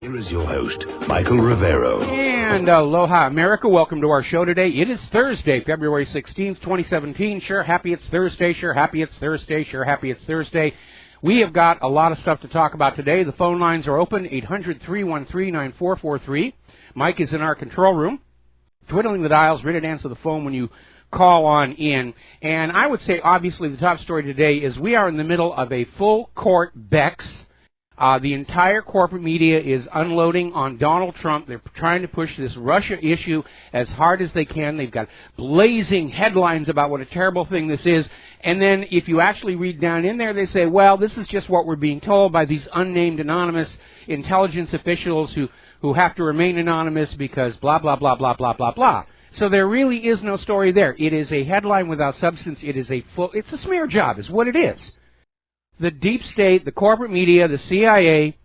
Here is your host, Michael Rivero. And aloha, America. Welcome to our show today. It is Thursday, February 16th, 2017. Sure, happy it's Thursday. Sure, happy it's Thursday. Sure, happy it's Thursday. We have got a lot of stuff to talk about today. The phone lines are open, 800-313-9443. Mike is in our control room, twiddling the dials, ready to answer the phone when you call on in. And I would say, obviously, the top story today is we are in the middle of a full-court Bex. The entire corporate media is unloading on Donald Trump. They're trying to push this Russia issue as hard as they can. They've got blazing headlines about what a terrible thing this is. And then if you actually read down in there, they say, well, this is just what we're being told by these unnamed anonymous intelligence officials who have to remain anonymous because blah, blah, blah, blah, blah, blah, blah. So there really is no story there. It is a headline without substance. It's a smear job is what it is. The deep state, the corporate media, the CIA,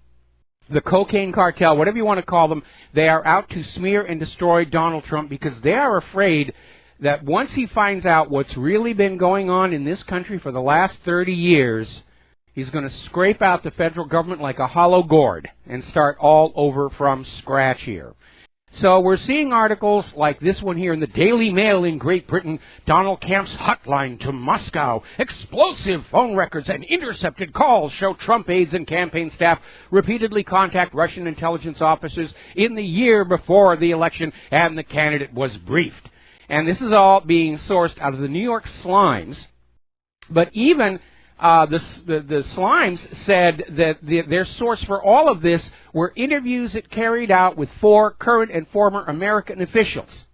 the cocaine cartel, whatever you want to call them, they are out to smear and destroy Donald Trump because they are afraid that once he finds out what's really been going on in this country for the last 30 years, he's going to scrape out the federal government like a hollow gourd and start all over from scratch here. So we're seeing articles like this one here in the Daily Mail in Great Britain, Donald Camp's hotline to Moscow. Explosive phone records and intercepted calls show Trump aides and campaign staff repeatedly contact Russian intelligence officers in the year before the election, and the candidate was briefed. And this is all being sourced out of the New York Slimes. But even the Slimes said that their source for all of this were interviews it carried out with 4 current and former American officials.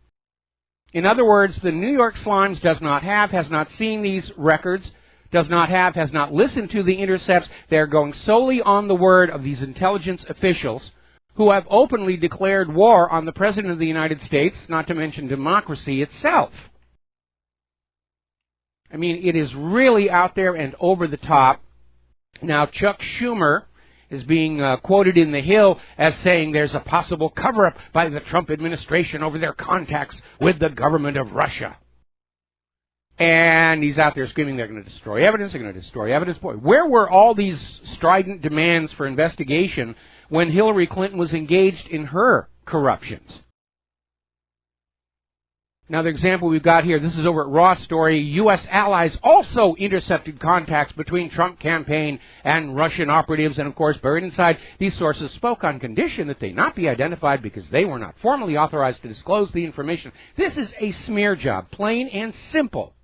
In other words, the New York Slimes has not seen these records, has not listened to the intercepts. They're going solely on the word of these intelligence officials who have openly declared war on the President of the United States, not to mention democracy itself. I mean, it is really out there and over the top. Now, Chuck Schumer is being quoted in The Hill as saying there's a possible cover-up by the Trump administration over their contacts with the government of Russia. And he's out there screaming they're going to destroy evidence, they're going to destroy evidence. Boy, where were all these strident demands for investigation when Hillary Clinton was engaged in her corruptions? Now, the example we've got here, this is over at Raw Story. U.S. allies also intercepted contacts between Trump campaign and Russian operatives. And, of course, buried inside, these sources spoke on condition that they not be identified because they were not formally authorized to disclose the information. This is a smear job, plain and simple.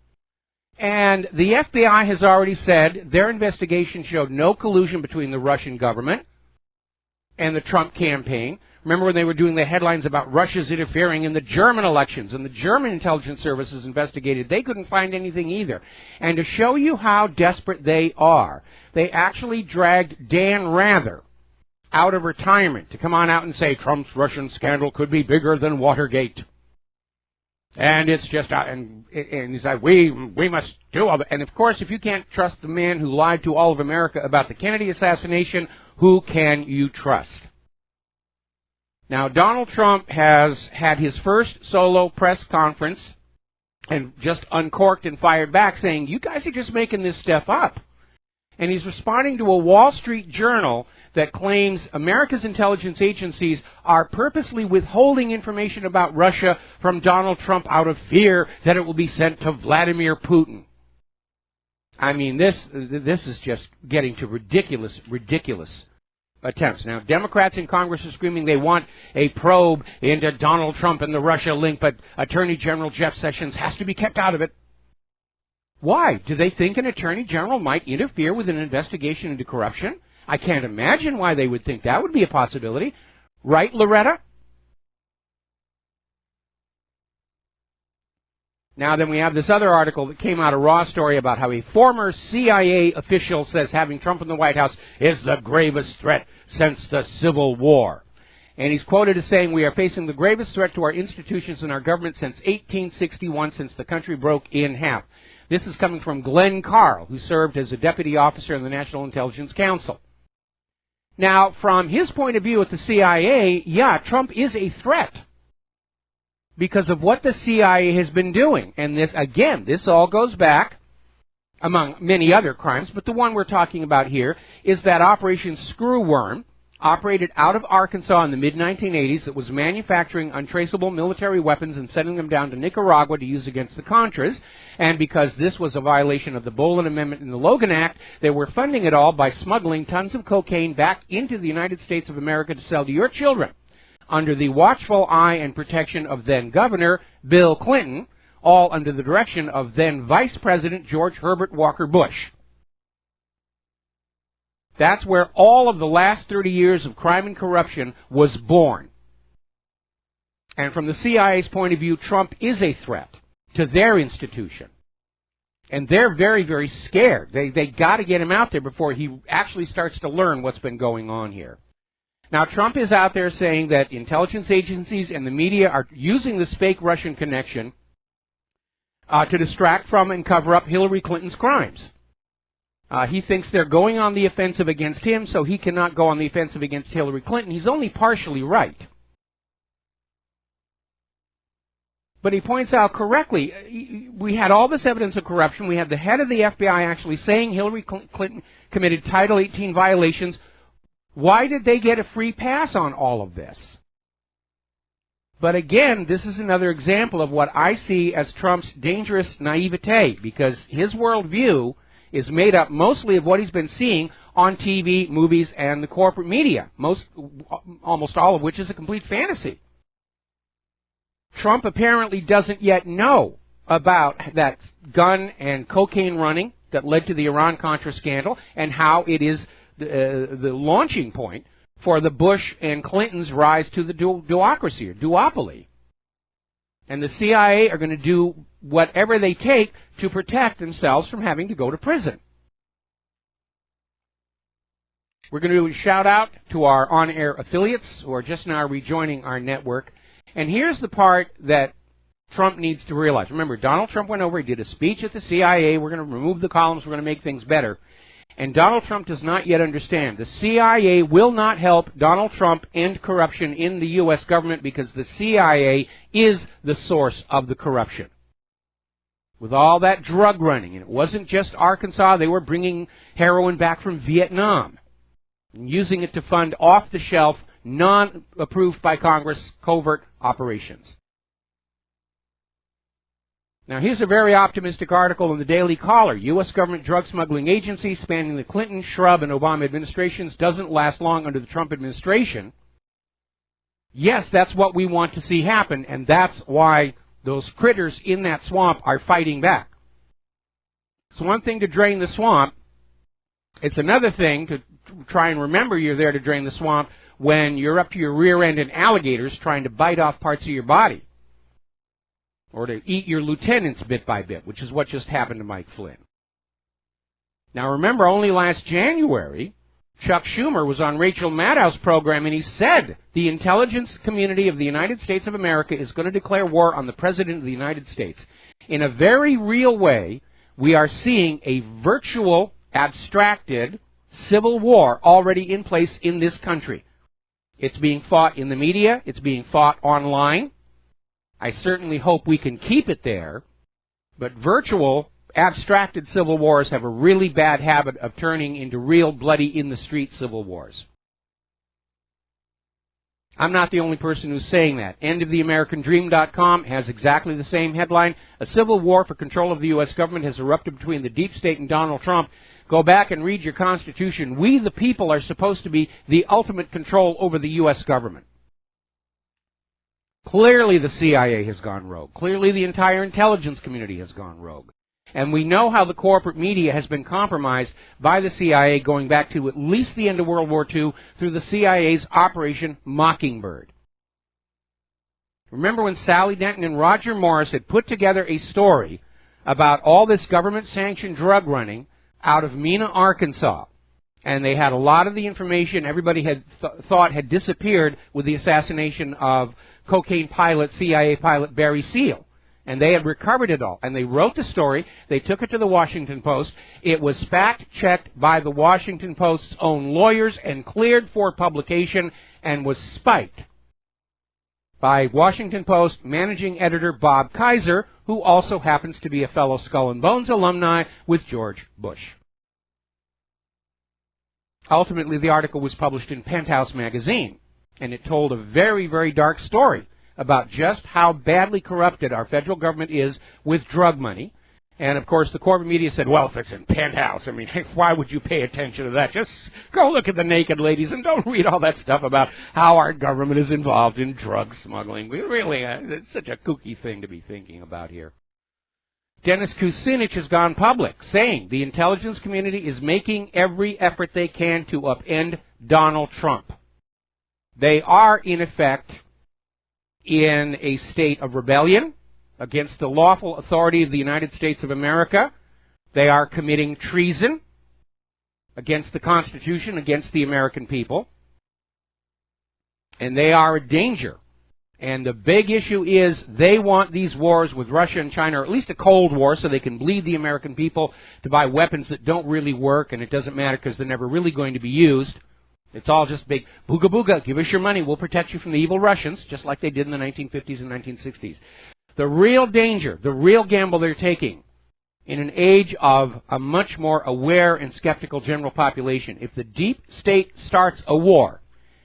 And the FBI has already said their investigation showed no collusion between the Russian government and the Trump campaign. Remember when they were doing the headlines about Russia's interfering in the German elections, and the German intelligence services investigated. They couldn't find anything either. And to show you how desperate they are, they actually dragged Dan Rather out of retirement to come on out and say Trump's Russian scandal could be bigger than Watergate. And it's just, and he's like, we must do all that. And of course, if you can't trust the man who lied to all of America about the Kennedy assassination, who can you trust? Now, Donald Trump has had his first solo press conference and just uncorked and fired back saying, you guys are just making this stuff up. And he's responding to a Wall Street Journal that claims America's intelligence agencies are purposely withholding information about Russia from Donald Trump out of fear that it will be sent to Vladimir Putin. I mean, this is just getting to ridiculous attempts. Now, Democrats in Congress are screaming they want a probe into Donald Trump and the Russia link, but Attorney General Jeff Sessions has to be kept out of it. Why? Do they think an Attorney General might interfere with an investigation into corruption? I can't imagine why they would think that would be a possibility. Right, Loretta? Now then we have this other article that came out of Raw Story about how a former CIA official says having Trump in the White House is the gravest threat since the Civil War. And he's quoted as saying, we are facing the gravest threat to our institutions and our government since 1861, since the country broke in half. This is coming from Glenn Carl, who served as a deputy officer in the National Intelligence Council. Now, from his point of view at the CIA, yeah, Trump is a threat because of what the CIA has been doing. And this, again, this all goes back, among many other crimes, but the one we're talking about here is that Operation Screwworm, operated out of Arkansas in the mid-1980s that was manufacturing untraceable military weapons and sending them down to Nicaragua to use against the Contras. And because this was a violation of the Boland Amendment in the Logan Act, they were funding it all by smuggling tons of cocaine back into the United States of America to sell to your children, under the watchful eye and protection of then-Governor Bill Clinton, all under the direction of then-Vice President George Herbert Walker Bush. That's where all of the last 30 years of crime and corruption was born. And from the CIA's point of view, Trump is a threat to their institution. And they're very, very scared. They got to get him out there before he actually starts to learn what's been going on here. Now, Trump is out there saying that intelligence agencies and the media are using this fake Russian connection to distract from and cover up Hillary Clinton's crimes. He thinks they're going on the offensive against him, so he cannot go on the offensive against Hillary Clinton. He's only partially right. But he points out correctly, we had all this evidence of corruption. We had the head of the FBI actually saying Hillary Clinton committed Title 18 violations. Why did they get a free pass on all of this? But again, this is another example of what I see as Trump's dangerous naivete, because his worldview is made up mostly of what he's been seeing on TV, movies, and the corporate media, almost all of which is a complete fantasy. Trump apparently doesn't yet know about that gun and cocaine running that led to the Iran-Contra scandal and how it is the launching point for the Bush and Clinton's rise to the duocracy, or duopoly. And the CIA are going to do whatever they take to protect themselves from having to go to prison. We're going to do a shout out to our on-air affiliates who are just now rejoining our network. And here's the part that Trump needs to realize. Remember, Donald Trump went over, he did a speech at the CIA, we're going to remove the columns, we're going to make things better. And Donald Trump does not yet understand. The CIA will not help Donald Trump end corruption in the U.S. government because the CIA is the source of the corruption. With all that drug running, and it wasn't just Arkansas, they were bringing heroin back from Vietnam and using it to fund off-the-shelf, non-approved by Congress covert operations. Now, here's a very optimistic article in the Daily Caller. U.S. government drug smuggling agency spanning the Clinton, Shrub, and Obama administrations doesn't last long under the Trump administration. Yes, that's what we want to see happen, and that's why those critters in that swamp are fighting back. It's one thing to drain the swamp. It's another thing to try and remember you're there to drain the swamp when you're up to your rear end in alligators trying to bite off parts of your body, or to eat your lieutenants bit by bit, which is what just happened to Mike Flynn. Now remember, only last January, Chuck Schumer was on Rachel Maddow's program, and he said the intelligence community of the United States of America is going to declare war on the President of the United States. In a very real way, we are seeing a virtual, abstracted civil war already in place in this country. It's being fought in the media. It's being fought online. I certainly hope we can keep it there, but virtual, abstracted civil wars have a really bad habit of turning into real, bloody, in-the-street civil wars. I'm not the only person who's saying that. EndOfTheAmericanDream.com has exactly the same headline. A civil war for control of the U.S. government has erupted between the deep state and Donald Trump. Go back and read your Constitution. We, the people, are supposed to be the ultimate control over the U.S. government. Clearly the CIA has gone rogue. Clearly the entire intelligence community has gone rogue. And we know how the corporate media has been compromised by the CIA going back to at least the end of World War II through the CIA's Operation Mockingbird. Remember when Sally Denton and Roger Morris had put together a story about all this government-sanctioned drug running out of Mena, Arkansas, and they had a lot of the information everybody had thought had disappeared with the assassination of cocaine pilot, CIA pilot Barry Seal. And they had recovered it all. And they wrote the story. They took it to the Washington Post. It was fact-checked by the Washington Post's own lawyers and cleared for publication and was spiked by Washington Post managing editor Bob Kaiser, who also happens to be a fellow Skull and Bones alumni with George Bush. Ultimately, the article was published in Penthouse magazine, and it told a very, very dark story about just how badly corrupted our federal government is with drug money. And, of course, the corporate media said, well, if it's in Penthouse, I mean, why would you pay attention to that? Just go look at the naked ladies and don't read all that stuff about how our government is involved in drug smuggling. We really, it's such a kooky thing to be thinking about here. Dennis Kucinich has gone public, saying the intelligence community is making every effort they can to upend Donald Trump. They are, in effect, in a state of rebellion against the lawful authority of the United States of America. They are committing treason against the Constitution, against the American people. And they are a danger. And the big issue is they want these wars with Russia and China, or at least a Cold War, so they can bleed the American people to buy weapons that don't really work, and it doesn't matter because they're never really going to be used. It's all just big booga booga, give us your money, we'll protect you from the evil Russians, just like they did in the 1950s and 1960s. The real danger, the real gamble they're taking in an age of a much more aware and skeptical general population, if the deep state starts a war,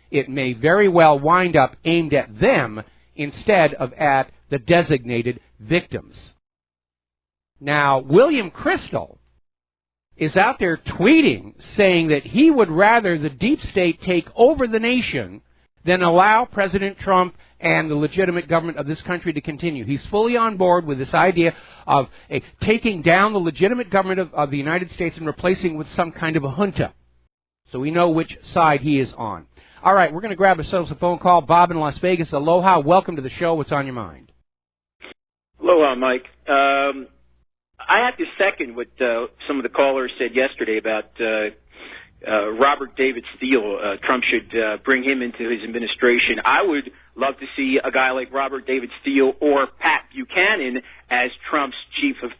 it may very well wind up aimed at them instead of at the designated victims. Now, William Crystal is out there tweeting saying that he would rather the deep state take over the nation than allow President Trump and the legitimate government of this country to continue. He's fully on board with this idea of taking down the legitimate government of the United States and replacing it with some kind of a junta. So we know which side he is on. All right, we're going to grab ourselves a phone call. Bob in Las Vegas, aloha. Welcome to the show. What's on your mind? Aloha, Mike. I have to second what some of the callers said yesterday about Robert David Steele. Trump should bring him into his administration. I would love to see a guy like Robert David Steele or Pat Buchanan as Trump's chief of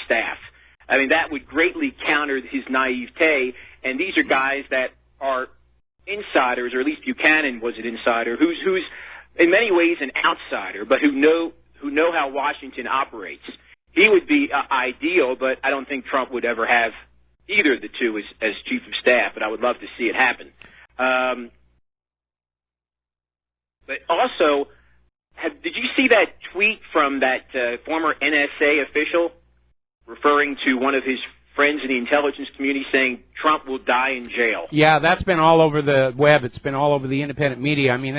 staff. I mean, that would greatly counter his naivete. And these are guys that are insiders, or at least Buchanan was an insider, who's in many ways an outsider, but who know how Washington operates. He would be ideal, but I don't think Trump would ever have either of the two as chief of staff, but I would love to see it happen. But also, did you see that tweet from that former NSA official referring to one of his friends in the intelligence community saying Trump will die in jail? Yeah, that's been all over the web. It's been all over the independent media. I mean,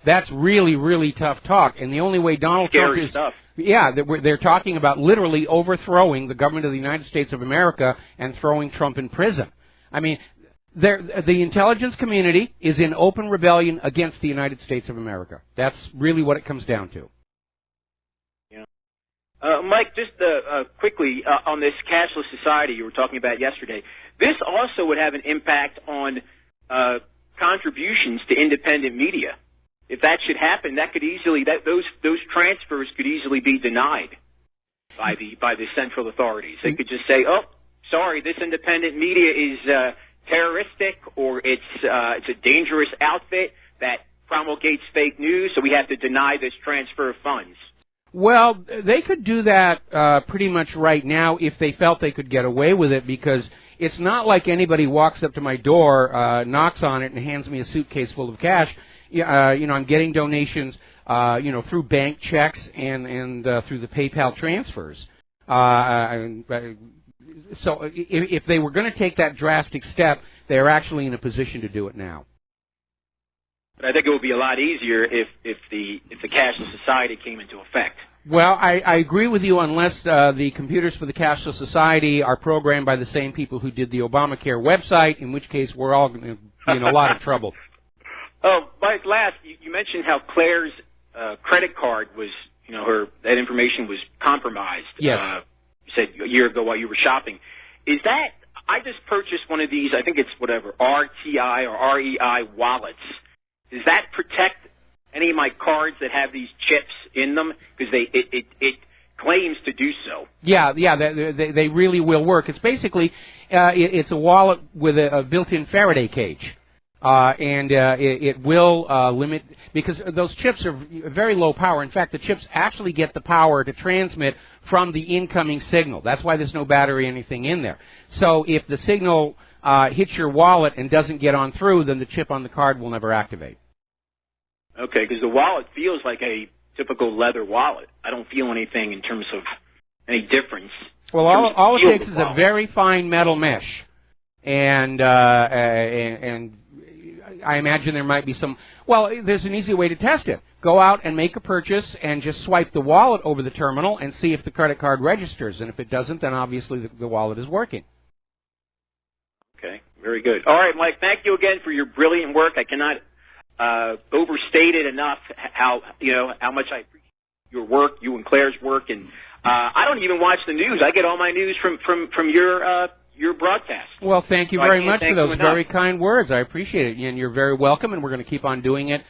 that's really, really tough talk. And the only way Donald Trump is... stuff. Yeah, they're talking about literally overthrowing the government of the United States of America and throwing Trump in prison. I mean, the intelligence community is in open rebellion against the United States of America. That's really what it comes down to. Yeah. Mike, just quickly on this cashless society you were talking about yesterday, this also would have an impact on contributions to independent media. If that should happen, that could easily those transfers could easily be denied by the central authorities. They could just say, "Oh, sorry, this independent media is terroristic, or it's a dangerous outfit that promulgates fake news, so we have to deny this transfer of funds." Well, they could do that pretty much right now if they felt they could get away with it, because it's not like anybody walks up to my door, knocks on it, and hands me a suitcase full of cash. I'm getting donations, through bank checks and through the PayPal transfers. So if they were going to take that drastic step, they're actually in a position to do it now. But I think it would be a lot easier if the cashless society came into effect. Well, I agree with you, unless the computers for the cashless society are programmed by the same people who did the Obamacare website, in which case we're all going to be in a lot of trouble. Oh, Mike, last, you mentioned how Claire's credit card was, that information was compromised. Yes. You said a year ago while you were shopping. Is that, I just purchased one of these, I think it's RTI or REI wallets. Does that protect any of my cards that have these chips in them? Because it claims to do so. Yeah, they really will work. It's basically, it's a wallet with a built-in Faraday cage. And it will limit, because those chips are very low power. In fact, the chips actually get the power to transmit from the incoming signal. That's why there's no battery or anything in there. So if the signal hits your wallet and doesn't get on through, then the chip on the card will never activate. Okay, because the wallet feels like a typical leather wallet. I don't feel anything in terms of any difference. Well, all it takes is a very fine metal mesh, and I imagine there might be some. Well, there's an easy way to test it. Go out and make a purchase and just swipe the wallet over the terminal and see if the credit card registers. And if it doesn't, then obviously the wallet is working. Okay, very good. All right, Mike, thank you again for your brilliant work. I cannot overstate it enough how much I appreciate your work, you and Claire's work. And I don't even watch the news. I get all my news from your broadcast. Well, thank you very much for those very kind words. I appreciate it, and you're very welcome, and we're going to keep on doing it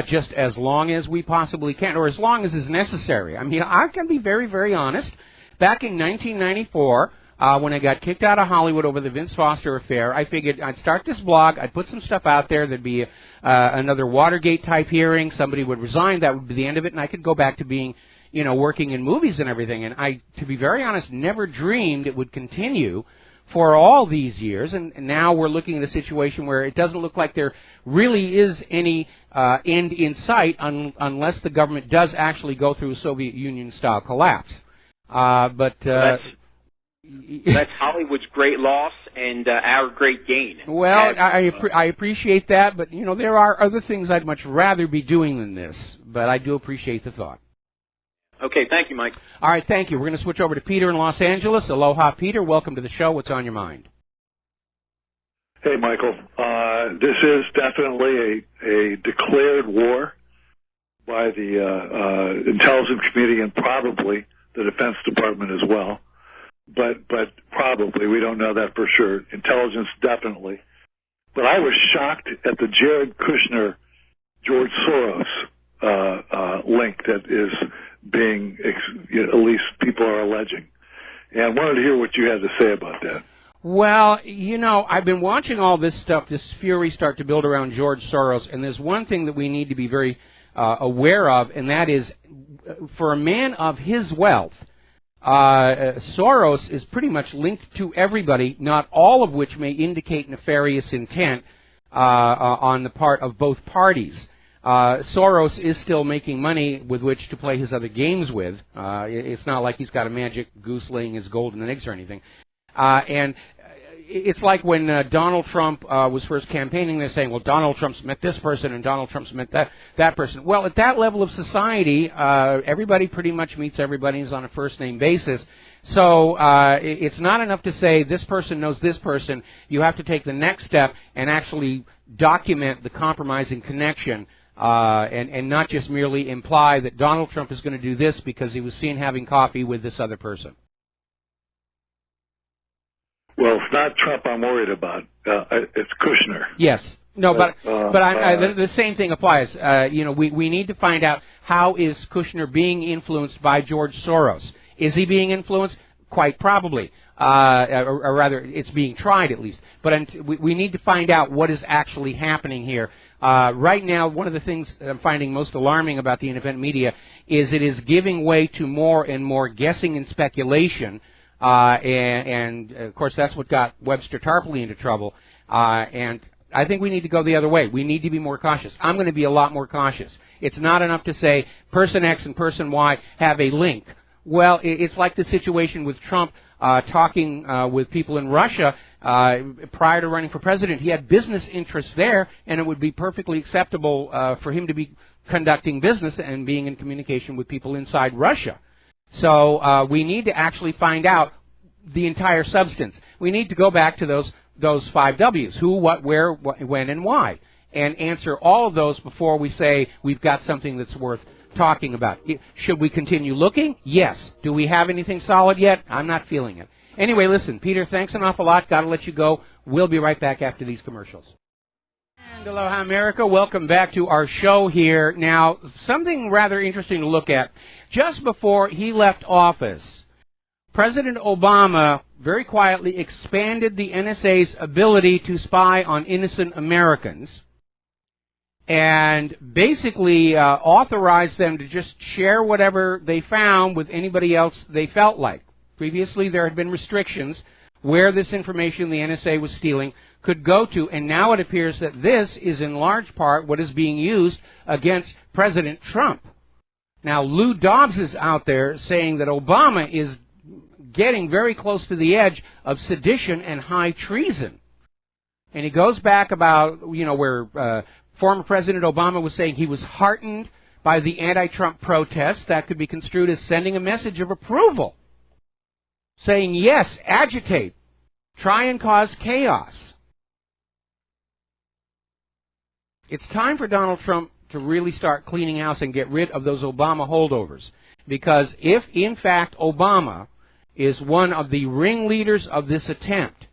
just as long as we possibly can, or as long as is necessary. I mean, I can be very, very honest. Back in 1994, when I got kicked out of Hollywood over the Vince Foster affair, I figured I'd start this blog, I'd put some stuff out there, there'd be another Watergate-type hearing, somebody would resign, that would be the end of it, and I could go back to being, working in movies and everything. And I, to be very honest, never dreamed it would continue for all these years, and now we're looking at a situation where it doesn't look like there really is any end in sight unless the government does actually go through a Soviet Union-style collapse. That's Hollywood's great loss and our great gain. Well, I appreciate that, but, there are other things I'd much rather be doing than this, but I do appreciate the thought. Okay, thank you, Mike. All right, thank you. We're going to switch over to Peter in Los Angeles. Aloha, Peter. Welcome to the show. What's on your mind? Hey, Michael. This is definitely a declared war by the intelligence community and probably the Defense Department as well. But probably, we don't know that for sure. Intelligence, definitely. But I was shocked at the Jared Kushner, George Soros link that is being, at least people are alleging. And I wanted to hear what you had to say about that. Well, I've been watching all this stuff, this fury start to build around George Soros, and there's one thing that we need to be very aware of, and that is, for a man of his wealth, Soros is pretty much linked to everybody, not all of which may indicate nefarious intent on the part of both parties. Soros is still making money with which to play his other games with. It's not like he's got a magic goose laying his golden eggs or anything. And it's like when Donald Trump was first campaigning, they're saying, well, Donald Trump's met this person and Donald Trump's met that person. Well, at that level of society, everybody pretty much meets everybody is on a first-name basis. So it's not enough to say this person knows this person. You have to take the next step and actually document the compromising connection and not just merely imply that Donald Trump is going to do this because he was seen having coffee with this other person. Well, it's not Trump I'm worried about. It's Kushner. Yes. No, but the same thing applies. We need to find out how is Kushner being influenced by George Soros. Is he being influenced? Quite probably. Or rather, it's being tried at least. But we need to find out what is actually happening here. Right now, one of the things I'm finding most alarming about the independent media is it is giving way to more and more guessing and speculation. And of course, that's what got Webster Tarpley into trouble. And I think we need to go the other way. We need to be more cautious. I'm going to be a lot more cautious. It's not enough to say person X and person Y have a link. Well, it's like the situation with Trump talking with people in Russia prior to running for president. He had business interests there, and it would be perfectly acceptable for him to be conducting business and being in communication with people inside Russia. So we need to actually find out the entire substance. We need to go back to those 5 W's: who, what, where, when, and why, and answer all of those before we say we've got something that's worth talking about. Should we continue looking? Yes. Do we have anything solid yet? I'm not feeling it. Anyway, listen, Peter, thanks an awful lot. Got to let you go. We'll be right back after these commercials. And aloha, America. Welcome back to our show here. Now, something rather interesting to look at. Just before he left office, President Obama very quietly expanded the NSA's ability to spy on innocent Americans and basically authorized them to just share whatever they found with anybody else they felt like. Previously, there had been restrictions where this information the NSA was stealing could go to, and now it appears that this is in large part what is being used against President Trump. Now, Lou Dobbs is out there saying that Obama is getting very close to the edge of sedition and high treason. And he goes back about, where former President Obama was saying he was heartened by the anti-Trump protests. That could be construed as sending a message of approval, saying, yes, agitate, try and cause chaos. It's time for Donald Trump to really start cleaning house and get rid of those Obama holdovers. Because if, in fact, Obama is one of the ringleaders of this attempt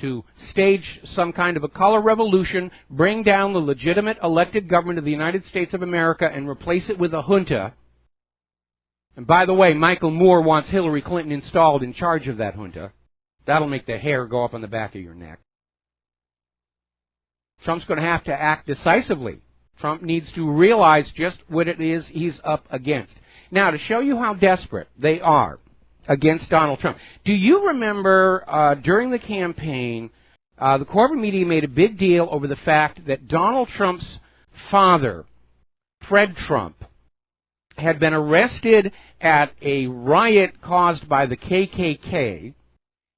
to stage some kind of a color revolution, bring down the legitimate elected government of the United States of America and replace it with a junta. And by the way, Michael Moore wants Hillary Clinton installed in charge of that junta. That'll make the hair go up on the back of your neck. Trump's going to have to act decisively. Trump needs to realize just what it is he's up against. Now, to show you how desperate they are against Donald Trump, do you remember during the campaign, the corporate media made a big deal over the fact that Donald Trump's father, Fred Trump, had been arrested at a riot caused by the KKK.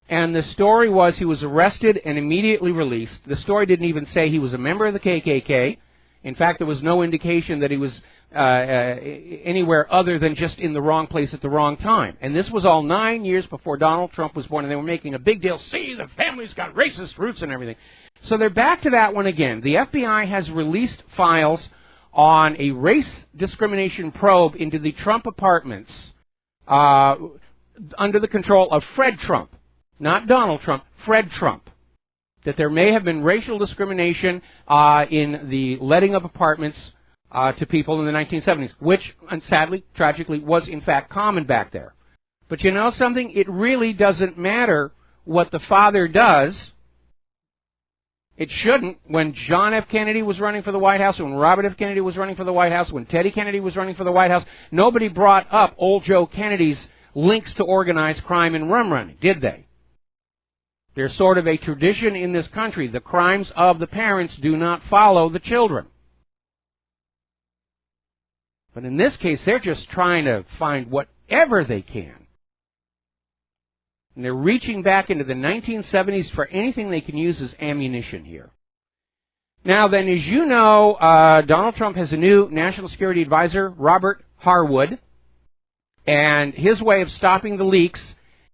And the story was he was arrested and immediately released. The story didn't even say he was a member of the KKK. In fact, there was no indication that he was anywhere other than just in the wrong place at the wrong time. And this was all 9 years before Donald Trump was born, and they were making a big deal. See, the family's got racist roots and everything. So they're back to that one again. The FBI has released files on a race discrimination probe into the Trump apartments under the control of Fred Trump. Not Donald Trump, Fred Trump, that there may have been racial discrimination in the letting of apartments to people in the 1970s, which, sadly, tragically, was in fact common back there. But you know something? It really doesn't matter what the father does. It shouldn't. When John F. Kennedy was running for the White House, when Robert F. Kennedy was running for the White House, when Teddy Kennedy was running for the White House, nobody brought up old Joe Kennedy's links to organized crime and rum running, did they? There's sort of a tradition in this country. The crimes of the parents do not follow the children. But in this case, they're just trying to find whatever they can. And they're reaching back into the 1970s for anything they can use as ammunition here. Now then, as you know, Donald Trump has a new National Security Advisor, Robert Harwood. And his way of stopping the leaks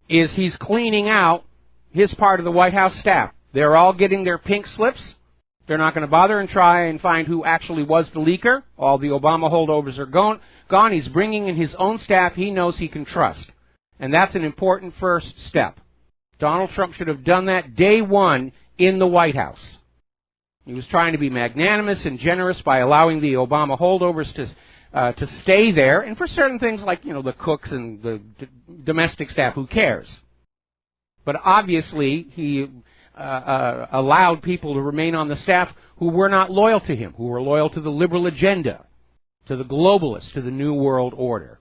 is he's cleaning out his part of the White House staff. They're all getting their pink slips. They're not going to bother and try and find who actually was the leaker. All the Obama holdovers are gone. He's bringing in his own staff he knows he can trust. And that's an important first step. Donald Trump should have done that day one in the White House. He was trying to be magnanimous and generous by allowing the Obama holdovers to stay there. And for certain things like, the cooks and the domestic staff, who cares? But obviously, he allowed people to remain on the staff who were not loyal to him, who were loyal to the liberal agenda, to the globalists, to the New World Order.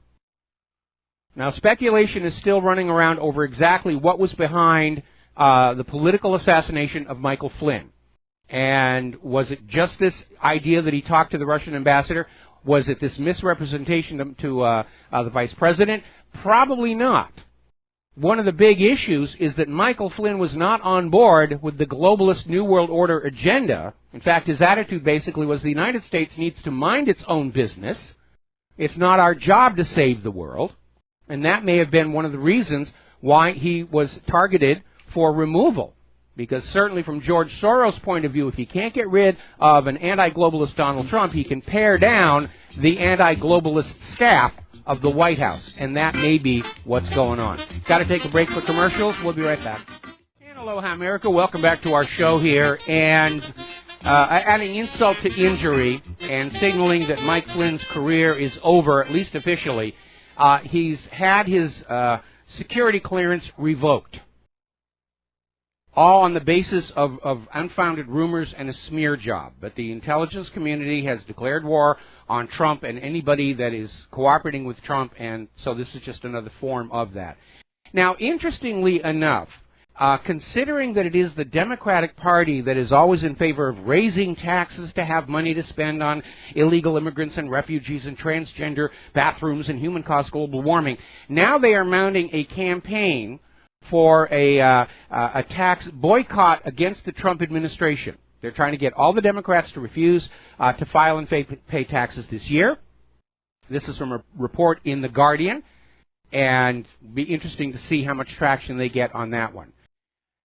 Now, speculation is still running around over exactly what was behind the political assassination of Michael Flynn. And was it just this idea that he talked to the Russian ambassador? Was it this misrepresentation to the vice president? Probably not. One of the big issues is that Michael Flynn was not on board with the globalist New World Order agenda. In fact, his attitude basically was the United States needs to mind its own business. It's not our job to save the world. And that may have been one of the reasons why he was targeted for removal. Because certainly from George Soros' point of view, if he can't get rid of an anti-globalist Donald Trump, he can pare down the anti-globalist staff of the White House, and that may be what's going on. Got to take a break for commercials. We'll be right back. And aloha, America. Welcome back to our show here. And adding insult to injury and signaling that Mike Flynn's career is over, at least officially, he's had his security clearance revoked. All on the basis of unfounded rumors and a smear job. But the intelligence community has declared war on Trump and anybody that is cooperating with Trump, and so this is just another form of that. Now, interestingly enough, considering that it is the Democratic Party that is always in favor of raising taxes to have money to spend on illegal immigrants and refugees and transgender bathrooms and human-caused global warming, now they are mounting a campaign for a tax boycott against the Trump administration. They're trying to get all the Democrats to refuse to file and pay taxes this year. This is from a report in The Guardian, and it'll be interesting to see how much traction they get on that one.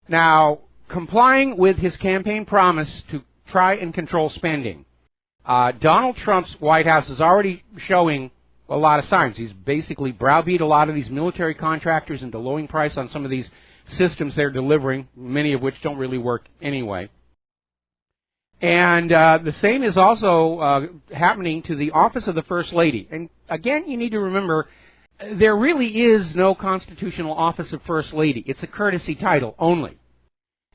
Now, complying with his campaign promise to try and control spending, Donald Trump's White House is already showing a lot of signs. He's basically browbeat a lot of these military contractors into lowering price on some of these systems they're delivering, many of which don't really work anyway. And the same is also happening to the office of the First Lady. And again, you need to remember, there really is no constitutional office of First Lady. It's a courtesy title only.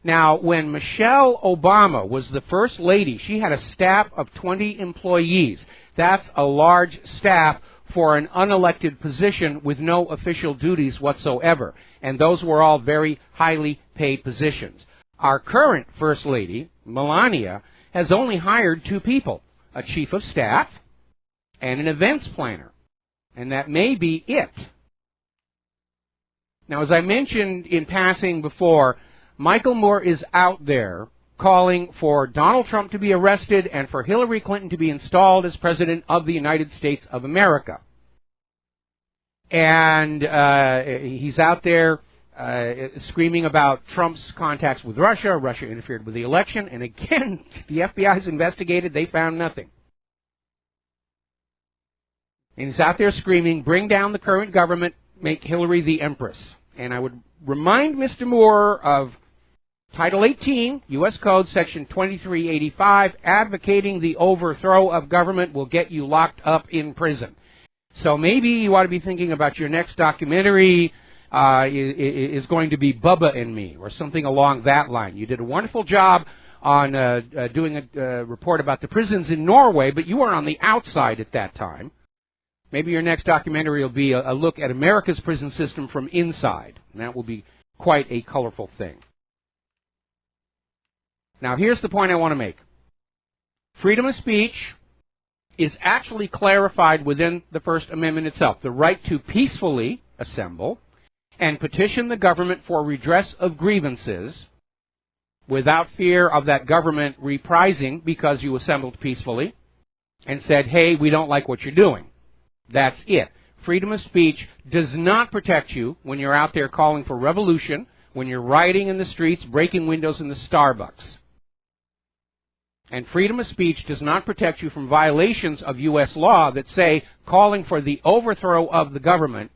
Now, when Michelle Obama was the First Lady, she had a staff of 20 employees. That's a large staff for an unelected position with no official duties whatsoever. And those were all very highly paid positions. Our current First Lady, Melania, has only hired 2 people, a chief of staff and an events planner. And that may be it. Now, as I mentioned in passing before, Michael Moore is out there calling for Donald Trump to be arrested and for Hillary Clinton to be installed as President of the United States of America. And he's out there screaming about Trump's contacts with Russia. Russia interfered with the election. And again, the FBI's investigated. They found nothing. And he's out there screaming, bring down the current government, make Hillary the Empress. And I would remind Mr. Moore of Title 18, U.S. Code, Section 2385, advocating the overthrow of government will get you locked up in prison. So maybe you ought to be thinking about your next documentary is going to be Bubba and Me, or something along that line. You did a wonderful job on doing a report about the prisons in Norway, but you were on the outside at that time. Maybe your next documentary will be a look at America's prison system from inside, and that will be quite a colorful thing. Now, here's the point I want to make. Freedom of speech is actually clarified within the First Amendment itself. The right to peacefully assemble and petition the government for redress of grievances without fear of that government reprising because you assembled peacefully and said, hey, we don't like what you're doing. That's it. Freedom of speech does not protect you when you're out there calling for revolution, when you're rioting in the streets, breaking windows in the Starbucks. And freedom of speech does not protect you from violations of U.S. law that say calling for the overthrow of the government,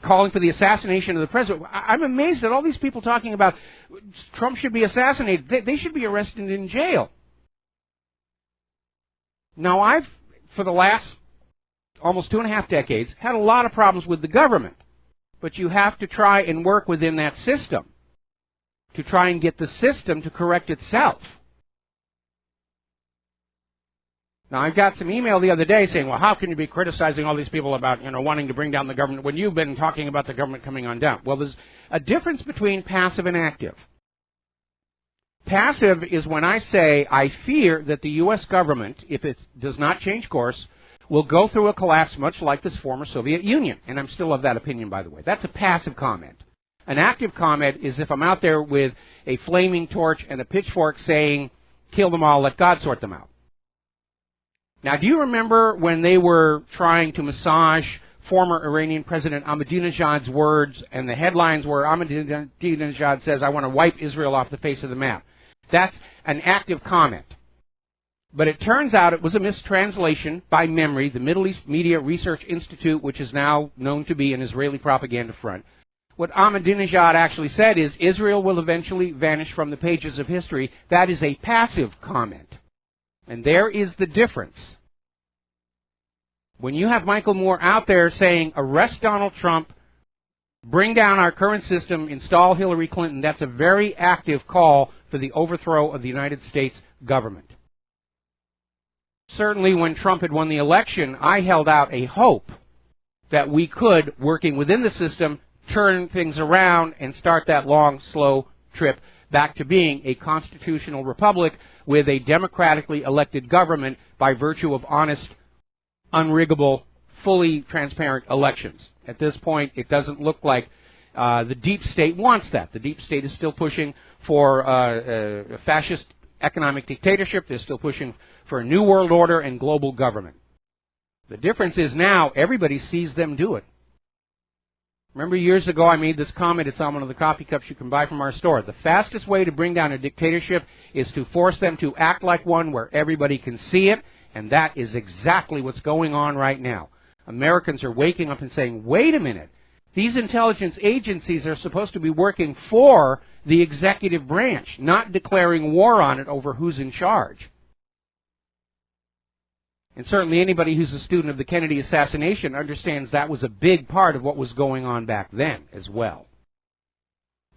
calling for the assassination of the president. I'm amazed at all these people talking about Trump should be assassinated. They should be arrested and in jail. Now, I've, for the last almost 2.5 decades, had a lot of problems with the government. But you have to try and work within that system to try and get the system to correct itself. Now, I got some email the other day saying, well, how can you be criticizing all these people about, wanting to bring down the government when you've been talking about the government coming on down? Well, there's a difference between passive and active. Passive is when I say I fear that the U.S. government, if it does not change course, will go through a collapse much like this former Soviet Union. And I'm still of that opinion, by the way. That's a passive comment. An active comment is if I'm out there with a flaming torch and a pitchfork saying, kill them all, let God sort them out. Now, do you remember when they were trying to massage former Iranian President Ahmadinejad's words, and the headlines were Ahmadinejad says, I want to wipe Israel off the face of the map? That's an active comment. But it turns out it was a mistranslation by memory. The Middle East Media Research Institute, which is now known to be an Israeli propaganda front, what Ahmadinejad actually said is Israel will eventually vanish from the pages of history. That is a passive comment. And there is the difference. When you have Michael Moore out there saying, arrest Donald Trump, bring down our current system, install Hillary Clinton, that's a very active call for the overthrow of the United States government. Certainly when Trump had won the election, I held out a hope that we could, working within the system, turn things around and start that long, slow trip back to being a constitutional republic with a democratically elected government by virtue of honest, unriggable, fully transparent elections. At this point, it doesn't look like the deep state wants that. The deep state is still pushing for a fascist economic dictatorship. They're still pushing for a new world order and global government. The difference is now everybody sees them do it. Remember years ago I made this comment, it's on one of the coffee cups you can buy from our store. The fastest way to bring down a dictatorship is to force them to act like one where everybody can see it, and that is exactly what's going on right now. Americans are waking up and saying, wait a minute, these intelligence agencies are supposed to be working for the executive branch, not declaring war on it over who's in charge. And certainly anybody who's a student of the Kennedy assassination understands that was a big part of what was going on back then as well.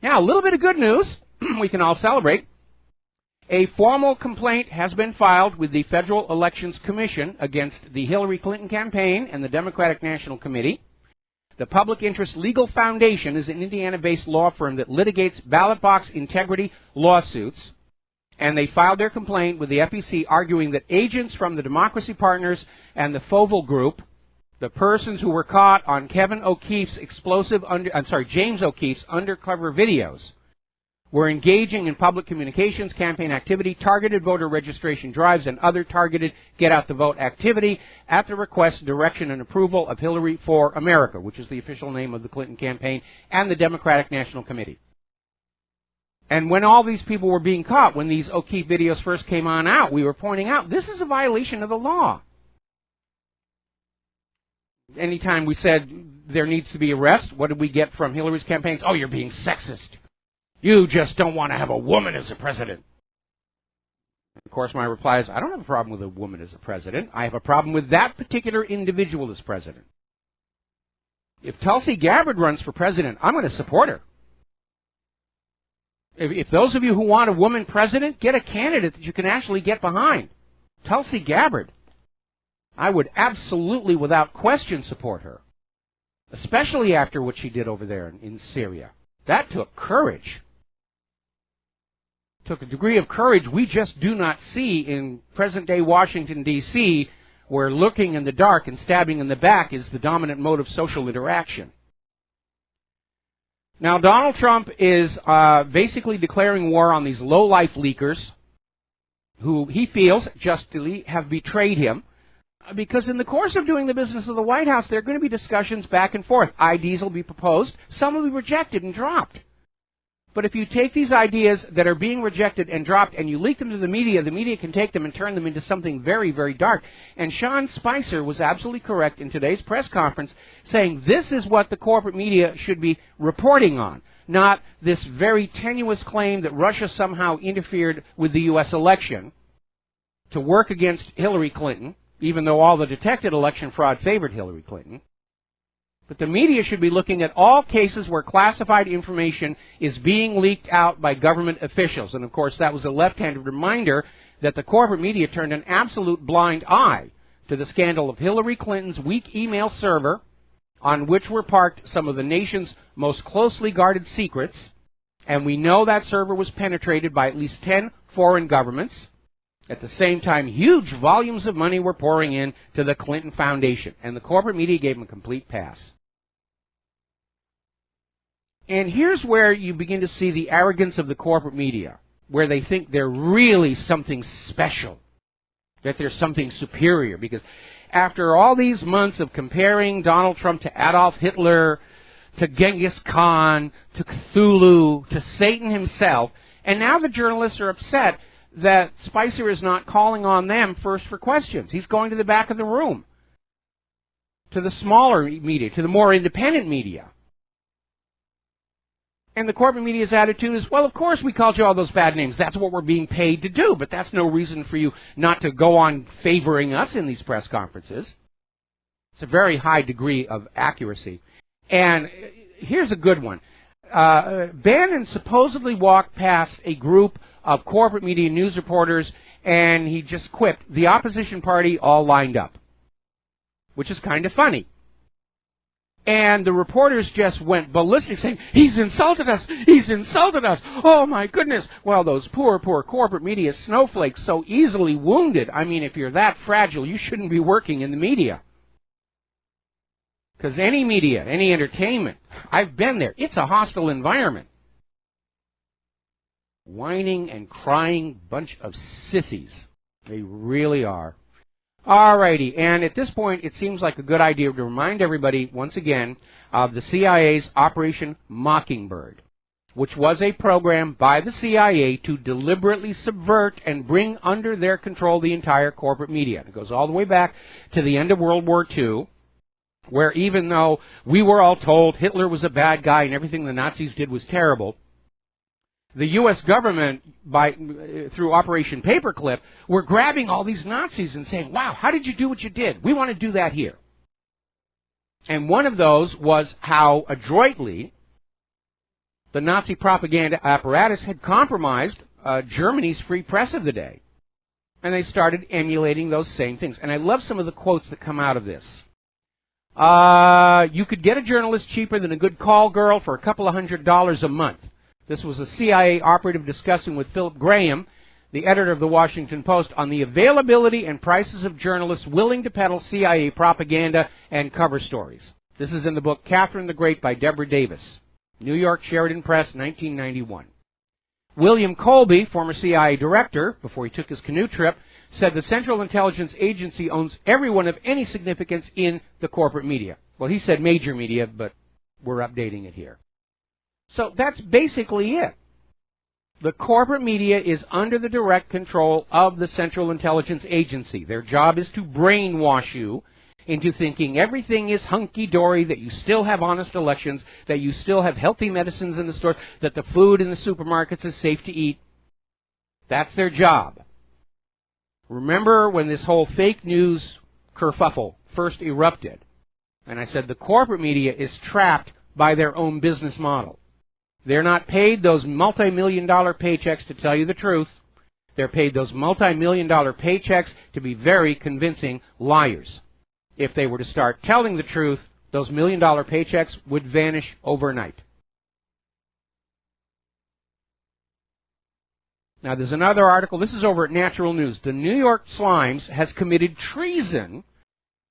Now, a little bit of good news we can all celebrate. A formal complaint has been filed with the Federal Elections Commission against the Hillary Clinton campaign and the Democratic National Committee. The Public Interest Legal Foundation is an Indiana-based law firm that litigates ballot box integrity lawsuits. And they filed their complaint with the FEC arguing that agents from the Democracy Partners and the Foval Group, the persons who were caught on James O'Keefe's undercover videos, were engaging in public communications, campaign activity, targeted voter registration drives, and other targeted get-out-the-vote activity at the request, direction, and approval of Hillary for America, which is the official name of the Clinton campaign, and the Democratic National Committee. And when all these people were being caught, when these O'Keefe videos first came on out, we were pointing out, this is a violation of the law. Anytime we said there needs to be arrest, what did we get from Hillary's campaigns? Oh, you're being sexist. You just don't want to have a woman as a president. Of course, my reply is, I don't have a problem with a woman as a president. I have a problem with that particular individual as president. If Tulsi Gabbard runs for president, I'm going to support her. If those of you who want a woman president, get a candidate that you can actually get behind. Tulsi Gabbard. I would absolutely, without question, support her. Especially after what she did over there in Syria. That took courage. Took a degree of courage we just do not see in present-day Washington, D.C., where looking in the dark and stabbing in the back is the dominant mode of social interaction. Now, Donald Trump is basically declaring war on these low-life leakers who he feels justly have betrayed him, because in the course of doing the business of the White House, there are going to be discussions back and forth. IDs will be proposed. Some will be rejected and dropped. But if you take these ideas that are being rejected and dropped and you leak them to the media can take them and turn them into something very, very dark. And Sean Spicer was absolutely correct in today's press conference saying this is what the corporate media should be reporting on, not this very tenuous claim that Russia somehow interfered with the U.S. election to work against Hillary Clinton, even though all the detected election fraud favored Hillary Clinton. But the media should be looking at all cases where classified information is being leaked out by government officials. And, of course, that was a left-handed reminder that the corporate media turned an absolute blind eye to the scandal of Hillary Clinton's weak email server, on which were parked some of the nation's most closely guarded secrets. And we know that server was penetrated by at least 10 foreign governments. At the same time, huge volumes of money were pouring in to the Clinton Foundation. And the corporate media gave them a complete pass. And here's where you begin to see the arrogance of the corporate media, where they think they're really something special, that there's something superior. Because after all these months of comparing Donald Trump to Adolf Hitler, to Genghis Khan, to Cthulhu, to Satan himself, and now the journalists are upset that Spicer is not calling on them first for questions. He's going to the back of the room, to the smaller media, to the more independent media. And the corporate media's attitude is, well, of course we called you all those bad names. That's what we're being paid to do. But that's no reason for you not to go on favoring us in these press conferences. It's a very high degree of accuracy. And here's a good one. Bannon supposedly walked past a group of corporate media news reporters, and he just quipped, the opposition party all lined up, which is kind of funny. And the reporters just went ballistic saying, he's insulted us, he's insulted us, oh my goodness. Well, those poor corporate media snowflakes so easily wounded. I mean, if you're that fragile, you shouldn't be working in the media. Because any media, any entertainment, I've been there, it's a hostile environment. Whining and crying bunch of sissies. They really are. Alrighty, and at this point, it seems like a good idea to remind everybody, once again, of the CIA's Operation Mockingbird, which was a program by the CIA to deliberately subvert and bring under their control the entire corporate media. It goes all the way back to the end of World War II, where even though we were all told Hitler was a bad guy and everything the Nazis did was terrible, the U.S. government, through Operation Paperclip, were grabbing all these Nazis and saying, wow, how did you do what you did? We want to do that here. And one of those was how adroitly the Nazi propaganda apparatus had compromised Germany's free press of the day. And they started emulating those same things. And I love some of the quotes that come out of this. You could get a journalist cheaper than a good call girl for a couple of $100 a month. This was a CIA operative discussing with Philip Graham, the editor of the Washington Post, on the availability and prices of journalists willing to peddle CIA propaganda and cover stories. This is in the book Catherine the Great by Deborah Davis, New York Sheridan Press, 1991. William Colby, former CIA director, before he took his canoe trip, said the Central Intelligence Agency owns everyone of any significance in the corporate media. Well, he said major media, but we're updating it here. So that's basically it. The corporate media is under the direct control of the Central Intelligence Agency. Their job is to brainwash you into thinking everything is hunky-dory, that you still have honest elections, that you still have healthy medicines in the stores, that the food in the supermarkets is safe to eat. That's their job. Remember when this whole fake news kerfuffle first erupted, and I said the corporate media is trapped by their own business model. They're not paid those multi-million-dollar paychecks to tell you the truth. They're paid those multi-million-dollar paychecks to be very convincing liars. If they were to start telling the truth, those million-dollar paychecks would vanish overnight. Now, there's another article. This is over at Natural News. The New York Slimes has committed treason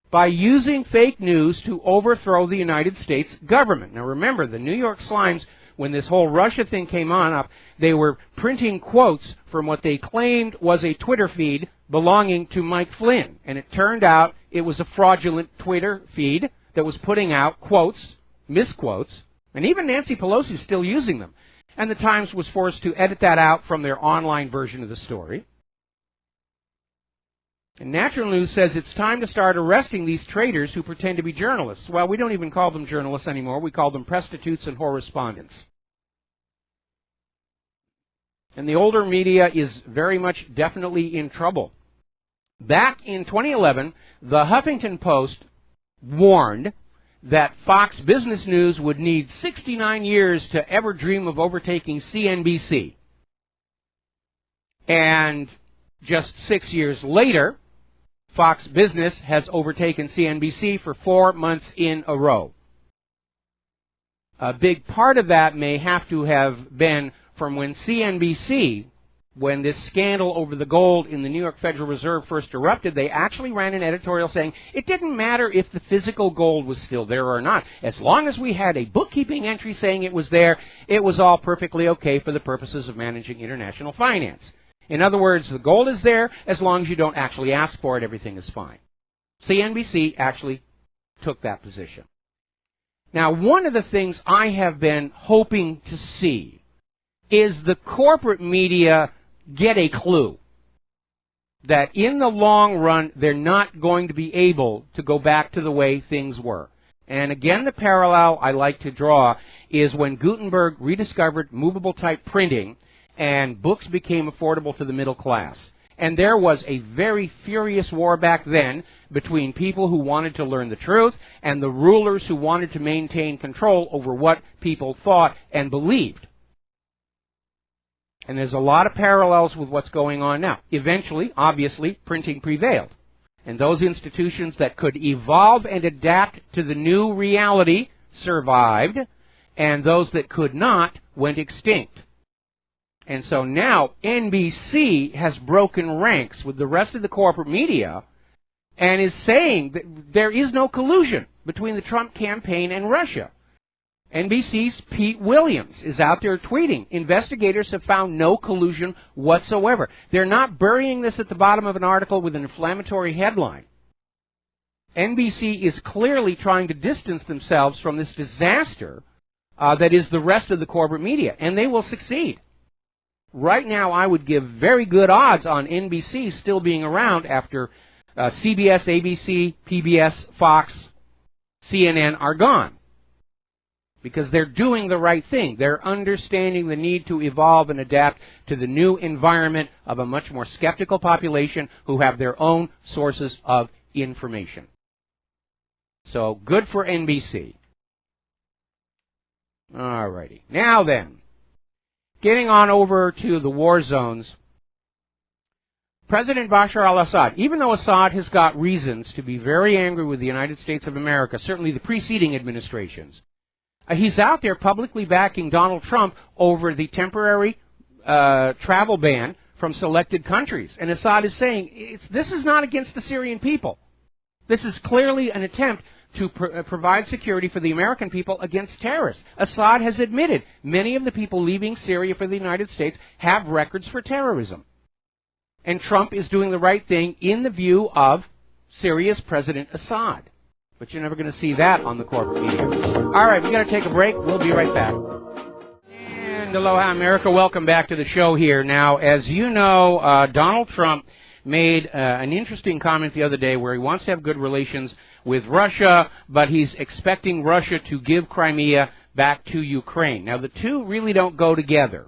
by using fake news to overthrow the United States government. Now, remember, the New York Slimes, when this whole Russia thing came on up, they were printing quotes from what they claimed was a Twitter feed belonging to Mike Flynn. And it turned out it was a fraudulent Twitter feed that was putting out quotes, misquotes, and even Nancy Pelosi is still using them. And the Times was forced to edit that out from their online version of the story. And Natural News says it's time to start arresting these traitors who pretend to be journalists. Well, we don't even call them journalists anymore. We call them prostitutes and correspondents. And the older media is very much definitely in trouble. Back in 2011, the Huffington Post warned that Fox Business News would need 69 years to ever dream of overtaking CNBC. And just 6 years later, Fox Business has overtaken CNBC for 4 months in a row. A big part of that may have to have been from when CNBC, when this scandal over the gold in the New York Federal Reserve first erupted, they actually ran an editorial saying it didn't matter if the physical gold was still there or not. As long as we had a bookkeeping entry saying it was there, it was all perfectly okay for the purposes of managing international finance. In other words, the gold is there. As long as you don't actually ask for it, everything is fine. CNBC actually took that position. Now, one of the things I have been hoping to see is the corporate media get a clue that in the long run, they're not going to be able to go back to the way things were. And again, the parallel I like to draw is when Gutenberg rediscovered movable type printing and books became affordable to the middle class. And there was a very furious war back then between people who wanted to learn the truth and the rulers who wanted to maintain control over what people thought and believed. And there's a lot of parallels with what's going on now. Eventually, obviously, printing prevailed. And those institutions that could evolve and adapt to the new reality survived, and those that could not went extinct. And so now NBC has broken ranks with the rest of the corporate media and is saying that there is no collusion between the Trump campaign and Russia. NBC's Pete Williams is out there tweeting, investigators have found no collusion whatsoever. They're not burying this at the bottom of an article with an inflammatory headline. NBC is clearly trying to distance themselves from this disaster that is the rest of the corporate media, and they will succeed. Right now, I would give very good odds on NBC still being around after CBS, ABC, PBS, Fox, CNN are gone. Because they're doing the right thing. They're understanding the need to evolve and adapt to the new environment of a much more skeptical population who have their own sources of information. So, good for NBC. All righty. Now then, getting on over to the war zones, President Bashar al-Assad, even though Assad has got reasons to be very angry with the United States of America, certainly the preceding administrations, he's out there publicly backing Donald Trump over the temporary travel ban from selected countries. And Assad is saying, this is not against the Syrian people. This is clearly an attempt to provide security for the American people against terrorists. Assad has admitted many of the people leaving Syria for the United States have records for terrorism. And Trump is doing the right thing in the view of Syria's President Assad. But you're never going to see that on the corporate media. All right, we've got to take a break. We'll be right back. And aloha, America. Welcome back to the show here. Now, as you know, Donald Trump made an interesting comment the other day where he wants to have good relations with Russia, but he's expecting Russia to give Crimea back to Ukraine. Now, the two really don't go together.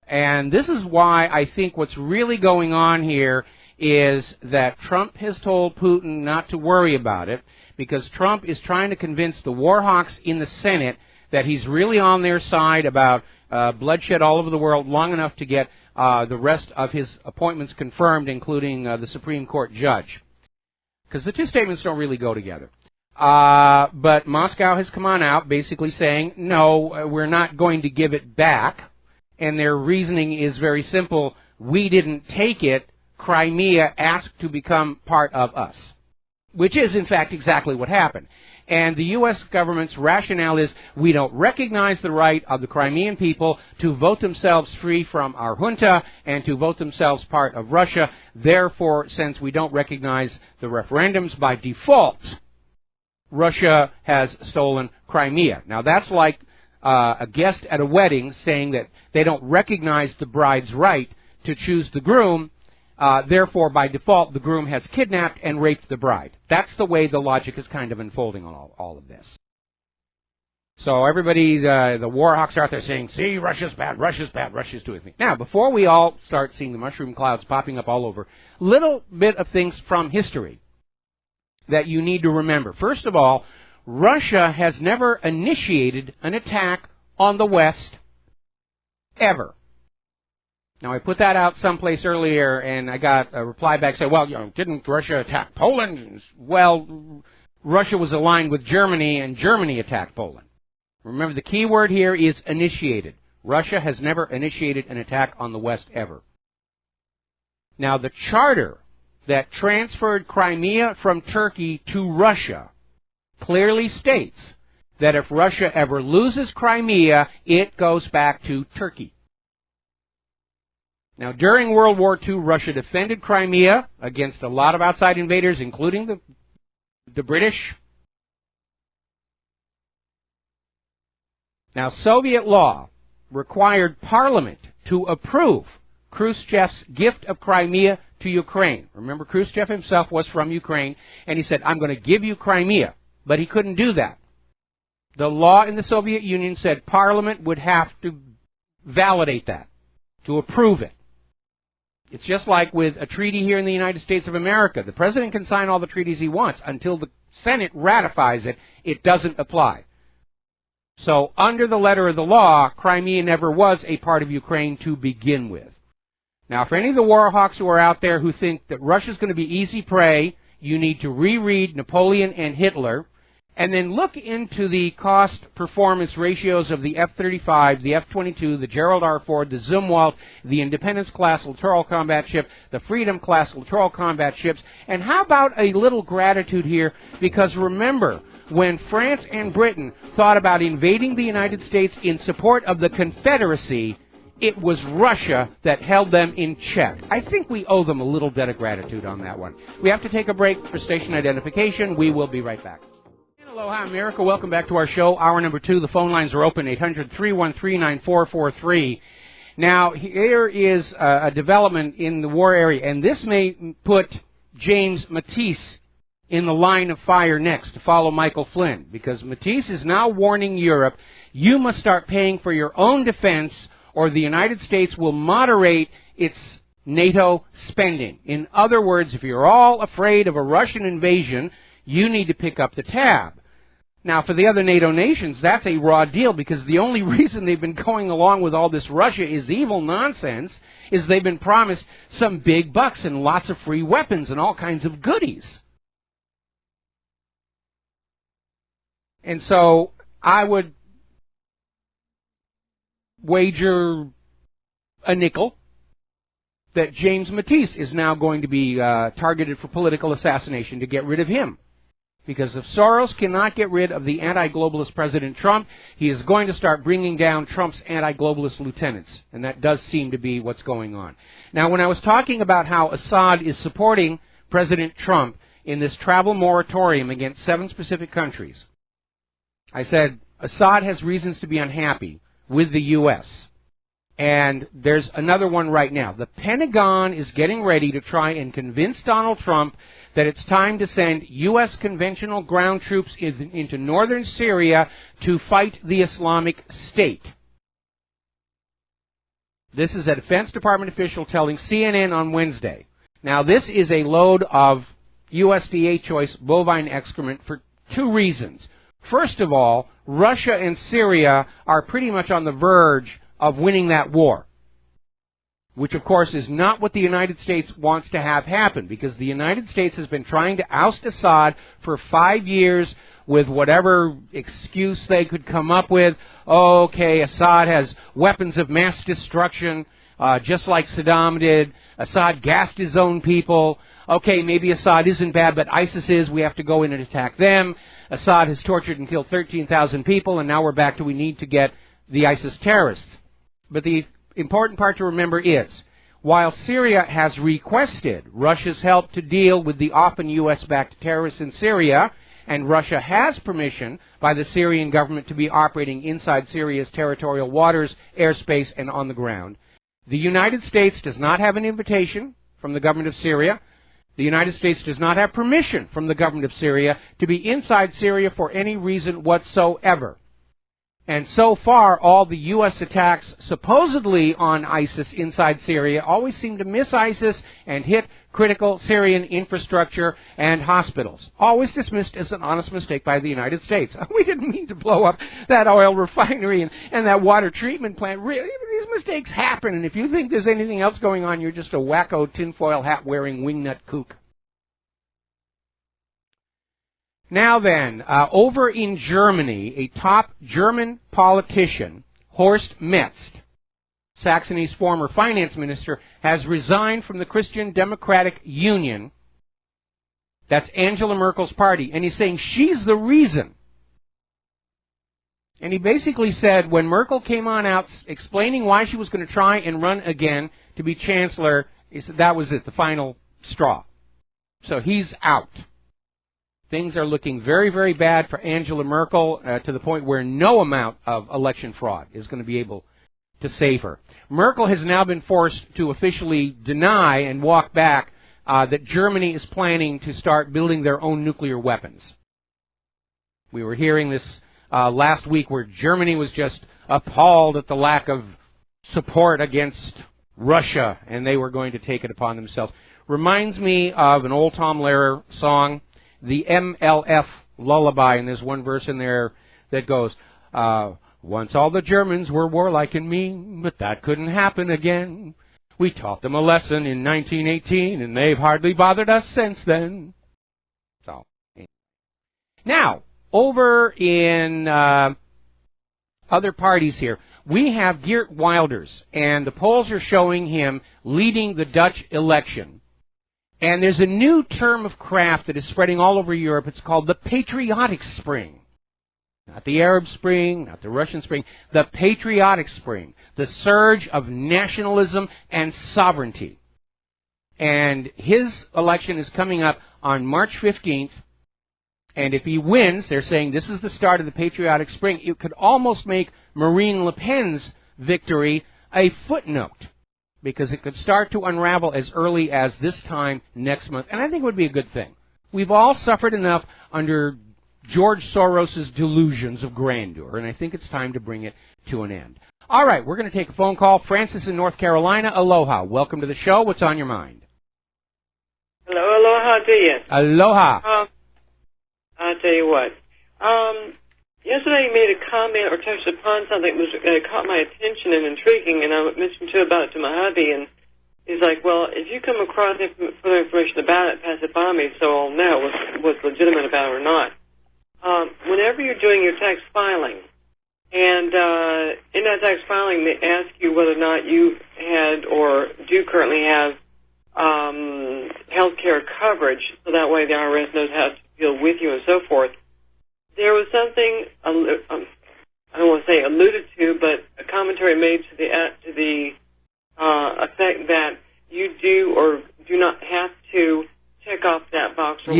And this is why I think what's really going on here is that Trump has told Putin not to worry about it, because Trump is trying to convince the war hawks in the Senate that he's really on their side about bloodshed all over the world long enough to get the rest of his appointments confirmed, including the Supreme Court judge. Because the two statements don't really go together. But Moscow has come on out basically saying, no, we're not going to give it back. And their reasoning is very simple. We didn't take it. Crimea asked to become part of us. Which is, in fact, exactly what happened. And the U.S. government's rationale is we don't recognize the right of the Crimean people to vote themselves free from our junta and to vote themselves part of Russia. Therefore, since we don't recognize the referendums by default, Russia has stolen Crimea. Now, that's like a guest at a wedding saying that they don't recognize the bride's right to choose the groom. Therefore, by default, the groom has kidnapped and raped the bride. That's the way the logic is kind of unfolding on all of this. So everybody, the war hawks are out there saying, see, Russia's bad, Russia's bad, Russia's doing me. Now, before we all start seeing the mushroom clouds popping up all over, little bit of things from history that you need to remember. First of all, Russia has never initiated an attack on the West, ever. Now, I put that out someplace earlier, and I got a reply back saying, well, didn't Russia attack Poland? Well, Russia was aligned with Germany, and Germany attacked Poland. Remember, the key word here is initiated. Russia has never initiated an attack on the West, ever. Now, the charter that transferred Crimea from Turkey to Russia clearly states that if Russia ever loses Crimea, it goes back to Turkey. Now, during World War II, Russia defended Crimea against a lot of outside invaders, including the British. Now, Soviet law required Parliament to approve Khrushchev's gift of Crimea to Ukraine. Remember, Khrushchev himself was from Ukraine, and he said, I'm going to give you Crimea. But he couldn't do that. The law in the Soviet Union said Parliament would have to validate that, to approve it. It's just like with a treaty here in the United States of America. The president can sign all the treaties he wants. Until the Senate ratifies it, it doesn't apply. So under the letter of the law, Crimea never was a part of Ukraine to begin with. Now, for any of the war hawks who are out there who think that Russia's going to be easy prey you need to reread Napoleon and Hitler, and then look into the cost-performance ratios of the F-35, the F-22, the Gerald R. Ford, the Zumwalt, the Independence-class littoral combat ship, the Freedom-class littoral combat ships. And how about a little gratitude here? Because remember, when France and Britain thought about invading the United States in support of the Confederacy, it was Russia that held them in check. I think we owe them a little debt of gratitude on that one. We have to take a break for station identification. We will be right back. Aloha, America. Welcome back to our show. Hour number 2. The phone lines are open, 800-313-9443. Now, here is a development in the war area, and this may put James Matisse in the line of fire next to follow Michael Flynn, because Matisse is now warning Europe, you must start paying for your own defense, or the United States will moderate its NATO spending. In other words, if you're all afraid of a Russian invasion, you need to pick up the tab. Now, for the other NATO nations, that's a raw deal, because the only reason they've been going along with all this Russia is evil nonsense is they've been promised some big bucks and lots of free weapons and all kinds of goodies. And so I would wager a nickel that James Matisse is now going to be targeted for political assassination to get rid of him. Because if Soros cannot get rid of the anti-globalist President Trump, he is going to start bringing down Trump's anti-globalist lieutenants. And that does seem to be what's going on. Now, when I was talking about how Assad is supporting President Trump in this travel moratorium against 7 specific countries, I said Assad has reasons to be unhappy with the U.S. And there's another one right now. The Pentagon is getting ready to try and convince Donald Trump that it's time to send U.S. conventional ground troops into northern Syria to fight the Islamic State. This is a Defense Department official telling CNN on Wednesday. Now, this is a load of USDA choice bovine excrement for 2 reasons. First of all, Russia and Syria are pretty much on the verge of winning that war, which of course is not what the United States wants to have happen, because the United States has been trying to oust Assad for 5 years with whatever excuse they could come up with. Okay, Assad has weapons of mass destruction, just like Saddam did. Assad gassed his own people. Okay, maybe Assad isn't bad, but ISIS is. We have to go in and attack them. Assad has tortured and killed 13,000 people, and now we're back to we need to get the ISIS terrorists. But the important part to remember is, while Syria has requested Russia's help to deal with the often U.S.-backed terrorists in Syria, and Russia has permission by the Syrian government to be operating inside Syria's territorial waters, airspace, and on the ground, the United States does not have an invitation from the government of Syria. The United States does not have permission from the government of Syria to be inside Syria for any reason whatsoever. And so far, all the U.S. attacks supposedly on ISIS inside Syria always seem to miss ISIS and hit critical Syrian infrastructure and hospitals. Always dismissed as an honest mistake by the United States. We didn't mean to blow up that oil refinery and that water treatment plant. Really, these mistakes happen, and if you think there's anything else going on, you're just a wacko tinfoil hat-wearing wingnut kook. Now then, over in Germany, a top German politician, Horst Metz, Saxony's former finance minister, has resigned from the Christian Democratic Union. That's Angela Merkel's party. And he's saying she's the reason. And he basically said when Merkel came on out explaining why she was going to try and run again to be chancellor, he said that was it, the final straw. So he's out. Things are looking very, very bad for Angela Merkel to the point where no amount of election fraud is going to be able to save her. Merkel has now been forced to officially deny and walk back that Germany is planning to start building their own nuclear weapons. We were hearing this last week where Germany was just appalled at the lack of support against Russia, and they were going to take it upon themselves. Reminds me of an old Tom Lehrer song, the MLF Lullaby, and there's one verse in there that goes, once all the Germans were warlike and mean, but that couldn't happen again. We taught them a lesson in 1918, and they've hardly bothered us since then. Now, over in other parties here, we have Geert Wilders, and the polls are showing him leading the Dutch election. And there's a new term of craft that is spreading all over Europe. It's called the Patriotic Spring. Not the Arab Spring, not the Russian Spring, the Patriotic Spring, the surge of nationalism and sovereignty. And his election is coming up on March 15th. And if he wins, they're saying this is the start of the Patriotic Spring. It could almost make Marine Le Pen's victory a footnote, because it could start to unravel as early as this time next month. And I think it would be a good thing. We've all suffered enough under George Soros' delusions of grandeur, and I think it's time to bring it to an end. All right, we're going to take a phone call. Francis in North Carolina, aloha. Welcome to the show. What's on your mind? Hello, aloha to you. Aloha. I'll tell you what. Yesterday you made a comment or touched upon something that caught my attention and intriguing, and I mentioned about it to my hubby, and he's like, well, if you come across further information about it, pass it by me so I'll know what's legitimate about it or not. Whenever you're doing your tax filing, and in that tax filing they ask you whether or not you had or do currently have health care coverage, so that way the IRS knows how to deal with you and so forth. There was something, I don't want to say alluded to, but a commentary made to the effect that you do or do not have to check off that box. Or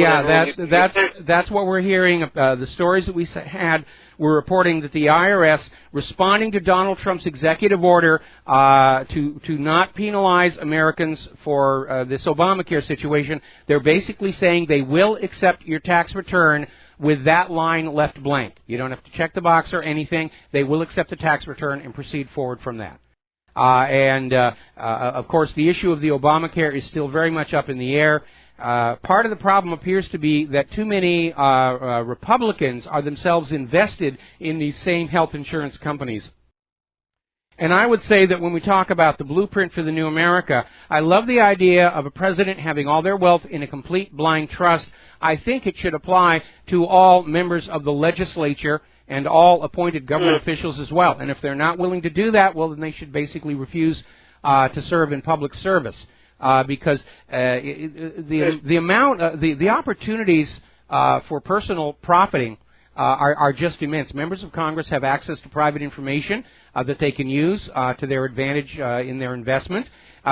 that's what we're hearing. The stories that we had were reporting that the IRS, responding to Donald Trump's executive order to not penalize Americans for this Obamacare situation, they're basically saying they will accept your tax return with that line left blank. You don't have to check the box or anything. They will accept the tax return and proceed forward from that. Of course, the issue of the Obamacare is still very much up in the air. Part of the problem appears to be that too many Republicans are themselves invested in these same health insurance companies. And I would say that when we talk about the blueprint for the new America, I love the idea of a president having all their wealth in a complete blind trust. I think it should apply to all members of the legislature and all appointed government officials as well. And if they're not willing to do that, well, then they should basically refuse to serve in public service. Because the opportunities for personal profiting are just immense. Members of Congress have access to private information that they can use to their advantage in their investments.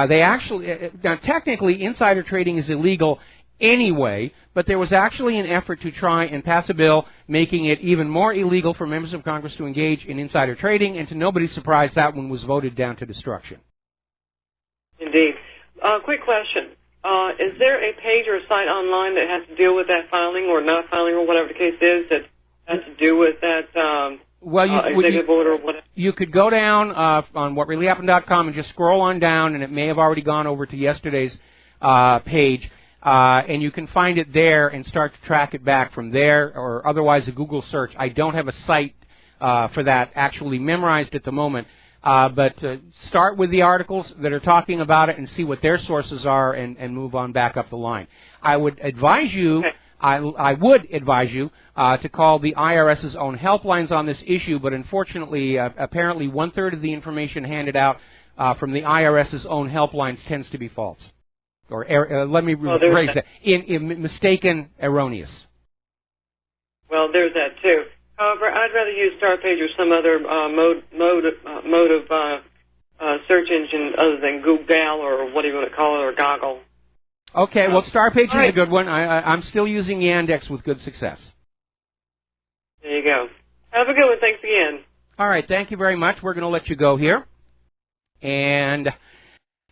They actually, now technically, insider trading is illegal anyway, but there was actually an effort to try and pass a bill making it even more illegal for members of Congress to engage in insider trading, and to nobody's surprise, that one was voted down to destruction. Indeed. Quick question. Is there a page or a site online that has to deal with that filing or not filing or whatever the case is that has to do with that executive order or whatever? You could go down on WhatReallyHappened.com and just scroll on down, and it may have already gone over to yesterday's page, and you can find it there and start to track it back from there, or otherwise a Google search. I don't have a site for that actually memorized at the moment. But start with the articles that are talking about it and see what their sources are, and move on back up the line. I would advise you, I would advise you to call the IRS's own helplines on this issue, but unfortunately, apparently 1/3 of the information handed out from the IRS's own helplines tends to be false. Or let me rephrase that, mistaken, erroneous. Well, there's that too. However, I'd rather use Startpage or some other mode of search engine other than Google or what do you want to call it, or Goggle. Okay, well, Startpage is a good one. I'm still using Yandex with good success. There you go. Have a good one. Thanks again. All right, thank you very much. We're going to let you go here. And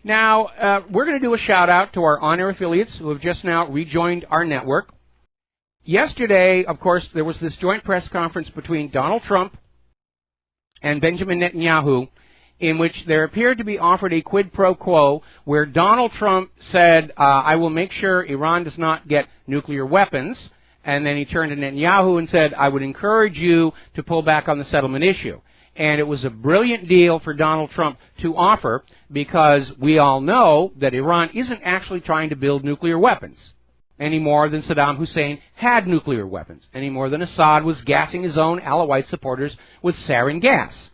now we're going to do a shout-out to our on-air affiliates who have just now rejoined our network. Yesterday, of course, there was this joint press conference between Donald Trump and Benjamin Netanyahu, in which there appeared to be offered a quid pro quo where Donald Trump said, I will make sure Iran does not get nuclear weapons, and then he turned to Netanyahu and said, I would encourage you to pull back on the settlement issue. And it was a brilliant deal for Donald Trump to offer, because we all know that Iran isn't actually trying to build nuclear weapons. any more than Saddam Hussein had nuclear weapons, any more than Assad was gassing his own Alawite supporters with sarin gas.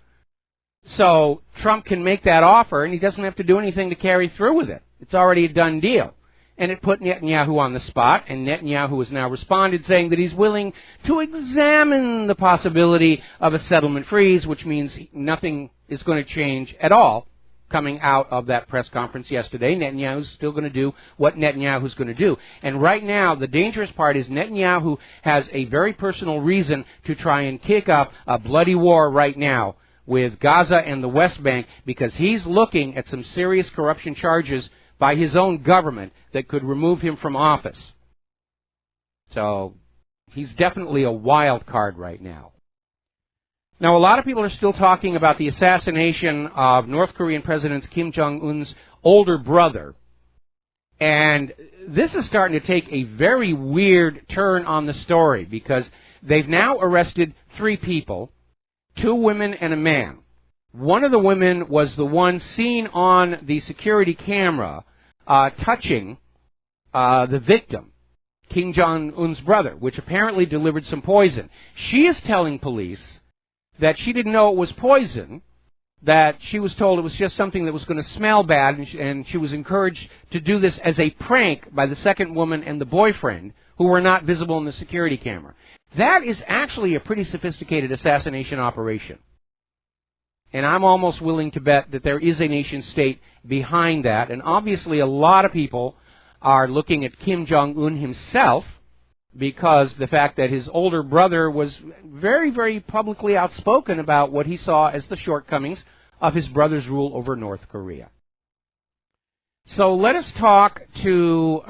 So Trump can make that offer, and he doesn't have to do anything to carry through with it. It's already a done deal. And it put Netanyahu on the spot, and Netanyahu has now responded saying that he's willing to examine the possibility of a settlement freeze, which means nothing is going to change at all coming out of that press conference yesterday. Netanyahu's still going to do what Netanyahu's going to do. And right now, the dangerous part is Netanyahu has a very personal reason to try and kick up a bloody war right now with Gaza and the West Bank, because he's looking at some serious corruption charges by his own government that could remove him from office. So he's definitely a wild card right now. Now, a lot of people are still talking about the assassination of North Korean President Kim Jong-un's older brother. And this is starting to take a very weird turn on the story, because they've now arrested 3 people, 2 women and a man. One of the women was the one seen on the security camera touching the victim, Kim Jong-un's brother, which apparently delivered some poison. She is telling police that she didn't know it was poison, that she was told it was just something that was going to smell bad, and she was encouraged to do this as a prank by the second woman and the boyfriend, who were not visible in the security camera. That is actually a pretty sophisticated assassination operation. And I'm almost willing to bet that there is a nation-state behind that. And obviously a lot of people are looking at Kim Jong-un himself, because the fact that his older brother was very, very publicly outspoken about what he saw as the shortcomings of his brother's rule over North Korea. So let us talk about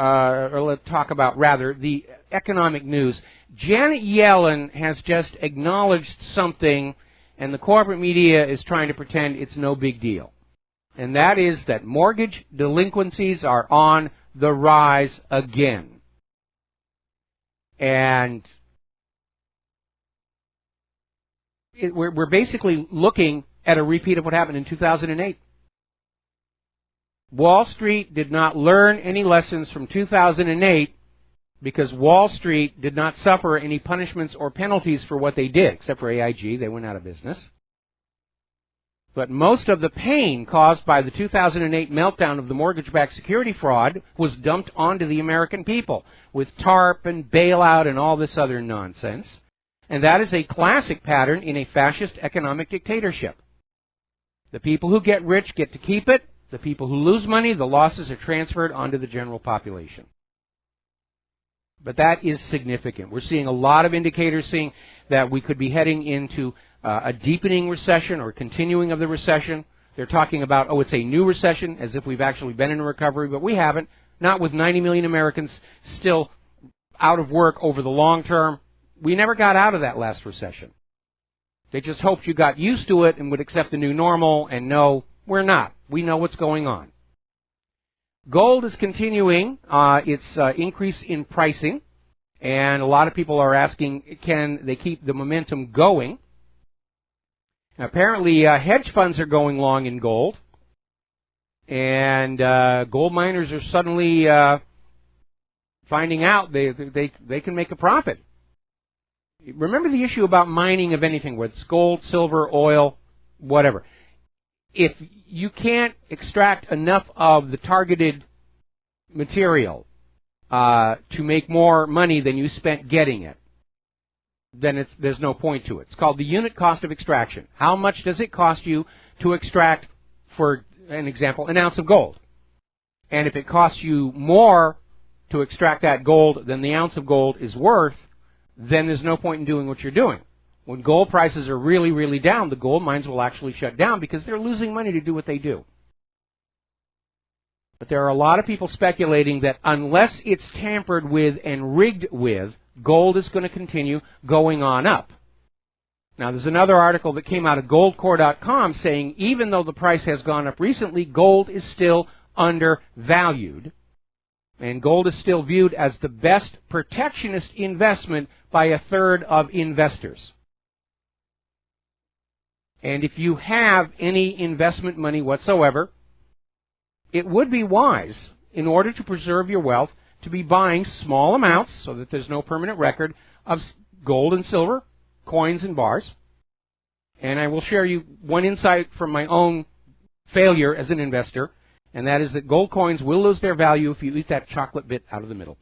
the economic news. Janet Yellen has just acknowledged something, and the corporate media is trying to pretend it's no big deal. And that is that mortgage delinquencies are on the rise again. And we're basically looking at a repeat of what happened in 2008. Wall Street did not learn any lessons from 2008, because Wall Street did not suffer any punishments or penalties for what they did, except for AIG. They went out of business. But most of the pain caused by the 2008 meltdown of the mortgage-backed security fraud was dumped onto the American people with TARP and bailout and all this other nonsense. And that is a classic pattern in a fascist economic dictatorship. The people who get rich get to keep it. The people who lose money, the losses are transferred onto the general population. But that is significant. We're seeing a lot of indicators saying that we could be heading into a deepening recession or continuing of the recession. They're talking about, it's a new recession, as if we've actually been in a recovery, but we haven't. Not with 90 million Americans still out of work over the long term. We never got out of that last recession. They just hoped you got used to it and would accept the new normal, and no, we're not. We know what's going on. Gold is continuing its increase in pricing, and a lot of people are asking, can they keep the momentum going? Apparently, hedge funds are going long in gold, and gold miners are suddenly finding out they can make a profit. Remember the issue about mining of anything, whether it's gold, silver, oil, whatever. If you can't extract enough of the targeted material to make more money than you spent getting it, then there's no point to it. It's called the unit cost of extraction. How much does it cost you to extract, for an example, an ounce of gold? And if it costs you more to extract that gold than the ounce of gold is worth, then there's no point in doing what you're doing. When gold prices are really, really down, the gold mines will actually shut down because they're losing money to do what they do. But there are a lot of people speculating that unless it's tampered with and rigged with, gold is going to continue going on up. Now, there's another article that came out of goldcore.com saying even though the price has gone up recently, gold is still undervalued. And gold is still viewed as the best protectionist investment by a third of investors. And if you have any investment money whatsoever, it would be wise, in order to preserve your wealth, to be buying small amounts, so that there's no permanent record, of gold and silver, coins and bars. And I will share you one insight from my own failure as an investor, and that is that gold coins will lose their value if you eat that chocolate bit out of the middle.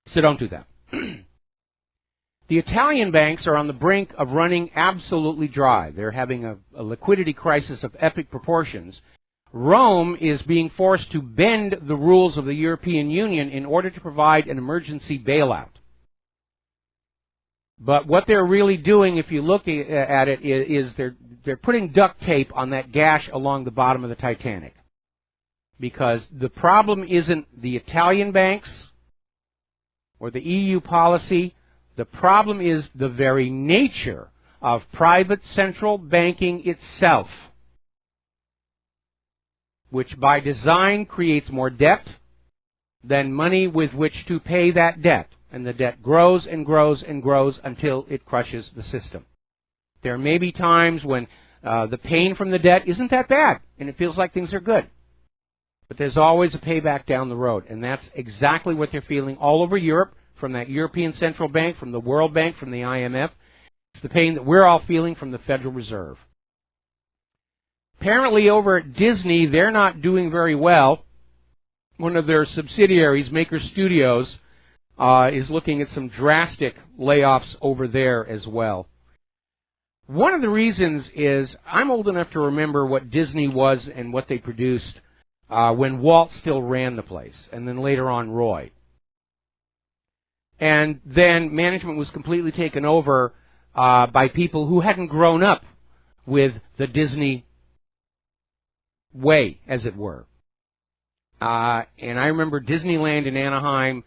So don't do that. The Italian banks are on the brink of running absolutely dry. They're having a liquidity crisis of epic proportions. Rome is being forced to bend the rules of the European Union in order to provide an emergency bailout. But what they're really doing, if you look at it, is they're putting duct tape on that gash along the bottom of the Titanic. Because the problem isn't the Italian banks or the EU policy. The problem is the very nature of private central banking itself, which by design creates more debt than money with which to pay that debt. And the debt grows and grows and grows until it crushes the system. There may be times when the pain from the debt isn't that bad, and it feels like things are good. But there's always a payback down the road, and that's exactly what they're feeling all over Europe, from that European Central Bank, from the World Bank, from the IMF. It's the pain that we're all feeling from the Federal Reserve. Apparently over at Disney, they're not doing very well. One of their subsidiaries, Maker Studios, is looking at some drastic layoffs over there as well. One of the reasons is I'm old enough to remember what Disney was and what they produced when Walt still ran the place, and then later on Roy. And then management was completely taken over by people who hadn't grown up with the Disney way, as it were. And I remember Disneyland in Anaheim.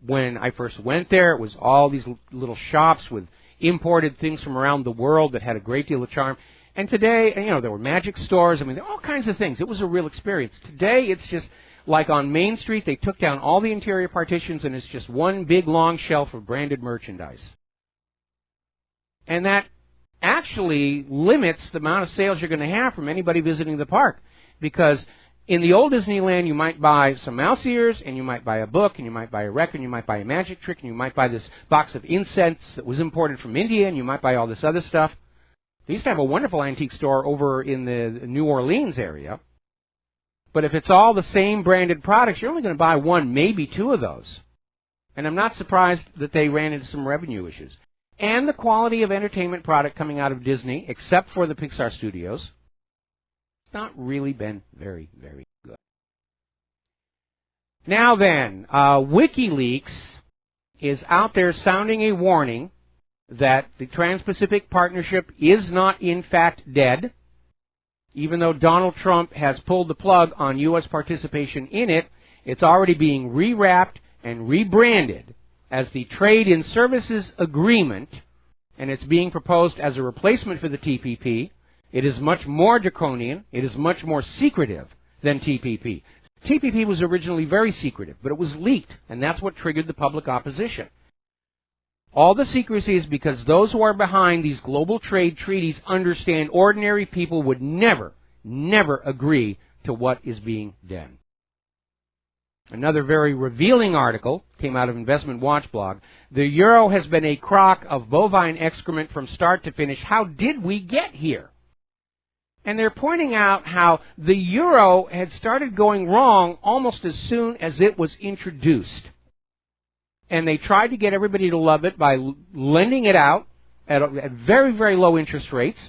When I first went there, it was all these little shops with imported things from around the world that had a great deal of charm. And today, you know, there were magic stores. I mean, there were all kinds of things. It was a real experience. Today, it's just like on Main Street, they took down all the interior partitions, and it's just one big, long shelf of branded merchandise. And that actually limits the amount of sales you're going to have from anybody visiting the park. Because in the old Disneyland, you might buy some mouse ears, and you might buy a book, and you might buy a record, and you might buy a magic trick, and you might buy this box of incense that was imported from India, and you might buy all this other stuff. They used to have a wonderful antique store over in the New Orleans area. But if it's all the same branded products, you're only going to buy one, maybe two of those. And I'm not surprised that they ran into some revenue issues. And the quality of entertainment product coming out of Disney, except for the Pixar studios, not really been very, very good. Now then, WikiLeaks is out there sounding a warning that the Trans-Pacific Partnership is not in fact dead, even though Donald Trump has pulled the plug on U.S. participation in it. It's already being rewrapped and rebranded as the Trade in Services Agreement, and it's being proposed as a replacement for the TPP. It is much more draconian. It is much more secretive than TPP. TPP was originally very secretive, but it was leaked, and that's what triggered the public opposition. All the secrecy is because those who are behind these global trade treaties understand ordinary people would never, never agree to what is being done. Another very revealing article came out of Investment Watch blog. The euro has been a crock of bovine excrement from start to finish. How did we get here? And they're pointing out how the euro had started going wrong almost as soon as it was introduced. And they tried to get everybody to love it by lending it out at very, very low interest rates,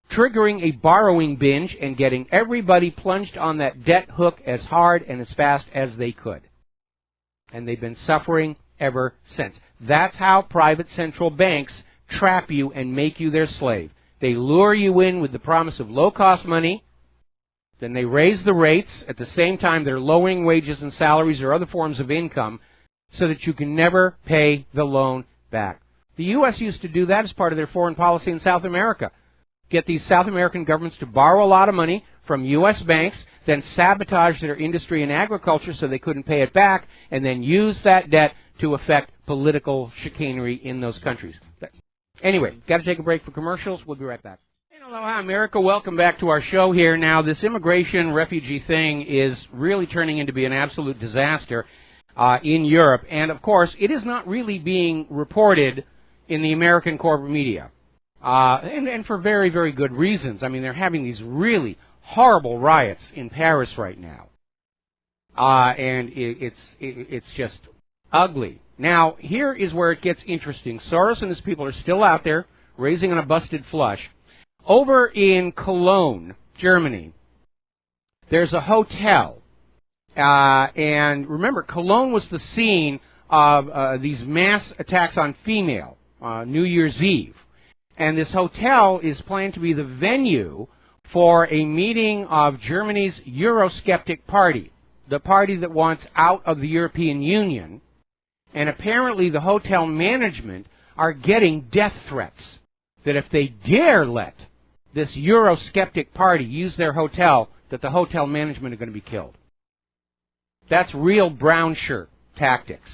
triggering a borrowing binge and getting everybody plunged on that debt hook as hard and as fast as they could. And they've been suffering ever since. That's how private central banks trap you and make you their slave. They lure you in with the promise of low-cost money, then they raise the rates. At the same time, they're lowering wages and salaries or other forms of income so that you can never pay the loan back. The U.S. used to do that as part of their foreign policy in South America. Get these South American governments to borrow a lot of money from U.S. banks, then sabotage their industry and agriculture so they couldn't pay it back, and then use that debt to effect political chicanery in those countries. Anyway, got to take a break for commercials. We'll be right back. Aloha, America. Welcome back to our show here. Now, this immigration refugee thing is really turning into be an absolute disaster. in Europe. And, of course, it is not really being reported in the American corporate media, and for very, very good reasons. I mean, they're having these really horrible riots in Paris right now, and it's just ugly. Now, here is where it gets interesting. Soros and his people are still out there raising on a busted flush. Over in Cologne, Germany, there's a hotel. And remember, Cologne was the scene of these mass attacks on female, New Year's Eve. And this hotel is planned to be the venue for a meeting of Germany's Eurosceptic party, the party that wants out of the European Union. And apparently the hotel management are getting death threats that if they dare let this Eurosceptic party use their hotel, that the hotel management are going to be killed. That's real brown shirt tactics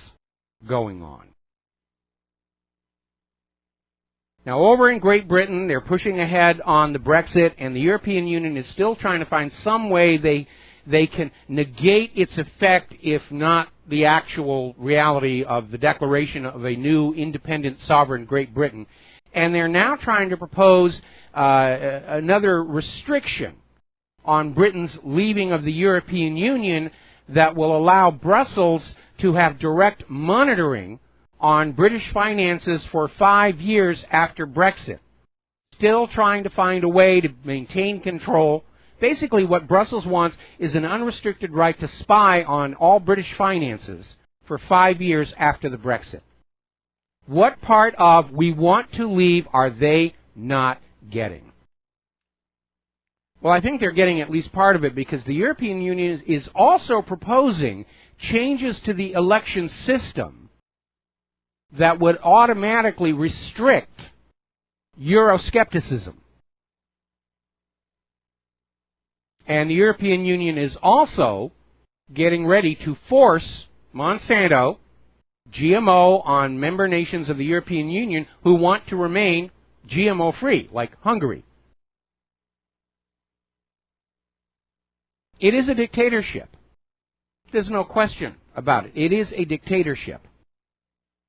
going on. Now, over in Great Britain, they're pushing ahead on the Brexit, and the European Union is still trying to find some way they can negate its effect, if not the actual reality of the declaration of a new independent sovereign Great Britain. And they're now trying to propose another restriction on Britain's leaving of the European Union that will allow Brussels to have direct monitoring on British finances for 5 years after Brexit. Still trying to find a way to maintain control. Basically, what Brussels wants is an unrestricted right to spy on all British finances for 5 years after the Brexit. What part of we want to leave are they not getting? Well, I think they're getting at least part of it, because the European Union is also proposing changes to the election system that would automatically restrict Euroscepticism. And the European Union is also getting ready to force Monsanto, GMO, on member nations of the European Union who want to remain GMO-free, like Hungary. It is a dictatorship. There's no question about it. It is a dictatorship.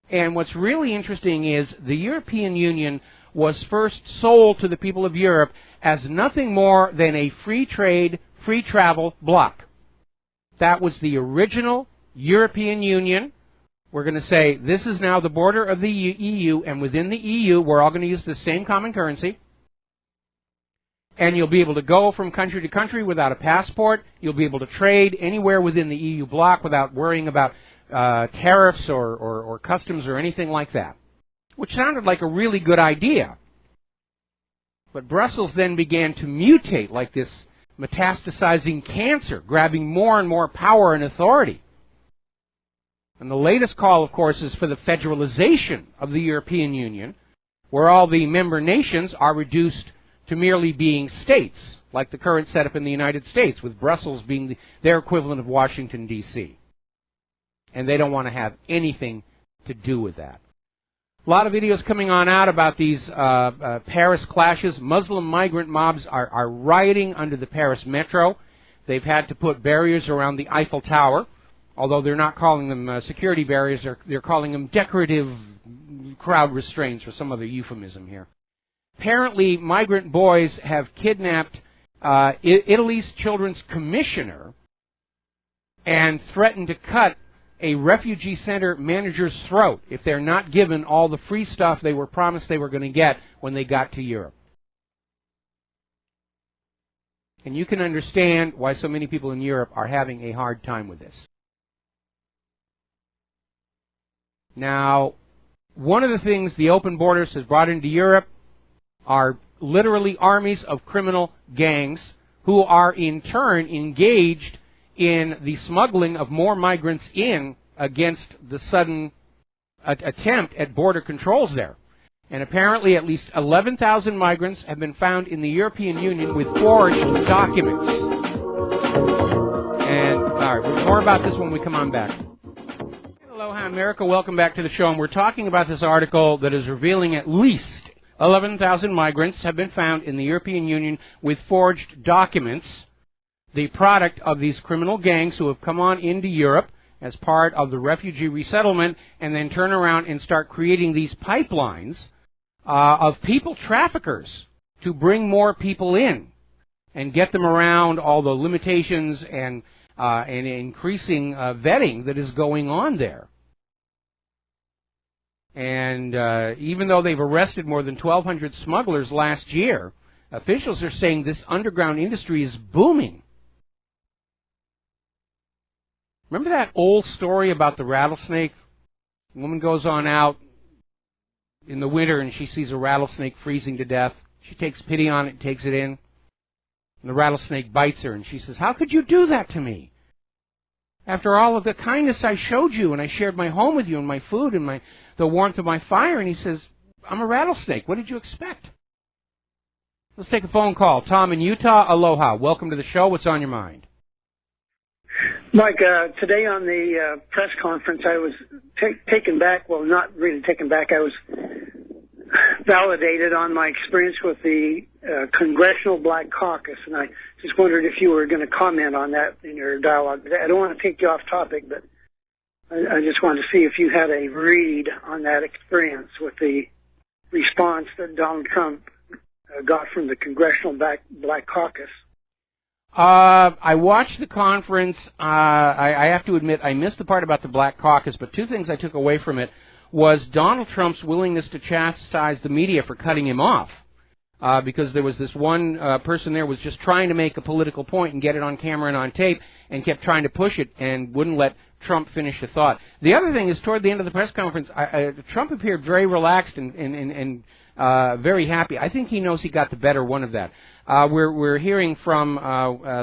And what's really interesting is the European Union was first sold to the people of Europe as nothing more than a free trade, free travel bloc. That was the original European Union. We're going to say this is now the border of the EU, and within the EU we're all going to use the same common currency. And you'll be able to go from country to country without a passport. You'll be able to trade anywhere within the EU bloc without worrying about tariffs or customs or anything like that, which sounded like a really good idea. But Brussels then began to mutate like this metastasizing cancer, grabbing more and more power and authority. And the latest call, of course, is for the federalization of the European Union, where all the member nations are reduced to merely being states, like the current setup in the United States, with Brussels being their equivalent of Washington, D.C. And they don't want to have anything to do with that. A lot of videos coming on out about these Paris clashes. Muslim migrant mobs are rioting under the Paris metro. They've had to put barriers around the Eiffel Tower, although they're not calling them security barriers. They're calling them decorative crowd restraints, or some other euphemism here. Apparently, migrant boys have kidnapped Italy's children's commissioner and threatened to cut a refugee center manager's throat if they're not given all the free stuff they were promised they were going to get when they got to Europe. And you can understand why so many people in Europe are having a hard time with this. Now, one of the things the open borders has brought into Europe are literally armies of criminal gangs who are in turn engaged in the smuggling of more migrants in against the sudden attempt at border controls there. And apparently at least 11,000 migrants have been found in the European Union with forged documents. And all right, more about this when we come on back. Aloha America, welcome back to the show. And we're talking about this article that is revealing at least 11,000 migrants have been found in the European Union with forged documents, the product of these criminal gangs who have come on into Europe as part of the refugee resettlement and then turn around and start creating these pipelines of people traffickers to bring more people in and get them around all the limitations and increasing vetting that is going on there. And even though they've arrested more than 1,200 smugglers last year, officials are saying this underground industry is booming. Remember that old story about the rattlesnake? A woman goes on out in the winter and she sees a rattlesnake freezing to death. She takes pity on it and takes it in. And the rattlesnake bites her and she says, "How could you do that to me? After all of the kindness I showed you, and I shared my home with you and my food and the warmth of my fire." And he says, "I'm a rattlesnake. What did you expect?" Let's take a phone call. Tom in Utah, aloha. Welcome to the show. What's on your mind? Mike, today on the press conference, I was taken back. Well, not really taken back. I was validated on my experience with the Congressional Black Caucus, and I just wondered if you were going to comment on that in your dialogue. I don't want to take you off topic, but I just wanted to see if you had a read on that experience with the response that Donald Trump got from the Congressional Black Caucus. I watched the conference. I have to admit I missed the part about the Black Caucus, but two things I took away from it was Donald Trump's willingness to chastise the media for cutting him off, because there was this one person there was just trying to make a political point and get it on camera and on tape and kept trying to push it and wouldn't let Trump finish a thought. The other thing is toward the end of the press conference, Trump appeared very relaxed and very happy. I think he knows he got the better one of that. We're hearing from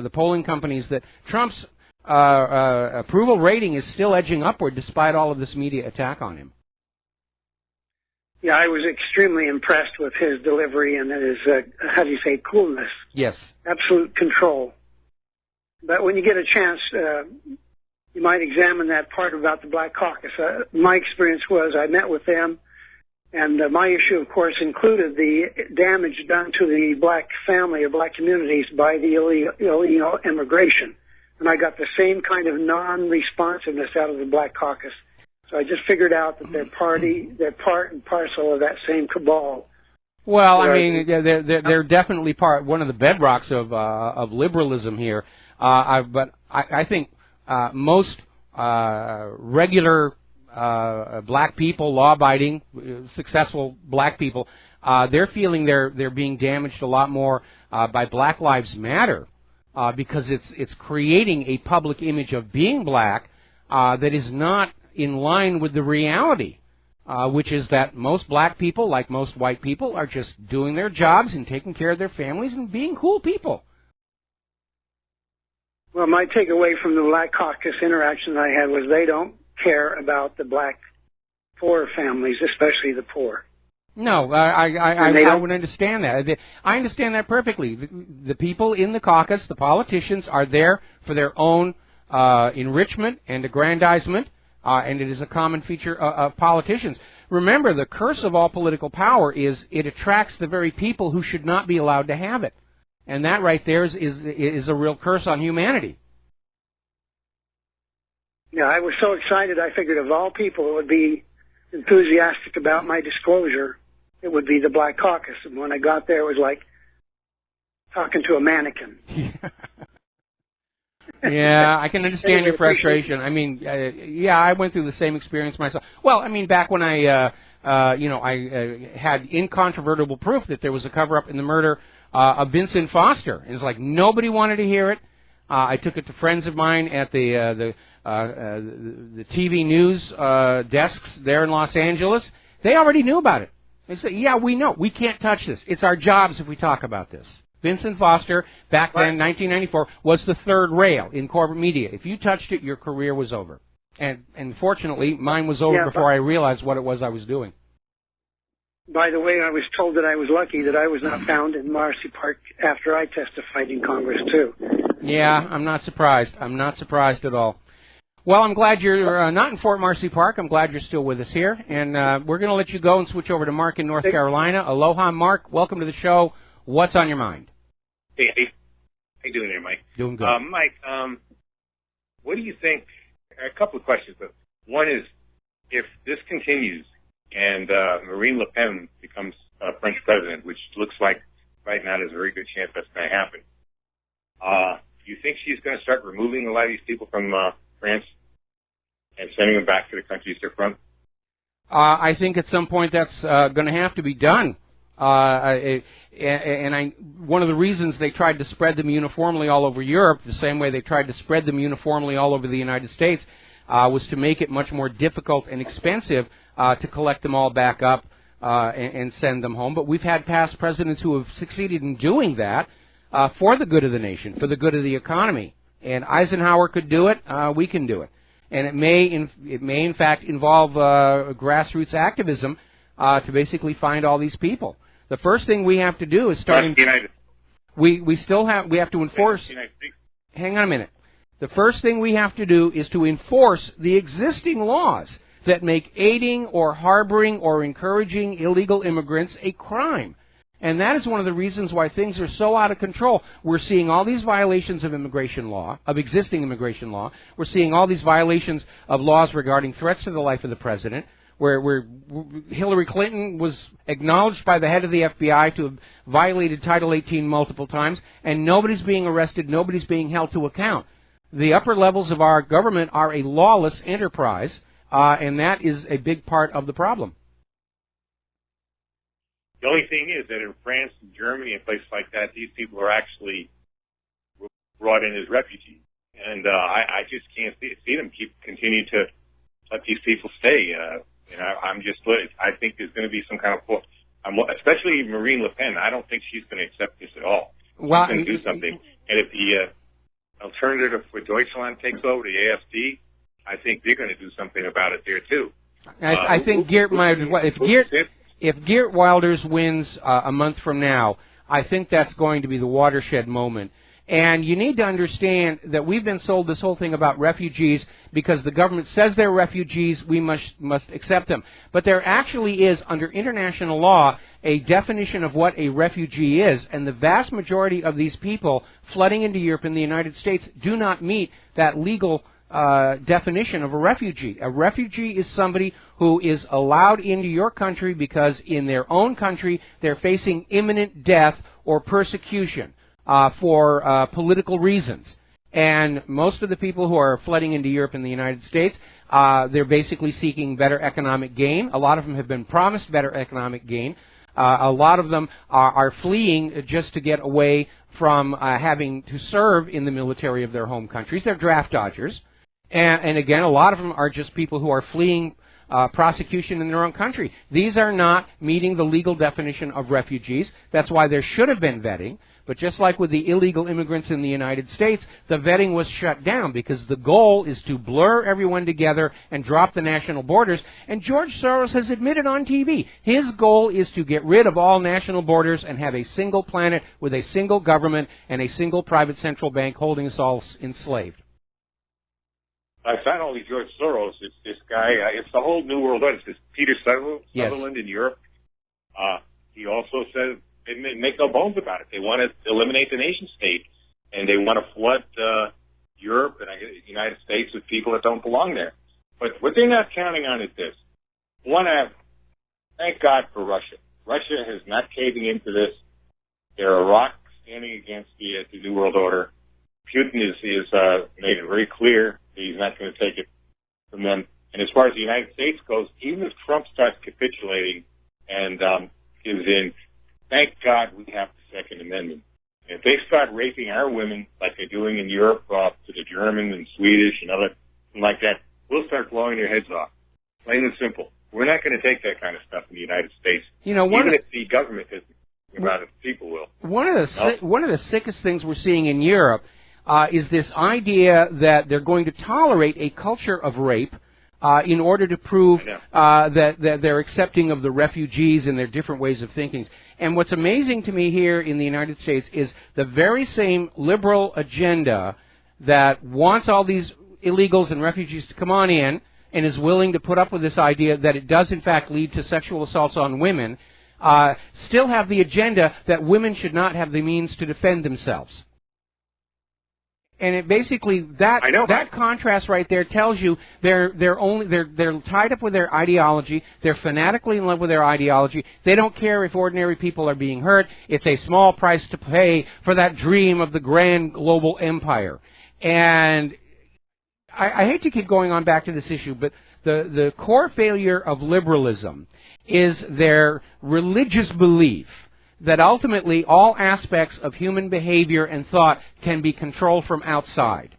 the polling companies that Trump's approval rating is still edging upward despite all of this media attack on him. Yeah, I was extremely impressed with his delivery and his, how do you say, coolness. Yes. Absolute control. But when you get a chance, you might examine that part about the Black Caucus. My experience was I met with them, and my issue, of course, included the damage done to the black family or black communities by the illegal immigration. And I got the same kind of non-responsiveness out of the Black Caucus. So I just figured out that they're part and parcel of that same cabal. Well, I mean, they're definitely one of the bedrocks of liberalism here. But I think most regular black people, law-abiding, successful black people, they're feeling they're being damaged a lot more by Black Lives Matter because it's creating a public image of being black that is not in line with the reality, which is that most black people, like most white people, are just doing their jobs and taking care of their families and being cool people. Well, my takeaway from the Black Caucus interaction I had was they don't care about the black poor families, especially the poor. No, I would understand that. I understand that perfectly. The people in the caucus, the politicians, are there for their own enrichment and aggrandizement, and it is a common feature of politicians. Remember, the curse of all political power is it attracts the very people who should not be allowed to have it. And that right there is a real curse on humanity. Yeah, I was so excited, I figured of all people who would be enthusiastic about my disclosure, it would be the Black Caucus. And when I got there, it was like talking to a mannequin. Yeah, I can understand your frustration. I mean, yeah, I went through the same experience myself. Well, I mean, back when I had incontrovertible proof that there was a cover-up in the murder of Vincent Foster. And it's like nobody wanted to hear it. I took it to friends of mine at the TV news desks there in Los Angeles. They already knew about it. They said, yeah, we know. We can't touch this. It's our jobs if we talk about this. Vincent Foster, back then, 1994, was the third rail in corporate media. If you touched it, your career was over. And fortunately, mine was over before I realized what it was I was doing. By the way, I was told that I was lucky that I was not found in Marcy Park after I testified in Congress, too. Yeah, I'm not surprised. I'm not surprised at all. Well, I'm glad you're not in Fort Marcy Park. I'm glad you're still with us here. And we're going to let you go and switch over to Mark in North Carolina. Aloha, Mark. Welcome to the show. What's on your mind? Hey, how you doing there, Mike? Doing good. Mike, what do you think A couple of questions. One is, if this continues and Marine Le Pen becomes French president, which looks like right now there's a very good chance that's going to happen, do you think she's going to start removing a lot of these people from France and sending them back to the countries they're from? I think at some point that's going to have to be done. One of the reasons they tried to spread them uniformly all over Europe, the same way they tried to spread them uniformly all over the United States, was to make it much more difficult and expensive to collect them all back up and send them home. But we've had past presidents who have succeeded in doing that for the good of the nation, for the good of the economy. And Eisenhower could do it. We can do it. And it may in fact involve grassroots activism to basically find all these people. The first thing we have to do is start. We have to enforce. Hang on a minute. The first thing we have to do is to enforce the existing laws that make aiding or harboring or encouraging illegal immigrants a crime. And that is one of the reasons why things are so out of control. We're seeing all these violations of immigration law, of existing immigration law. We're seeing all these violations of laws regarding threats to the life of the president, where Hillary Clinton was acknowledged by the head of the FBI to have violated Title 18 multiple times, and nobody's being arrested, nobody's being held to account. The upper levels of our government are a lawless enterprise, and that is a big part of the problem. The only thing is that in France and Germany and places like that, these people are actually brought in as refugees. And I just can't see them continue to let these people stay. I think there's going to be some kind of, especially Marine Le Pen. I don't think she's going to accept this at all. She's going to do something. And if the alternative for Deutschland takes over, the AFD, I think they're going to do something about it there, too. I think if Geert Wilders wins a month from now, I think that's going to be the watershed moment. And you need to understand that we've been sold this whole thing about refugees because the government says they're refugees, we must accept them. But there actually is, under international law, a definition of what a refugee is. And the vast majority of these people flooding into Europe and the United States do not meet that legal definition of a refugee. A refugee is somebody who is allowed into your country because in their own country they're facing imminent death or persecution for political reasons. And most of the people who are flooding into Europe and the United States, they're basically seeking better economic gain. A lot of them have been promised better economic gain. A lot of them are fleeing just to get away from having to serve in the military of their home countries. They're draft dodgers. And again, a lot of them are just people who are fleeing prosecution in their own country. These are not meeting the legal definition of refugees. That's why there should have been vetting. But just like with the illegal immigrants in the United States, the vetting was shut down because the goal is to blur everyone together and drop the national borders. And George Soros has admitted on TV, his goal is to get rid of all national borders and have a single planet with a single government and a single private central bank holding us all enslaved. It's not only George Soros, it's this guy, it's the whole New World Order. It's this Peter Sutherland in Europe. He also said, they make no bones about it. They want to eliminate the nation state, and they want to flood Europe and the United States with people that don't belong there. But what they're not counting on is this. One, thank God for Russia. Russia is not caving into this. They're a rock standing against the New World Order. Putin is made it very clear that he's not going to take it from them. And as far as the United States goes, even if Trump starts capitulating and gives in, thank God we have the Second Amendment. And if they start raping our women like they're doing in Europe to the German and Swedish and other like that, we'll start blowing their heads off. Plain and simple. We're not going to take that kind of stuff in the United States. You know, even if the government isn't about it, people will. One of the sickest things we're seeing in Europe is this idea that they're going to tolerate a culture of rape in order to prove that they're accepting of the refugees and their different ways of thinking. And what's amazing to me here in the United States is the very same liberal agenda that wants all these illegals and refugees to come on in and is willing to put up with this idea that it does in fact lead to sexual assaults on women, still have the agenda that women should not have the means to defend themselves. And it basically that contrast right there tells you they're tied up with their ideology. They're fanatically in love with their ideology. They don't care if ordinary people are being hurt. It's a small price to pay for that dream of the grand global empire. And I hate to keep going on back to this issue, but the core failure of liberalism is their religious belief that ultimately all aspects of human behavior and thought can be controlled from outside.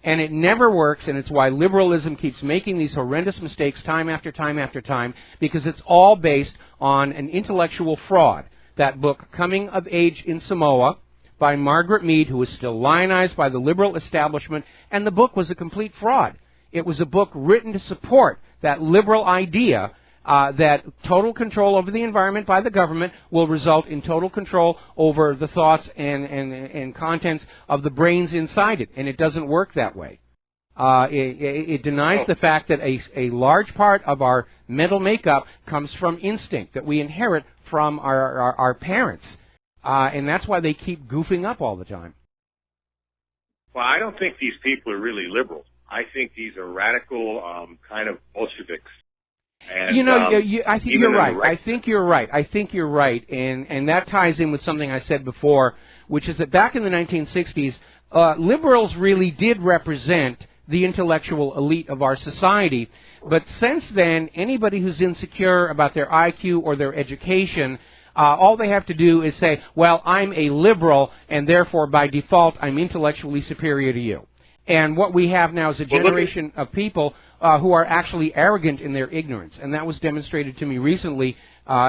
And it never works, and it's why liberalism keeps making these horrendous mistakes time after time after time, because it's all based on an intellectual fraud. That book, Coming of Age in Samoa, by Margaret Mead, who was still lionized by the liberal establishment, and the book was a complete fraud. It was a book written to support that liberal idea that total control over the environment by the government will result in total control over the thoughts and contents of the brains inside it. And it doesn't work that way. It denies the fact that a large part of our mental makeup comes from instinct that we inherit from our parents. And that's why they keep goofing up all the time. Well, I don't think these people are really liberal. I think these are radical kind of Bolsheviks. And, I think you're right. I think you're right, and that ties in with something I said before, which is that back in the 1960s, liberals really did represent the intellectual elite of our society. But since then, anybody who's insecure about their IQ or their education, all they have to do is say, well, I'm a liberal, and therefore, by default, I'm intellectually superior to you. And what we have now is a generation of people who are actually arrogant in their ignorance. And that was demonstrated to me recently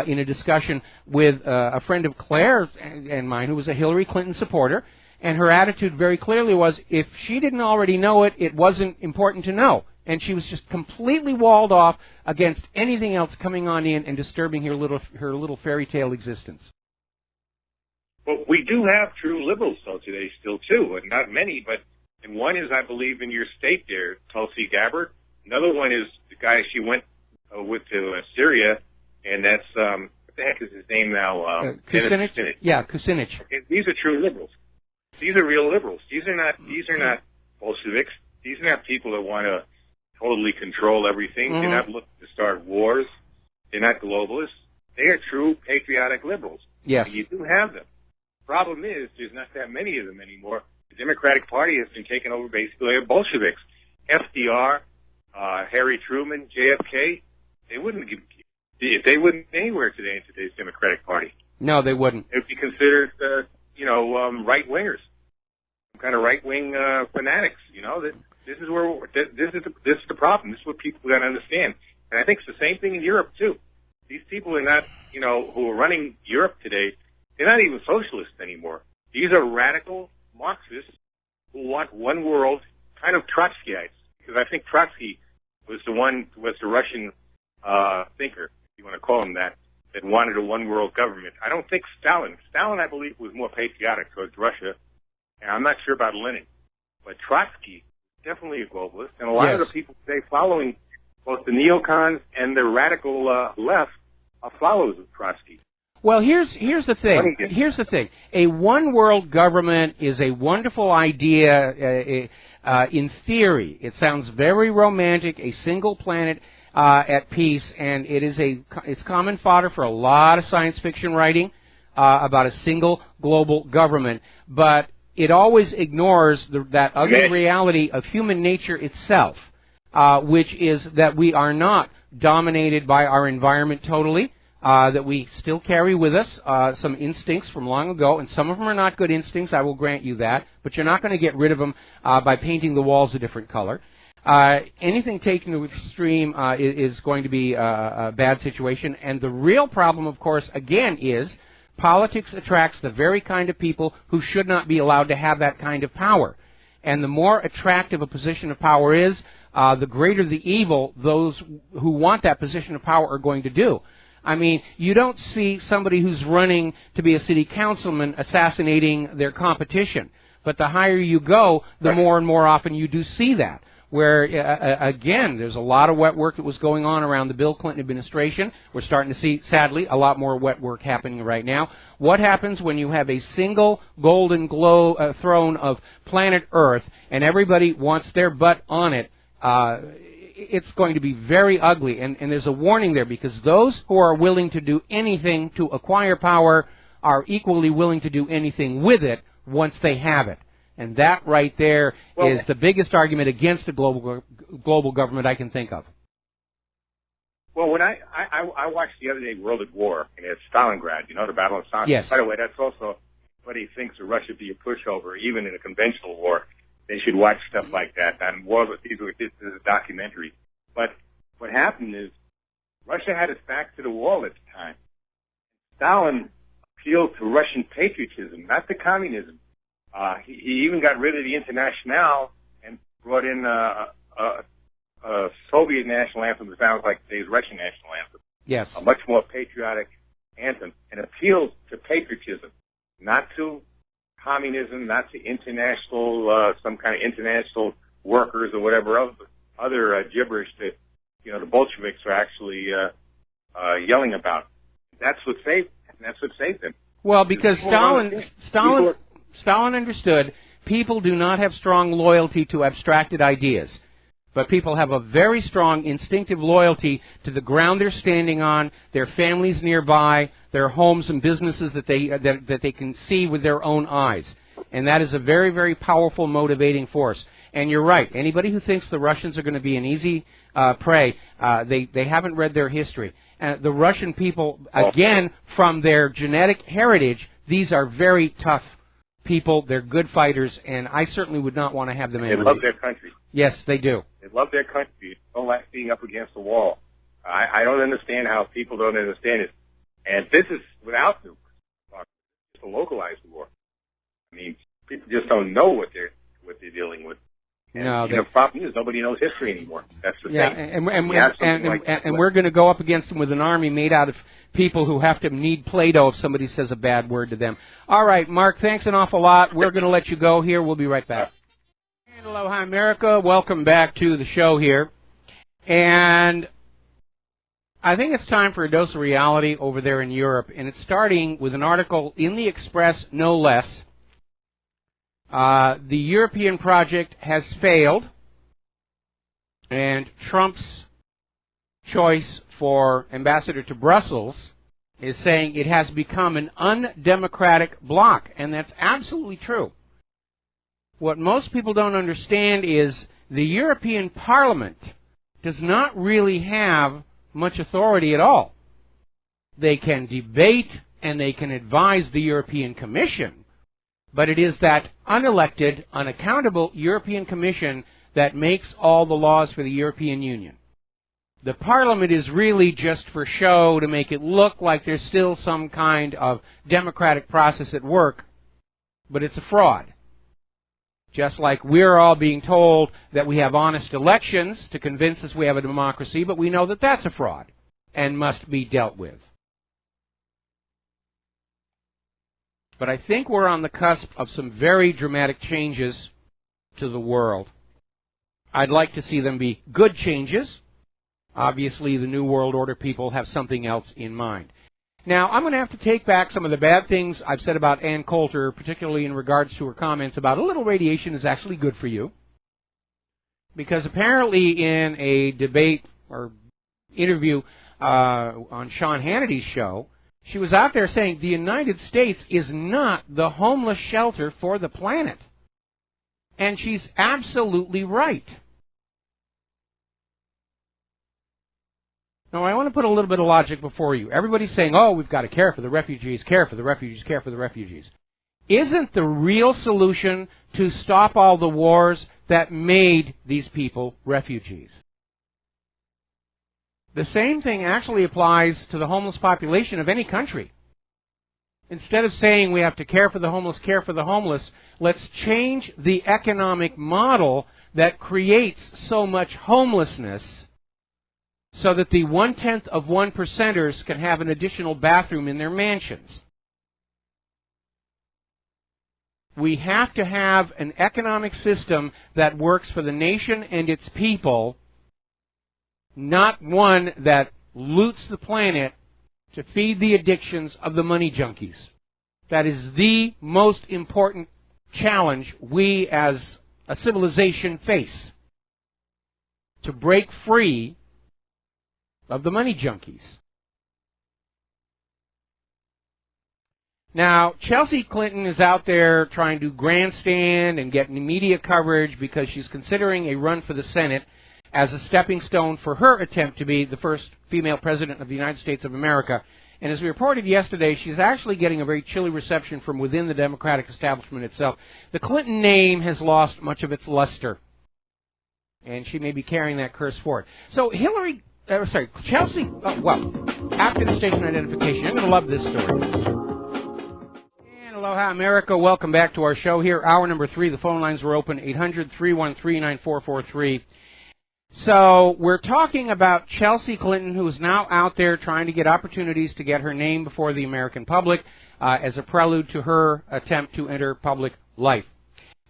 in a discussion with a friend of Claire's and mine who was a Hillary Clinton supporter. And her attitude very clearly was, if she didn't already know it, it wasn't important to know. And she was just completely walled off against anything else coming on in and disturbing her little fairy tale existence. Well, we do have true liberals, though, today still, too. And not many, but and one is, I believe, in your state there, Tulsi Gabbard. Another one is the guy she went with to Syria, and that's, what the heck is his name now? Kucinich? Yeah, Kucinich. Okay, these are true liberals. These are real liberals. These are not Bolsheviks. These are not people that want to totally control everything. They're not looking to start wars. They're not globalists. They are true patriotic liberals. Yes. And you do have them. The problem is there's not that many of them anymore. The Democratic Party has been taken over basically by Bolsheviks. FDR, Harry Truman, JFK, they wouldn't anywhere today in today's Democratic Party. No, they wouldn't. They'd be considered, right-wingers, some kind of right-wing fanatics. This is the problem. This is what people got to understand. And I think it's the same thing in Europe too. These people are not, who are running Europe today. They're not even socialists anymore. These are radical Marxists who want one world, kind of Trotskyites. Because I think Trotsky was the Russian thinker, if you want to call him that wanted a one-world government. I don't think Stalin, I believe, was more patriotic towards Russia, and I'm not sure about Lenin. But Trotsky, definitely a globalist, and a lot of the people today following both the neocons and the radical left are followers of Trotsky. Well, here's the thing. Here's the thing. A one-world government is a wonderful idea in theory. It sounds very romantic, a single planet at peace, and it's common fodder for a lot of science fiction writing about a single global government. But it always ignores that ugly reality of human nature itself, which is that we are not dominated by our environment totally. That we still carry with us some instincts from long ago, and some of them are not good instincts, I will grant you that, but you're not going to get rid of them by painting the walls a different color. Anything taken to extreme is going to be a bad situation, and the real problem, of course, again, is politics attracts the very kind of people who should not be allowed to have that kind of power. And the more attractive a position of power is, the greater the evil those who want that position of power are going to do. I mean, you don't see somebody who's running to be a city councilman assassinating their competition. But the higher you go, the more and more often you do see that. where, again, there's a lot of wet work that was going on around the Bill Clinton administration. We're starting to see, sadly, a lot more wet work happening right now. What happens when you have a single golden throne of planet Earth and everybody wants their butt on it? It's going to be very ugly, and there's a warning there, because those who are willing to do anything to acquire power are equally willing to do anything with it once they have it. And that right there is the biggest argument against a global government I can think of. Well, when I watched the other day World at War, and it's Stalingrad, you know, the Battle of Stalingrad. Yes. By the way, that's also what he thinks that Russia be a pushover, even in a conventional war. They should watch stuff like that. And this is a documentary. But what happened is Russia had its back to the wall at the time. Stalin appealed to Russian patriotism, not to communism. He even got rid of the Internationale and brought in a Soviet national anthem that sounds like today's Russian national anthem. Yes. A much more patriotic anthem, and appealed to patriotism, not to communism, not to international, some kind of international workers or whatever other gibberish that, you know, the Bolsheviks are actually yelling about. That's what saved them. Well, because Stalin understood people do not have strong loyalty to abstracted ideas, but people have a very strong instinctive loyalty to the ground they're standing on, their families nearby, their homes and businesses that they can see with their own eyes. And that is a very, very powerful motivating force. And you're right. Anybody who thinks the Russians are going to be an easy prey, they haven't read their history. The Russian people, again, from their genetic heritage, these are very tough people. They're good fighters, and I certainly would not want to have them. They love their country. Yes, they do. They love their country. They don't like being up against the wall. I don't understand how people don't understand it. And this is without nukes. It's a localized war. I mean, people just don't know what they're dealing with. And, no, the problem is nobody knows history anymore. That's the thing. And we're going to go up against them with an army made out of people who have to need Play-Doh if somebody says a bad word to them. All right, Mark, thanks an awful lot. We're going to let you go here. We'll be right back. And aloha, America. Welcome back to the show here. And I think it's time for a dose of reality over there in Europe, and it's starting with an article in the Express, no less. The European project has failed, and Trump's choice for ambassador to Brussels is saying it has become an undemocratic bloc, and that's absolutely true. What most people don't understand is the European Parliament does not really have much authority at all. They can debate and they can advise the European Commission, but it is that unelected, unaccountable European Commission that makes all the laws for the European Union. The Parliament is really just for show to make it look like there's still some kind of democratic process at work, but it's a fraud. Just like we're all being told that we have honest elections to convince us we have a democracy, but we know that that's a fraud and must be dealt with. But I think we're on the cusp of some very dramatic changes to the world. I'd like to see them be good changes. Obviously, the New World Order people have something else in mind. Now, I'm going to have to take back some of the bad things I've said about Ann Coulter, particularly in regards to her comments about a little radiation is actually good for you. Because apparently in a debate or interview on Sean Hannity's show, she was out there saying the United States is not the homeless shelter for the planet. And she's absolutely right. Now, I want to put a little bit of logic before you. Everybody's saying, oh, we've got to care for the refugees, care for the refugees, care for the refugees. Isn't the real solution to stop all the wars that made these people refugees? The same thing actually applies to the homeless population of any country. Instead of saying we have to care for the homeless, let's change the economic model that creates so much homelessness so that the 1/10 of 1%ers can have an additional bathroom in their mansions. We have to have an economic system that works for the nation and its people, not one that loots the planet to feed the addictions of the money junkies. That is the most important challenge we as a civilization face, to break free of the money junkies. Now, Chelsea Clinton is out there trying to grandstand and get media coverage because she's considering a run for the Senate as a stepping stone for her attempt to be the first female president of the United States of America. And as we reported yesterday, she's actually getting a very chilly reception from within the Democratic establishment itself. The Clinton name has lost much of its luster, and she may be carrying that curse forward. So Chelsea, after the station identification, you're going to love this story. And aloha, America. Welcome back to our show here. Hour number 3. The phone lines were open, 800-313-9443. So we're talking about Chelsea Clinton, who is now out there trying to get opportunities to get her name before the American public as a prelude to her attempt to enter public life.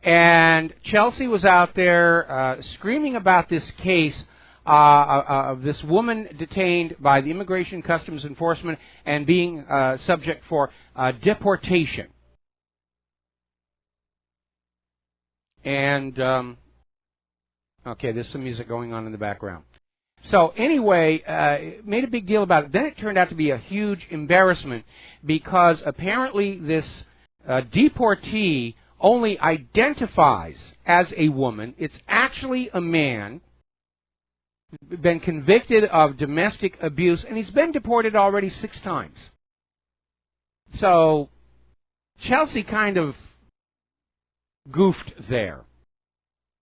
And Chelsea was out there screaming about this case of this woman detained by the Immigration Customs Enforcement and being subject for deportation. And okay, there's some music going on in the background. So anyway, made a big deal about it. Then it turned out to be a huge embarrassment because apparently this deportee only identifies as a woman. It's actually a man, been convicted of domestic abuse, and he's been deported already 6 times. So Chelsea kind of goofed there.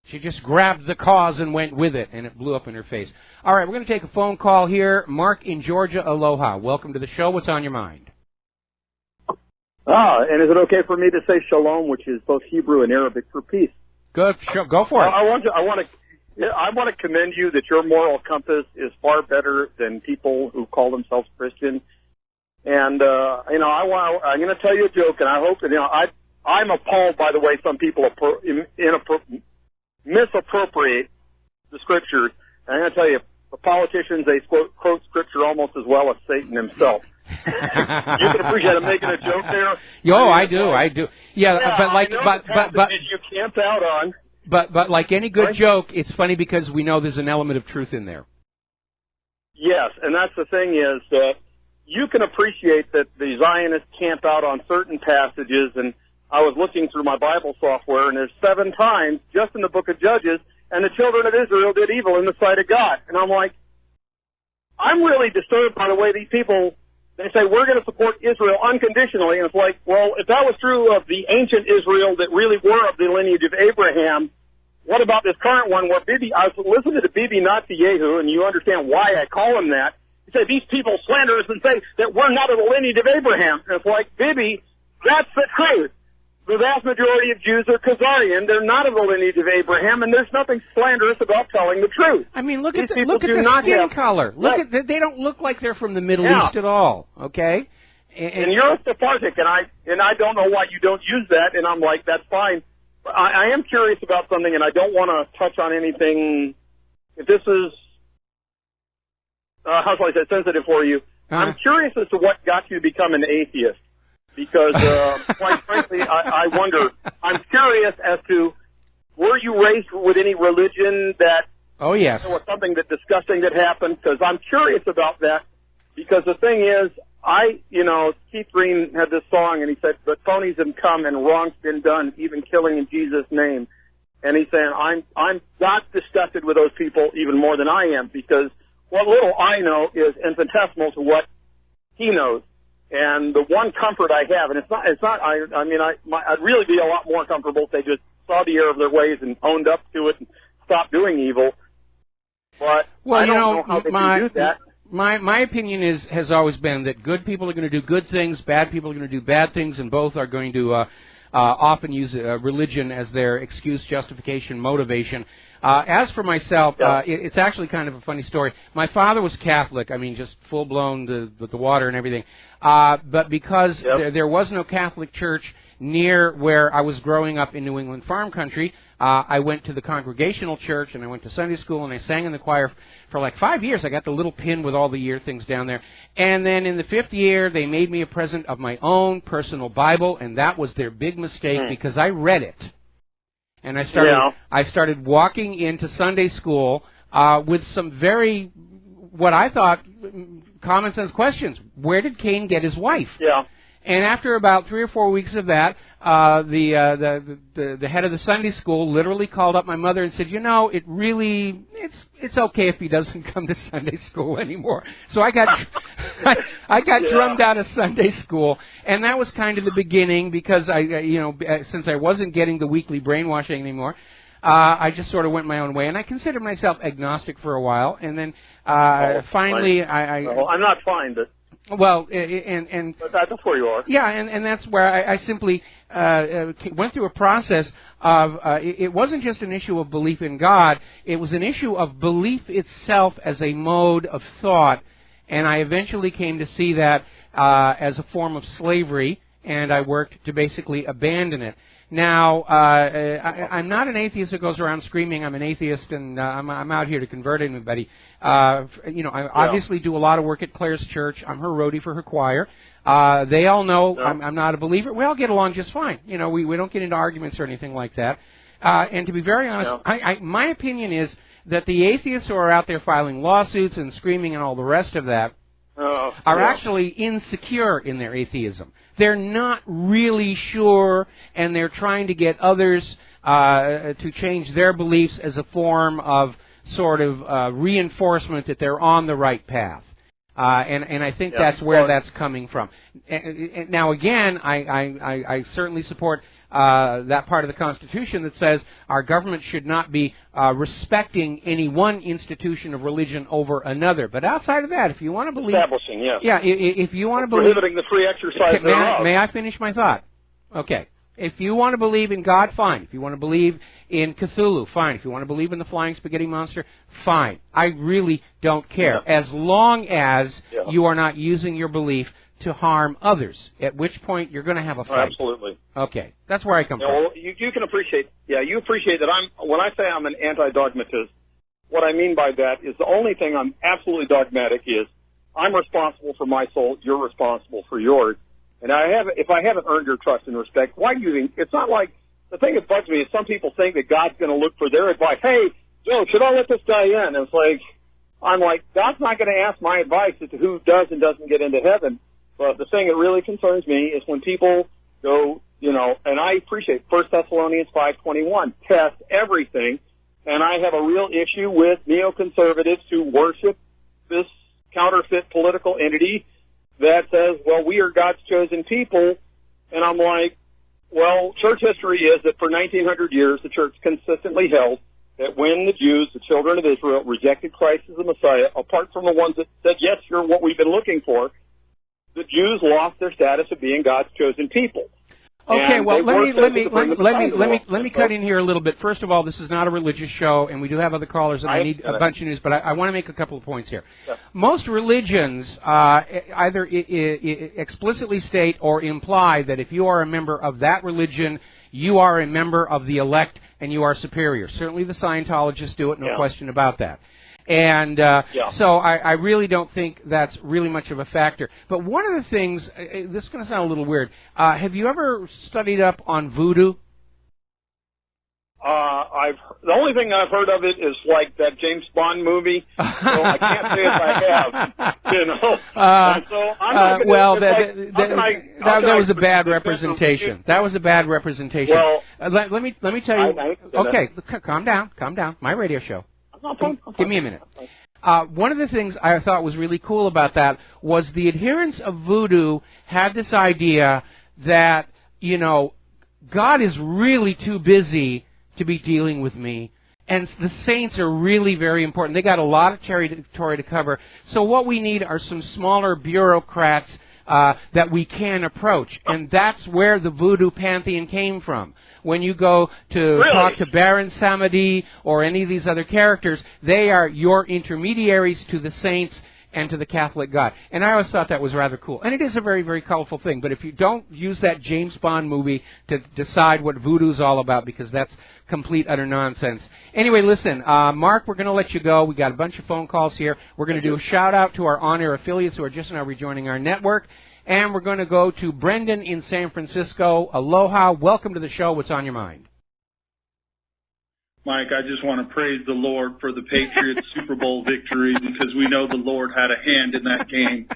She just grabbed the cause and went with it, and it blew up in her face. All right, we're going to take a phone call here. Mark in Georgia, aloha. Welcome to the show. What's on your mind? And is it okay for me to say shalom, which is both Hebrew and Arabic for peace? Good. Go for it. I want to commend you that your moral compass is far better than people who call themselves Christian. And I'm going to tell you a joke, and I hope that I'm appalled by the way some people misappropriate the scriptures. And I'm going to tell you, the politicians, they quote scripture almost as well as Satan himself. You can appreciate I'm making a joke there. I do. Yeah, but you camp out on. But like any good joke, it's funny because we know there's an element of truth in there. Yes, and that's the thing is that you can appreciate that the Zionists camp out on certain passages, and I was looking through my Bible software, and there's 7 times just in the book of Judges, and the children of Israel did evil in the sight of God. And I'm like, I'm really disturbed by the way these people, they say, we're going to support Israel unconditionally. And it's like, well, if that was true of the ancient Israel that really were of the lineage of Abraham, what about this current one where I was listening to Bibi Netanyahu, and you understand why I call him that. He said, these people slander us and say that we're not of the lineage of Abraham. And it's like, Bibi, that's the truth. The vast majority of Jews are Khazarian. They're not of the lineage of Abraham, and there's nothing slanderous about telling the truth. I mean, look at the skin color. They don't look like they're from the Middle East at all. Okay, and you're a Sephardic, and I don't know why you don't use that. And I'm like, that's fine. I am curious about something, and I don't want to touch on anything. If this is how shall I say, sensitive for you, I'm curious as to what got you to become an atheist. Because, quite frankly, I wonder. I'm curious as to, were you raised with any religion that... Oh, yes. There was something disgusting that happened? Because I'm curious about that. Because the thing is, Keith Green had this song, and he said, but phonies have come and wrong's been done, even killing in Jesus' name. And he's saying, I'm not disgusted with those people even more than I am, because what little I know is infinitesimal to what he knows. And the one comfort I have, and I'd really be a lot more comfortable if they just saw the error of their ways and owned up to it and stopped doing evil. But I don't know how they can do that. My opinion has always been that good people are going to do good things, bad people are going to do bad things, and both are going to often use religion as their excuse, justification, motivation. As for myself, it's actually kind of a funny story. My father was Catholic, just full-blown, the water and everything. But because there was no Catholic Church near where I was growing up in New England farm country. I went to the Congregational Church, and I went to Sunday school, and I sang in the choir for like 5 years. I got the little pin with all the year things down there. And then in the 5th year, they made me a present of my own personal Bible, and that was their big mistake because I read it. And I started walking into Sunday school with some very, what I thought, common sense questions. Where did Cain get his wife? Yeah. And after about 3 or 4 weeks of that, the head of the Sunday school literally called up my mother and said, you know, it's okay if he doesn't come to Sunday school anymore. So I got drummed out of Sunday school, and that was kind of the beginning because since I wasn't getting the weekly brainwashing anymore, I just sort of went my own way, and I considered myself agnostic for a while, and then finally I'm not fine, but. Well, but that's where you are. Yeah, and that's where I simply went through a process of, it wasn't just an issue of belief in God, it was an issue of belief itself as a mode of thought, and I eventually came to see that as a form of slavery, and I worked to basically abandon it. Now, I'm not an atheist who goes around screaming I'm an atheist and I'm out here to convert anybody. I obviously do a lot of work at Claire's church. I'm her roadie for her choir. They all know I'm not a believer. We all get along just fine. You know, we don't get into arguments or anything like that. And to be very honest, my opinion is that the atheists who are out there filing lawsuits and screaming and all the rest of that are actually insecure in their atheism. They're not really sure, and they're trying to get others to change their beliefs as a form of sort of reinforcement that they're on the right path. And I think that's where that's coming from. Now, again, I certainly support that part of the Constitution that says our government should not be respecting any one institution of religion over another. But outside of that, if you want to believe... Establishing, yes. Yeah, if you want to believe... Prohibiting the free exercise thereof. May I finish my thought? Okay. If you want to believe in God, fine. If you want to believe in Cthulhu, fine. If you want to believe in the flying spaghetti monster, fine. I really don't care. As long as you are not using your belief to harm others, at which point you're going to have a fight. Absolutely. Okay. That's where I come from. Well, you can appreciate, you appreciate that when I say I'm an anti-dogmatist, what I mean by that is the only thing I'm absolutely dogmatic is I'm responsible for my soul, you're responsible for yours. And if I haven't earned your trust and respect, why do you think? It's not like, the thing that bugs me is some people think that God's going to look for their advice. Hey, Joe, should I let this guy in? And it's like, I'm like, God's not going to ask my advice as to who does and doesn't get into heaven. But the thing that really concerns me is when people go, and I appreciate 1 Thessalonians 5:21, test everything. And I have a real issue with neoconservatives who worship this counterfeit political entity that says, well, we are God's chosen people. And I'm like, well, church history is that for 1900 years, the church consistently held that when the Jews, the children of Israel, rejected Christ as the Messiah, apart from the ones that said, yes, you're what we've been looking for, the Jews lost their status of being God's chosen people. Okay, well, let me cut in here a little bit. First of all, this is not a religious show, and we do have other callers, and I need a bunch of news, but I want to make a couple of points here. Yeah. Most religions either explicitly state or imply that if you are a member of that religion, you are a member of the elect and you are superior. Certainly the Scientologists do it, no question about that. And so I really don't think that's really much of a factor. But one of the things, this is going to sound a little weird, have you ever studied up on voodoo? The only thing I've heard of it is like that James Bond movie, so I can't say if I have, So I'm not that was a bad representation. That was a bad representation. Well, let me tell you. Okay, calm down. My radio show. Give me a minute. One of the things I thought was really cool about that was the adherents of voodoo had this idea that, God is really too busy to be dealing with me, and the saints are really very important. They got a lot of territory to cover, so what we need are some smaller bureaucrats that we can approach, and that's where the voodoo pantheon came from. When you go to talk to Baron Samedi or any of these other characters, they are your intermediaries to the saints, and to the Catholic God. And I always thought that was rather cool. And it is a very, very colorful thing. But if you don't use that James Bond movie to decide what voodoo's all about, because that's complete, utter nonsense. Anyway, listen, Mark, we're going to let you go. We got a bunch of phone calls here. We're going to do a shout-out to our on-air affiliates who are just now rejoining our network. And we're going to go to Brendan in San Francisco. Aloha. Welcome to the show. What's on your mind? Mike, I just want to praise the Lord for the Patriots Super Bowl victory, because we know the Lord had a hand in that game.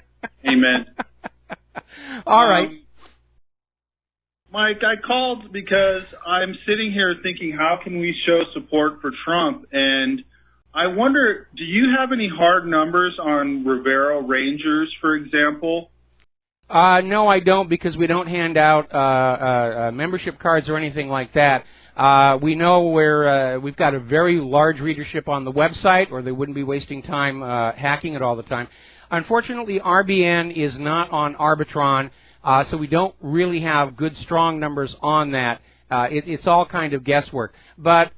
Amen. All right. Mike, I called because I'm sitting here thinking, how can we show support for Trump? And I wonder, do you have any hard numbers on Rivero Rangers, for example? No, I don't, because we don't hand out membership cards or anything like that. We know we've got a very large readership on the website, or they wouldn't be wasting time hacking it all the time. Unfortunately, RBN is not on Arbitron, so we don't really have good, strong numbers on that. It's all kind of guesswork. But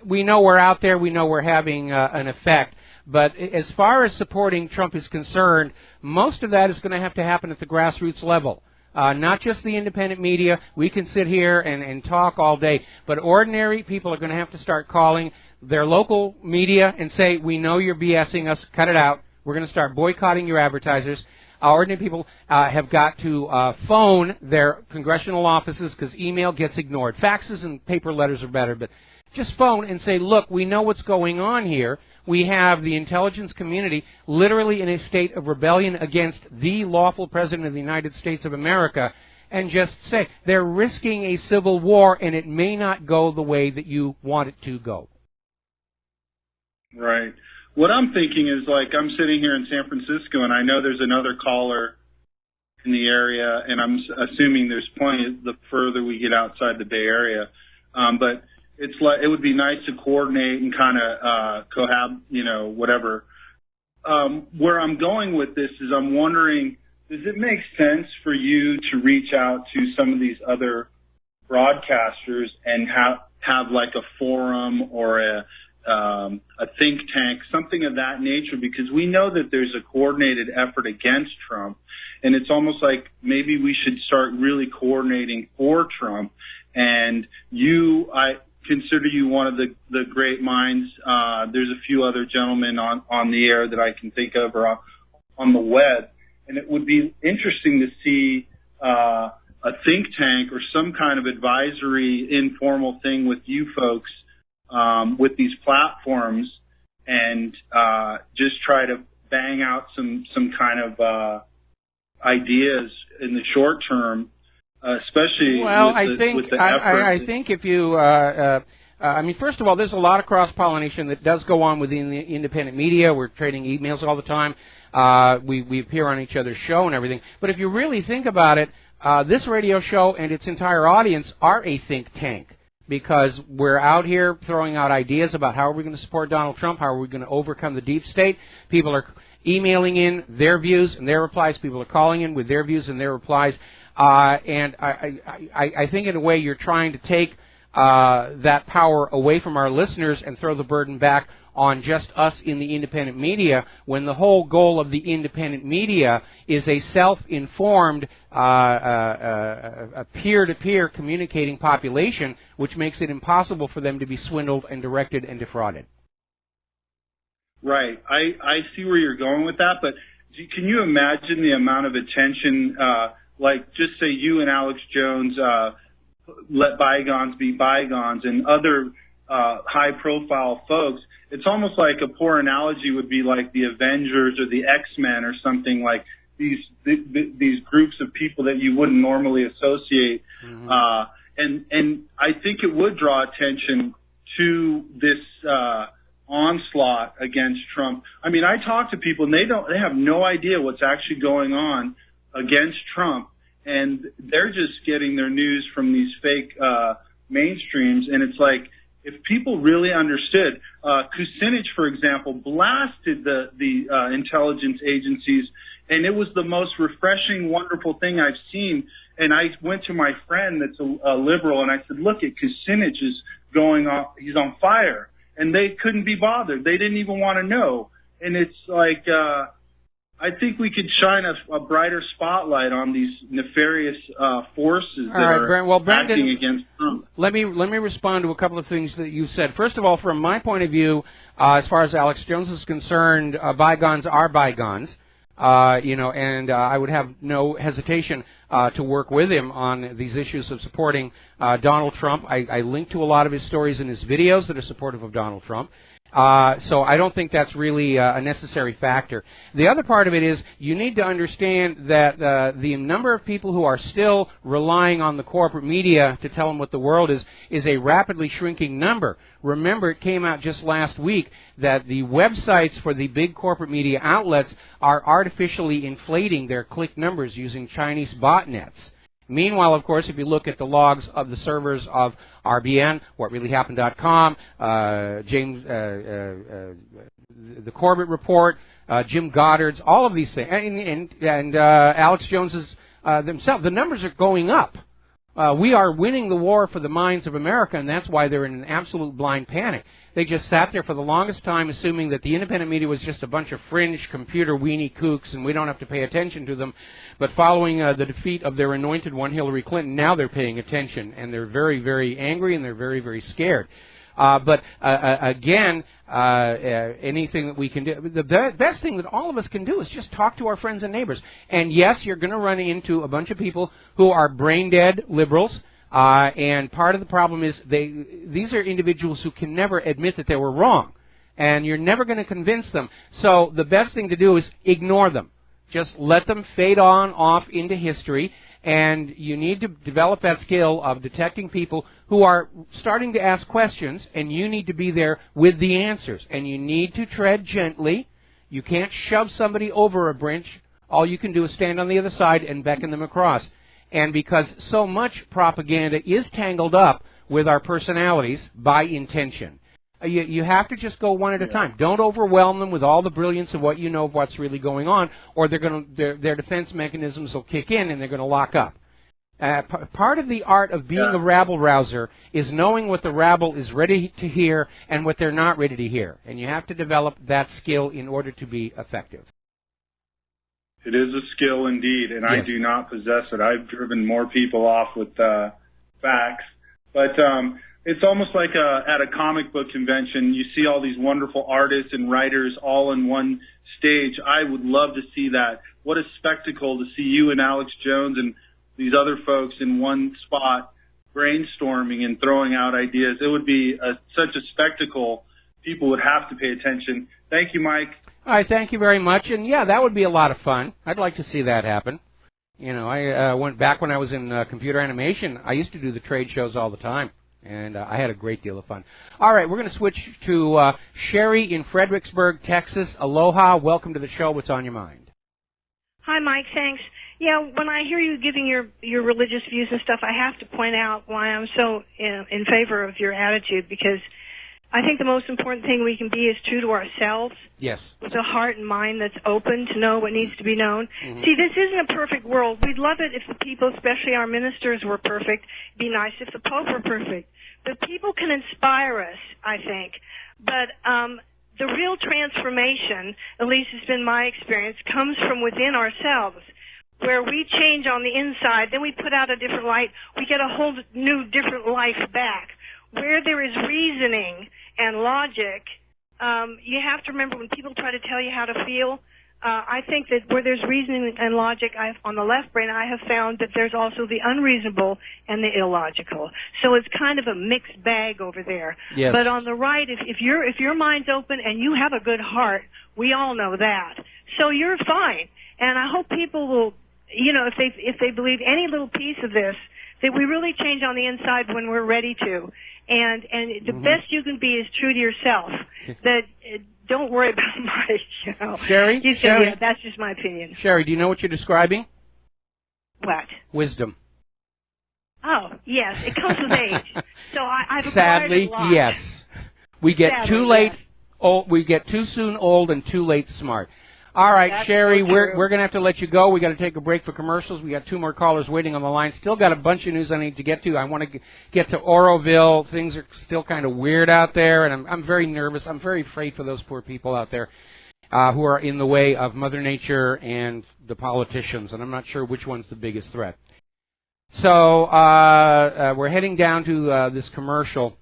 we know we're out there. We know we're having an effect. But as far as supporting Trump is concerned, most of that is going to have to happen at the grassroots level. Not just the independent media. We can sit here and talk all day, but ordinary people are going to have to start calling their local media and say, we know you're BSing us, cut it out. We're going to start boycotting your advertisers. Ordinary people have got to phone their congressional offices, because email gets ignored. Faxes and paper letters are better, but just phone and say, look, we know what's going on here. We have the intelligence community literally in a state of rebellion against the lawful president of the United States of America, and just say they're risking a civil war, and it may not go the way that you want it to go. Right. What I'm thinking is, like, I'm sitting here in San Francisco, and I know there's another caller in the area, and I'm assuming there's plenty the further we get outside the Bay Area. But it's like, it would be nice to coordinate and kind of whatever. Where I'm going with this is, I'm wondering, does it make sense for you to reach out to some of these other broadcasters and have like a forum or a think tank, something of that nature? Because we know that there's a coordinated effort against Trump, and it's almost like maybe we should start really coordinating for Trump. And I consider you one of the great minds. There's a few other gentlemen on the air that I can think of, or on the web, and it would be interesting to see a think tank or some kind of advisory informal thing with you folks with these platforms, and just try to bang out some kind of ideas in the short term. Especially with the effort. I think if you, I mean, first of all, there's a lot of cross-pollination that does go on within the independent media. We're trading emails all the time. We appear on each other's show and everything. But if you really think about it, this radio show and its entire audience are a think tank, because we're out here throwing out ideas about how are we going to support Donald Trump, how are we going to overcome the deep state. People are emailing in their views and their replies. People are calling in with their views and their replies. And I think in a way you're trying to take that power away from our listeners and throw the burden back on just us in the independent media, when the whole goal of the independent media is a self-informed, a peer-to-peer communicating population, which makes it impossible for them to be swindled and directed and defrauded. Right. I see where you're going with that, but can you imagine the amount of attention, like just say you and Alex Jones let bygones be bygones, and other high-profile folks? It's almost like a poor analogy would be like the Avengers or the X-Men or something, like these groups of people that you wouldn't normally associate. Mm-hmm. And I think it would draw attention to this onslaught against Trump. I mean, I talk to people and they have no idea what's actually going on against Trump, and they're just getting their news from these fake mainstreams. And it's like, if people really understood, Kucinich, for example, blasted the intelligence agencies, and it was the most refreshing, wonderful thing I've seen. And I went to my friend that's a liberal, and I said, look, Kucinich is going off, he's on fire. And they couldn't be bothered. They didn't even want to know. And it's like, I think we could shine a brighter spotlight on these nefarious forces that are acting against Trump. Let me respond to a couple of things that you said. First of all, from my point of view, as far as Alex Jones is concerned, bygones are bygones. And I would have no hesitation to work with him on these issues of supporting Donald Trump. I link to a lot of his stories and his videos that are supportive of Donald Trump. So I don't think that's really a necessary factor. The other part of it is you need to understand that the number of people who are still relying on the corporate media to tell them what the world is a rapidly shrinking number. Remember, it came out just last week that the websites for the big corporate media outlets are artificially inflating their click numbers using Chinese botnets. Meanwhile, of course, if you look at the logs of the servers of RBN, WhatReallyHappened.com, the Corbett Report, Jim Goddard's, all of these things, and Alex Jones's themselves, the numbers are going up. We are winning the war for the minds of America, and that's why they're in an absolute blind panic. They just sat there for the longest time assuming that the independent media was just a bunch of fringe computer weenie kooks and we don't have to pay attention to them. But following the defeat of their anointed one, Hillary Clinton, now they're paying attention, and they're very, very angry and they're very, very scared. Again, anything that we can do, the best thing that all of us can do is just talk to our friends and neighbors. And yes, you're going to run into a bunch of people who are brain-dead liberals, and part of the problem is these are individuals who can never admit that they were wrong, and you're never going to convince them. So the best thing to do is ignore them. Just let them fade off into history. And you need to develop that skill of detecting people who are starting to ask questions, and you need to be there with the answers. And you need to tread gently. You can't shove somebody over a branch. All you can do is stand on the other side and beckon them across. And because so much propaganda is tangled up with our personalities by intention, you have to just go one at a time. Don't overwhelm them with all the brilliance of what you know of what's really going on, or their defense mechanisms will kick in and they're going to lock up. Part of the art of being a rabble-rouser is knowing what the rabble is ready to hear and what they're not ready to hear. And you have to develop that skill in order to be effective. It is a skill indeed, and I do not possess it. I've driven more people off with facts. But it's almost like at a comic book convention, you see all these wonderful artists and writers all in one stage. I would love to see that. What a spectacle to see you and Alex Jones and these other folks in one spot brainstorming and throwing out ideas. It would be such a spectacle. People would have to pay attention. Thank you, Mike. All right, thank you very much. And, yeah, that would be a lot of fun. I'd like to see that happen. You know, I went back when I was in computer animation. I used to do the trade shows all the time. And I had a great deal of fun. All right, we're going to switch to Sherry in Fredericksburg, Texas. Aloha. Welcome to the show. What's on your mind? Hi, Mike. Thanks. Yeah, when I hear you giving your religious views and stuff, I have to point out why I'm so in favor of your attitude, because I think the most important thing we can be is true to ourselves. Yes. With a heart and mind that's open to know what needs to be known. Mm-hmm. See, this isn't a perfect world. We'd love it if the people, especially our ministers, were perfect. It'd be nice if the Pope were perfect. But people can inspire us, I think. But the real transformation, at least it's been my experience, comes from within ourselves, where we change on the inside, then we put out a different light, we get a whole new, different life back. Where there is reasoning and logic, you have to remember when people try to tell you how to feel, I think that where there's reasoning and logic, on the left brain, I have found that there's also the unreasonable and the illogical. So it's kind of a mixed bag over there. Yes. But on the right, if your mind's open and you have a good heart, we all know that. So you're fine. And I hope people will, you know, if they believe any little piece of this, that we really change on the inside when we're ready to. And the best you can be is true to yourself. That don't worry about Mike, you know. Sherry? Sherry? Yeah, that's just my opinion. Sherry, do you know what you're describing? What? Wisdom. Oh, yes. It comes with age. So I've Sadly, a lot. yes. We get Sadly, too late yes. old, we get too soon old and too late smart. All right, That's Sherry, so we're true. going to have to let you go. We got to take a break for commercials. We got 2 more callers waiting on the line. Still got a bunch of news I need to get to. I want to get to Oroville. Things are still kind of weird out there, and I'm very nervous. I'm very afraid for those poor people out there. who are in the way of Mother Nature and the politicians, and I'm not sure which one's the biggest threat. So we're heading down to this commercial.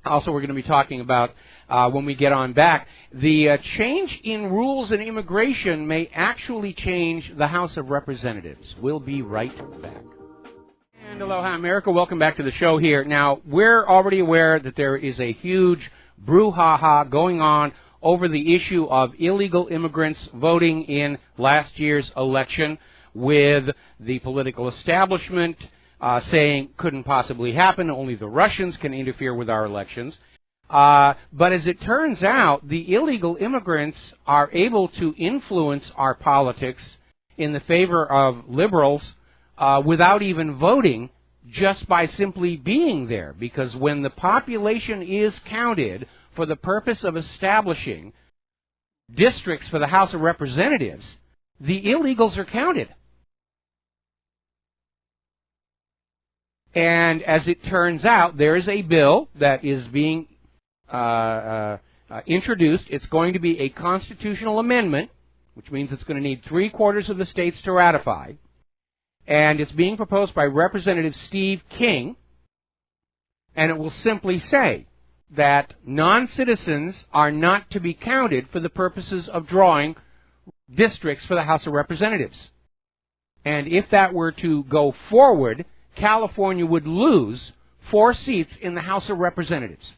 Also, we're going to be talking about, when we get on back, the change in rules in immigration may actually change the House of Representatives. We'll be right back. And aloha, America. Welcome back to the show here. Now, we're already aware that there is a huge brouhaha going on over the issue of illegal immigrants voting in last year's election, with the political establishment saying couldn't possibly happen, only the Russians can interfere with our elections. But as it turns out, the illegal immigrants are able to influence our politics in the favor of liberals without even voting, just by simply being there. Because when the population is counted for the purpose of establishing districts for the House of Representatives, the illegals are counted. And as it turns out, there is a bill that is being introduced. It's going to be a constitutional amendment, which means it's going to need 3/4 of the states to ratify. And it's being proposed by Representative Steve King. And it will simply say that non-citizens are not to be counted for the purposes of drawing districts for the House of Representatives. And if that were to go forward, California would lose 4 seats in the House of Representatives.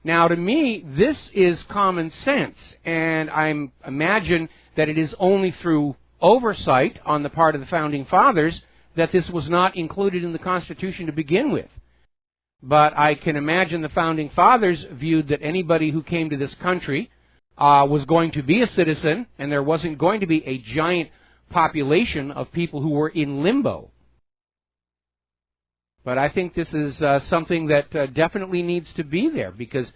Now, to me, this is common sense, and I imagine that it is only through oversight on the part of the Founding Fathers that this was not included in the Constitution to begin with. But I can imagine the Founding Fathers viewed that anybody who came to this country was going to be a citizen, and there wasn't going to be a giant population of people who were in limbo. But I think this is something that definitely needs to be there, because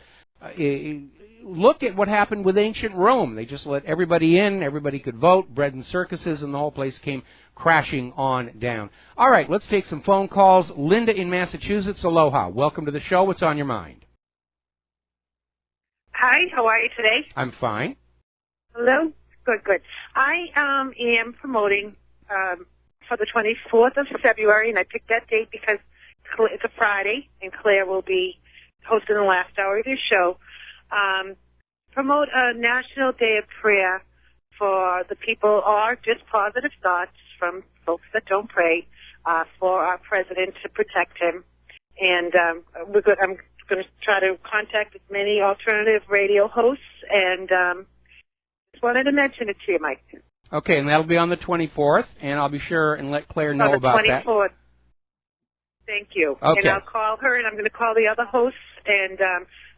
look at what happened with ancient Rome. They just let everybody in, everybody could vote, bread and circuses, and the whole place came crashing on down. All right, let's take some phone calls. Linda in Massachusetts, aloha. Welcome to the show. What's on your mind? Hi, how are you today? I'm fine. Hello? Good. I am promoting for the 24th of February, and I picked that date because it's a Friday, and Claire will be hosting the last hour of your show. Promote a National Day of Prayer for the people, or just positive thoughts from folks that don't pray, for our president, to protect him. And I'm going to try to contact as many alternative radio hosts, and just wanted to mention it to you, Mike. Okay, and that'll be on the 24th, and I'll be sure and let Claire know about that. On the 24th. Thank you. Okay. And I'll call her, and I'm going to call the other hosts, and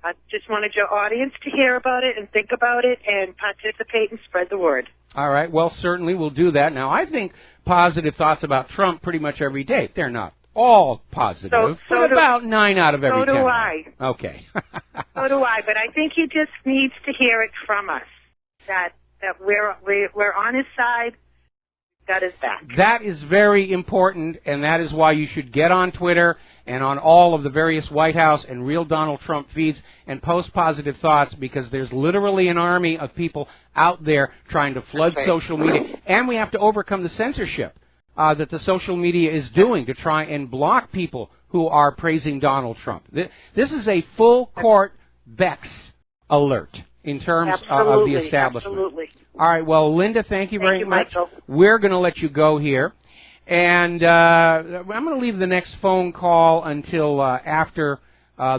I just wanted your audience to hear about it and think about it and participate and spread the word. All right. Well, certainly we'll do that. Now, I think positive thoughts about Trump pretty much every day. They're not all positive, but about 9 out of every 10. So do I. Okay. So do I, but I think he just needs to hear it from us, that we're on his side, got his back. That is very important, and that is why you should get on Twitter and on all of the various White House and Real Donald Trump feeds and post positive thoughts, because there's literally an army of people out there trying to flood social media. And we have to overcome the censorship that the social media is doing to try and block people who are praising Donald Trump. This is a full-court Bex alert in terms of the establishment. Absolutely. All right, well, Linda, thank you very much. Michael. We're going to let you go here. And I'm going to leave the next phone call until after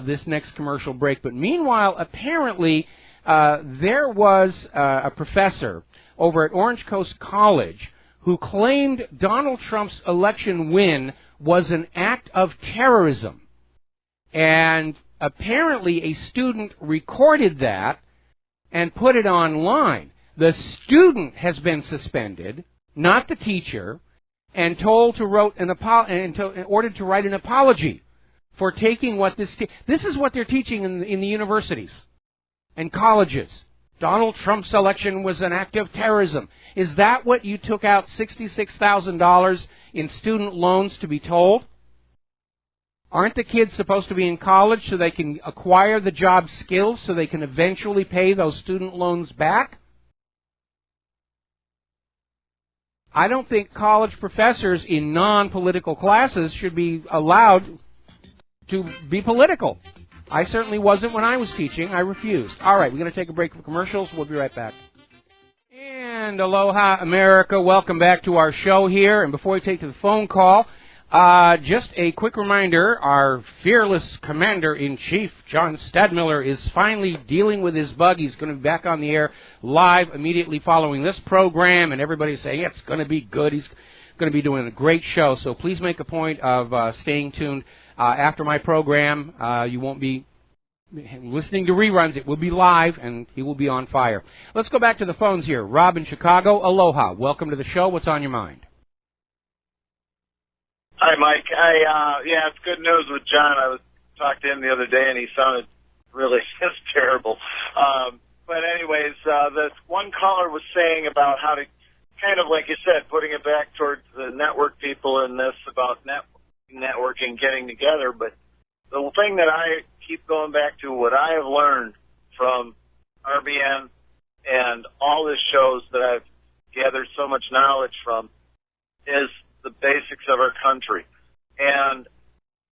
this next commercial break. But meanwhile, apparently, there was a professor over at Orange Coast College who claimed Donald Trump's election win was an act of terrorism. And apparently a student recorded that and put it online. The student has been suspended, not the teacher, and told to ordered to write an apology for taking what this is what they're teaching in the universities and colleges. Donald Trump's election was an act of terrorism. Is that what you took out $66,000 in student loans to be told? Aren't the kids supposed to be in college so they can acquire the job skills so they can eventually pay those student loans back? I don't think college professors in non-political classes should be allowed to be political. I certainly wasn't when I was teaching. I refused. All right, we're going to take a break for commercials. We'll be right back. And aloha, America. Welcome back to our show here. And before we take to the phone call, just a quick reminder, our fearless Commander-in-Chief, John Stadmiller, is finally dealing with his bug. He's going to be back on the air live immediately following this program, and everybody's saying it's going to be good. He's going to be doing a great show, so please make a point of staying tuned after my program. You won't be listening to reruns. It will be live, and he will be on fire. Let's go back to the phones here. Rob in Chicago, aloha. Welcome to the show. What's on your mind? Hi, Mike. Yeah, it's good news with John. I talked to him the other day, and he sounded really just terrible. But anyways, this one caller was saying about how to kind of, like you said, putting it back towards the network people in this about networking, getting together. But the thing that I keep going back to, what I have learned from RBN and all the shows that I've gathered so much knowledge from, is the basics of our country. And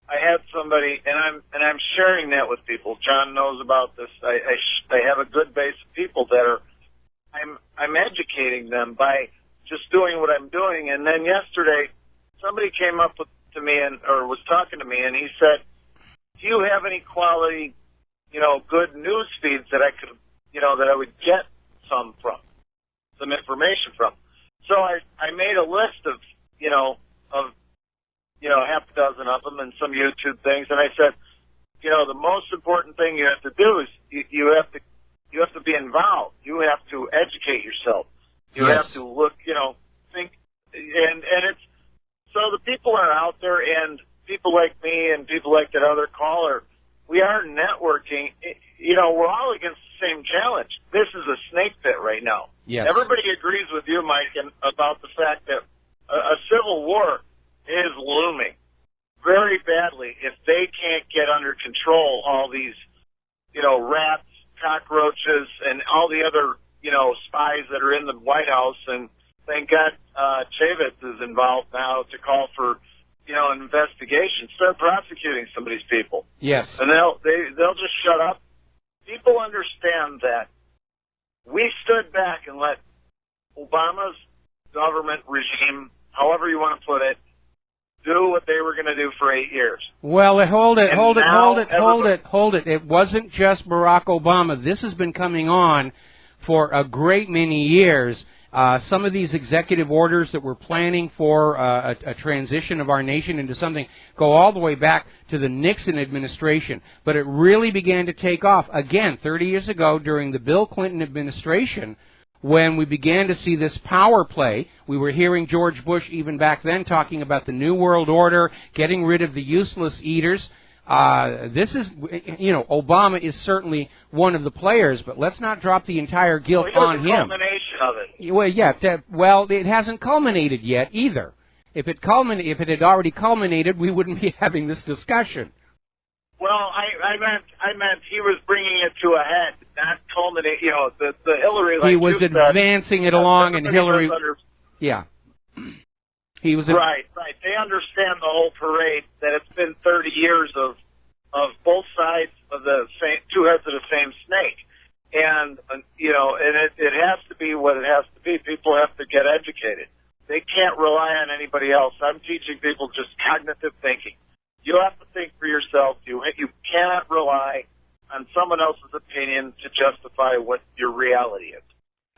I had somebody, and I'm sharing that with people. John knows about this. I have a good base of people that are, I'm educating them by just doing what I'm doing. And then yesterday, somebody came up to me or was talking to me, and he said, "Do you have any quality, good news feeds that I could, that I would get some information from?" So I made a list of half a dozen of them and some YouTube things. And I said, the most important thing you have to do is you have to be involved. You have to educate yourself. You Yes. have to look, think, and it's, so the people are out there, and people like me and people like that other caller, we are networking. We're all against the same challenge. This is a snake pit right now. Yes. Everybody agrees with you, Mike, about the fact that a civil war is looming very badly if they can't get under control all these, rats, cockroaches, and all the other, spies that are in the White House. And thank God Chavez is involved now to call for, an investigation. Start prosecuting some of these people. Yes. And they'll just shut up. People understand that we stood back and let Obama's government regime, however you want to put it, do what they were going to do for 8 years. Well, hold it. And It wasn't just Barack Obama. This has been coming on for a great many years. Some of these executive orders that we're planning for a transition of our nation into something go all the way back to the Nixon administration. But it really began to take off, again, 30 years ago during the Bill Clinton administration, when we began to see this power play. We were hearing George Bush even back then talking about the New World Order, getting rid of the useless eaters. This is, Obama is certainly one of the players, but let's not drop the entire guilt on him. The culmination of it. Well, yeah. It hasn't culminated yet either. If it had already culminated, we wouldn't be having this discussion. Well, I meant he was bringing it to a head, not culminate. The Hillary. Like he was advancing it along, and Hillary. Yeah. He was right. They understand the whole parade, that it's been 30 years of both sides of the same, two heads of the same snake, and and it has to be what it has to be. People have to get educated. They can't rely on anybody else. I'm teaching people just cognitive thinking. You have to think for yourself. You cannot rely on someone else's opinion to justify what your reality is.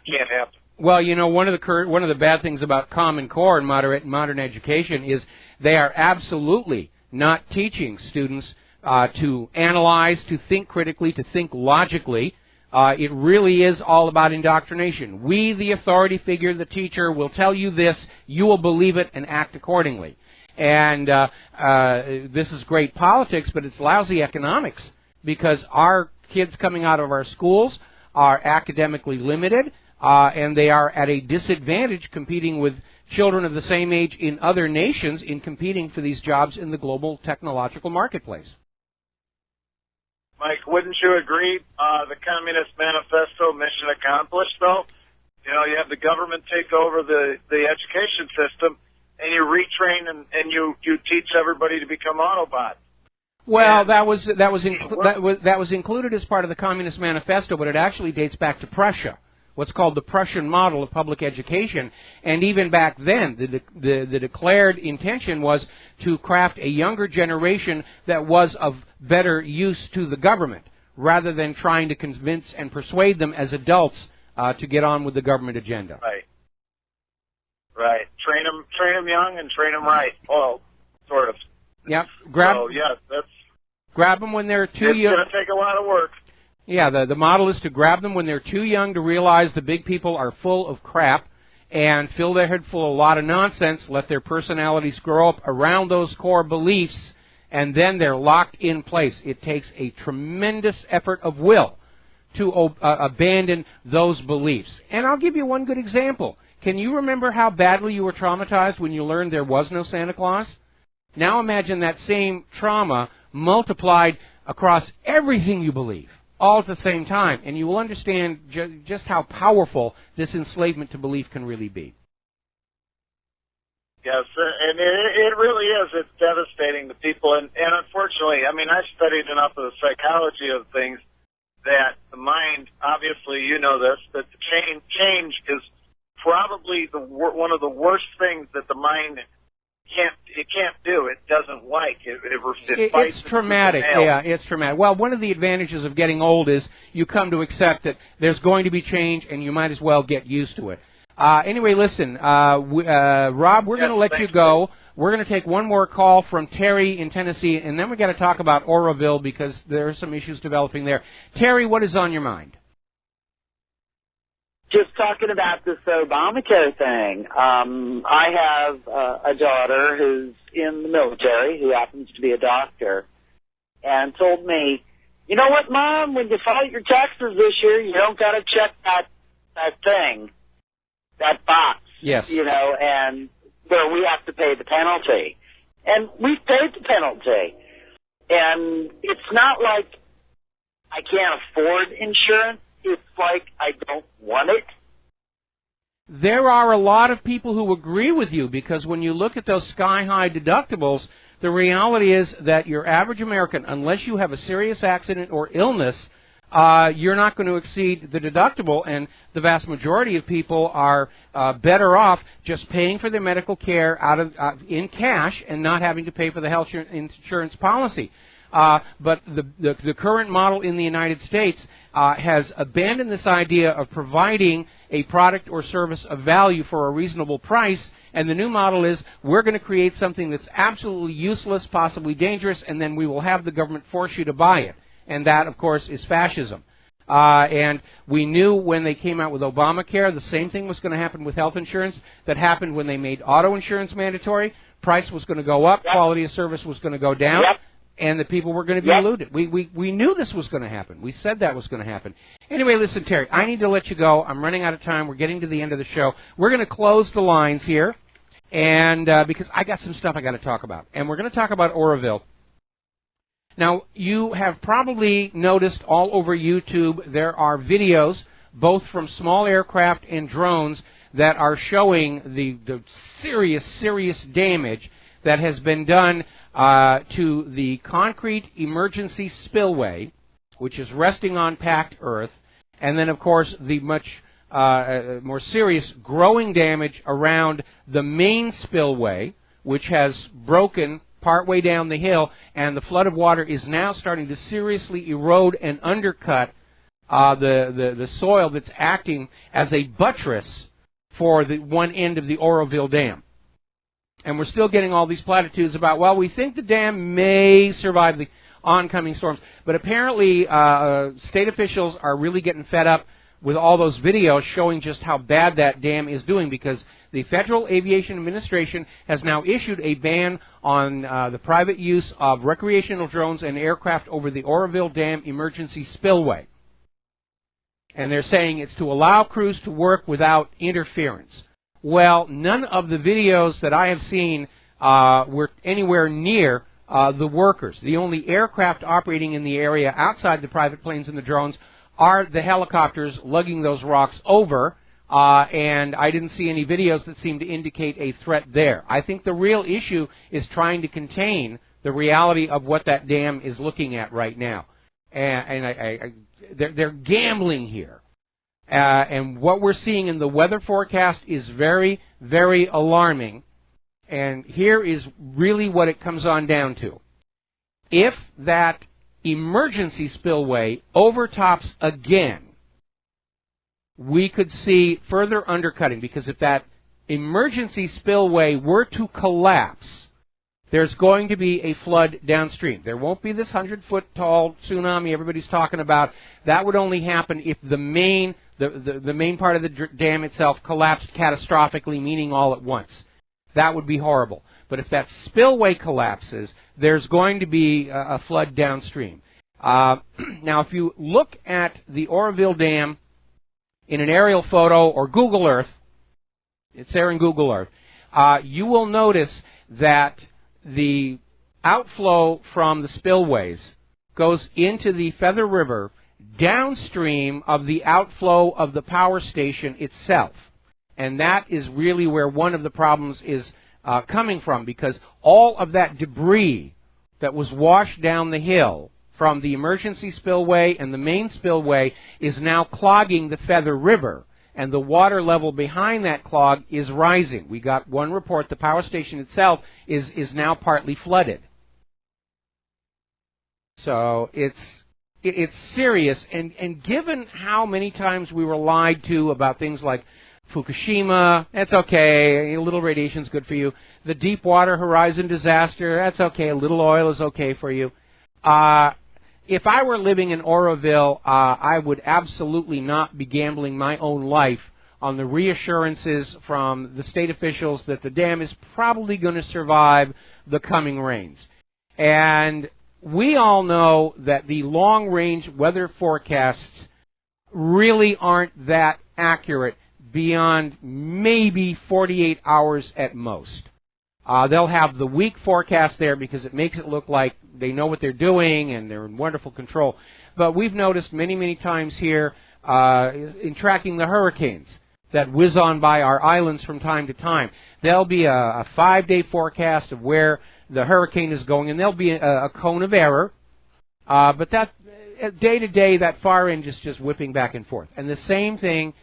It can't happen. Well, one of the bad things about Common Core and modern education is they are absolutely not teaching students to analyze, to think critically, to think logically. It really is all about indoctrination. We, the authority figure, the teacher, will tell you this, you will believe it and act accordingly. And this is great politics, but it's lousy economics, because our kids coming out of our schools are academically limited, and they are at a disadvantage competing with children of the same age in other nations in competing for these jobs in the global technological marketplace. Mike, wouldn't you agree? The Communist Manifesto, mission accomplished, though? You know, you have the government take over the education system, and you retrain and you teach everybody to become Autobots. Well, that was included as part of the Communist Manifesto, but it actually dates back to Prussia, what's called the Prussian model of public education. And even back then, the declared intention was to craft a younger generation that was of better use to the government, rather than trying to convince and persuade them as adults to get on with the government agenda. Right. Right. Train them young and train them right. Well, sort of. Yep. Grab them when they're too young. It's going to take a lot of work. Yeah, the model is to grab them when they're too young to realize the big people are full of crap, and fill their head full of a lot of nonsense, let their personalities grow up around those core beliefs, and then they're locked in place. It takes a tremendous effort of will to abandon those beliefs. And I'll give you one good example. Can you remember how badly you were traumatized when you learned there was no Santa Claus? Now imagine that same trauma multiplied across everything you believe, all at the same time, and you will understand just how powerful this enslavement to belief can really be. Yes, and it really is. It's devastating to people, and unfortunately, I mean, I've studied enough of the psychology of things that the mind, obviously you know this, that the change is probably one of the worst things that the mind can't do. It doesn't like it. It's traumatic. Yeah, it's traumatic. Well, one of the advantages of getting old is you come to accept that there's going to be change, and you might as well get used to it. Anyway, listen, Rob, we're going to let you go. We're going to take one more call from Terry in Tennessee, and then we've got to talk about Oroville because there are some issues developing there. Terry, what is on your mind? Just talking about this Obamacare thing. I have a daughter who's in the military who happens to be a doctor and told me, you know what, Mom, when you file your taxes this year, you don't got to check that thing, that box, yes, you know, and where we have to pay the penalty. And we've paid the penalty. And it's not like I can't afford insurance. It's like I don't want it. There are a lot of people who agree with you because when you look at those sky-high deductibles, the reality is that your average American, unless you have a serious accident or illness, you're not going to exceed the deductible, and the vast majority of people are better off just paying for their medical care in cash and not having to pay for the health insurance policy. But the current model in the United States has abandoned this idea of providing a product or service of value for a reasonable price, and the new model is we're going to create something that's absolutely useless, possibly dangerous, and then we will have the government force you to buy it. And that, of course, is fascism. And we knew when they came out with Obamacare, the same thing was going to happen with health insurance that happened when they made auto insurance mandatory. Price was going to go up, quality of service was going to go down. And the people were going to be eluded. We knew this was going to happen. We said that was going to happen. Anyway, listen, Terry, I need to let you go. I'm running out of time. We're getting to the end of the show. We're going to close the lines here, and because I got some stuff I got to talk about. And we're going to talk about Oroville. Now, you have probably noticed all over YouTube there are videos, both from small aircraft and drones, that are showing the serious damage that has been done to the concrete emergency spillway, which is resting on packed earth, and then, of course, the much more serious growing damage around the main spillway, which has broken partway down the hill, and the flood of water is now starting to seriously erode and undercut the soil that's acting as a buttress for the one end of the Oroville Dam. And we're still getting all these platitudes about, well, we think the dam may survive the oncoming storms. But apparently state officials are really getting fed up with all those videos showing just how bad that dam is doing, because the Federal Aviation Administration has now issued a ban on the private use of recreational drones and aircraft over the Oroville Dam emergency spillway. And they're saying it's to allow crews to work without interference. Well, none of the videos that I have seen were anywhere near the workers. The only aircraft operating in the area outside the private planes and the drones are the helicopters lugging those rocks over, and I didn't see any videos that seem to indicate a threat there. I think the real issue is trying to contain the reality of what that dam is looking at right now. And they're gambling here. And what we're seeing in the weather forecast is very, very alarming. And here is really what it comes on down to. If that emergency spillway overtops again, we could see further undercutting, because if that emergency spillway were to collapse, there's going to be a flood downstream. There won't be this 100-foot tall tsunami everybody's talking about. That would only happen if the main part of the dam itself collapsed catastrophically, meaning all at once. That would be horrible. But if that spillway collapses, there's going to be a flood downstream. Now, if you look at the Oroville Dam in an aerial photo or Google Earth, it's there in Google Earth, you will notice that the outflow from the spillways goes into the Feather River downstream of the outflow of the power station itself. And that is really where one of the problems is coming from, because all of that debris that was washed down the hill from the emergency spillway and the main spillway is now clogging the Feather River, and the water level behind that clog is rising. We got one report, the power station itself is now partly flooded. So it's serious, and given how many times we were lied to about things like Fukushima, that's okay, a little radiation is good for you. The Deepwater Horizon disaster, that's okay, a little oil is okay for you. If I were living in Oroville, I would absolutely not be gambling my own life on the reassurances from the state officials that the dam is probably going to survive the coming rains. And we all know that the long-range weather forecasts really aren't that accurate beyond maybe 48 hours at most. They'll have the week forecast there because it makes it look like they know what they're doing and they're in wonderful control. But we've noticed many, many times here in tracking the hurricanes that whiz on by our islands from time to time, there'll be a 5-day forecast of where the hurricane is going, and there'll be a cone of error. But that day to day, that far end is just whipping back and forth. And the same thing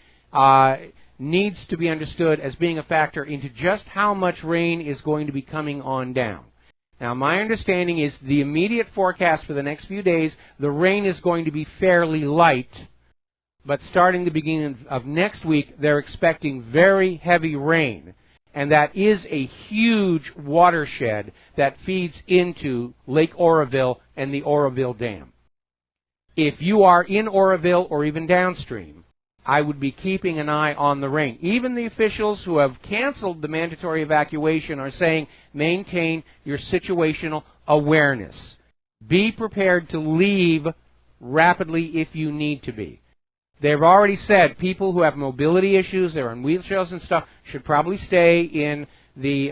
needs to be understood as being a factor into just how much rain is going to be coming on down. Now, my understanding is the immediate forecast for the next few days, the rain is going to be fairly light, but starting the beginning of next week, they're expecting very heavy rain, and that is a huge watershed that feeds into Lake Oroville and the Oroville Dam. If you are in Oroville or even downstream, I would be keeping an eye on the rain. Even the officials who have canceled the mandatory evacuation are saying maintain your situational awareness. Be prepared to leave rapidly if you need to be. They've already said people who have mobility issues, they're on wheelchairs and stuff, should probably stay in the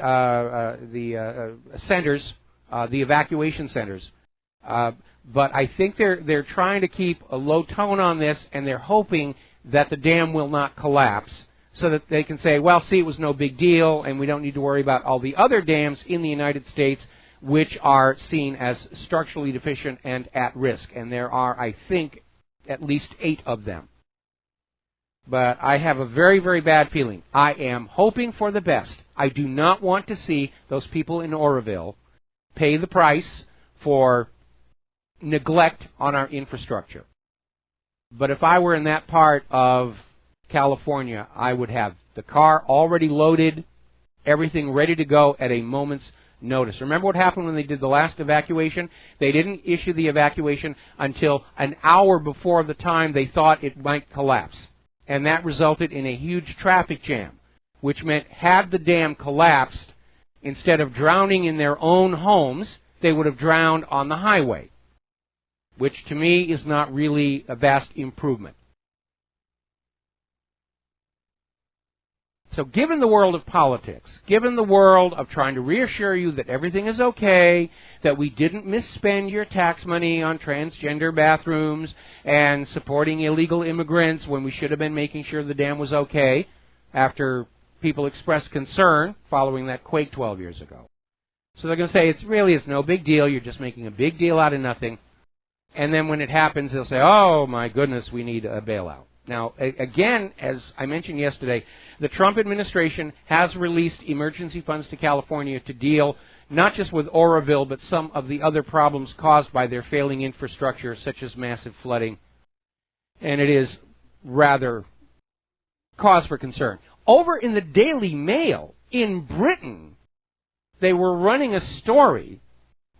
centers, the evacuation centers. But I think they're trying to keep a low tone on this, and they're hoping that the dam will not collapse so that they can say, well, see, it was no big deal, and we don't need to worry about all the other dams in the United States which are seen as structurally deficient and at risk. And there are, I think, at least 8 of them. But I have a very, very bad feeling. I am hoping for the best. I do not want to see those people in Oroville pay the price for neglect on our infrastructure. But if I were in that part of California, I would have the car already loaded, everything ready to go at a moment's notice. Remember what happened when they did the last evacuation? They didn't issue the evacuation until an hour before the time they thought it might collapse. And that resulted in a huge traffic jam, which meant had the dam collapsed, instead of drowning in their own homes, they would have drowned on the highway, which to me is not really a vast improvement. So given the world of politics, given the world of trying to reassure you that everything is okay, that we didn't misspend your tax money on transgender bathrooms and supporting illegal immigrants when we should have been making sure the dam was okay after people expressed concern following that quake 12 years ago. So they're going to say, it's no big deal, you're just making a big deal out of nothing. And then when it happens, they'll say, oh my goodness, we need a bailout. Now, again, as I mentioned yesterday, the Trump administration has released emergency funds to California to deal not just with Oroville, but some of the other problems caused by their failing infrastructure, such as massive flooding. And it is rather cause for concern. Over in the Daily Mail in Britain, they were running a story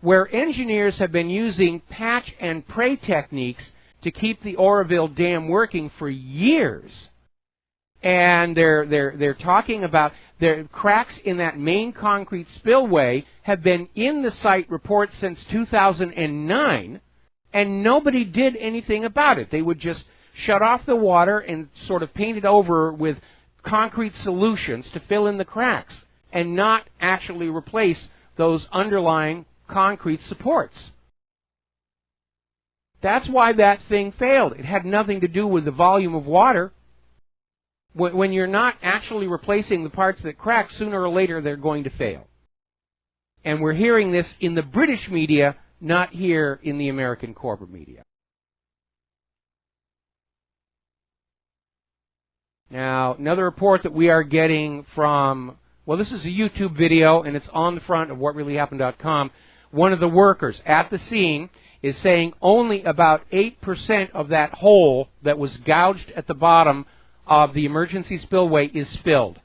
where engineers have been using patch and pray techniques to keep the Oroville Dam working for years. And they're talking about their cracks in that main concrete spillway have been in the site report since 2009, and nobody did anything about it. They would just shut off the water and sort of paint it over with concrete solutions to fill in the cracks and not actually replace those underlying concrete supports. That's why that thing failed. It had nothing to do with the volume of water. When you're not actually replacing the parts that crack, sooner or later they're going to fail. And we're hearing this in the British media, not here in the American corporate media. Now, another report that we are getting from, well, this is a YouTube video, and it's on the front of WhatReallyHappened.com. One of the workers at the scene is saying only about 8% of that hole that was gouged at the bottom of the emergency spillway is filled.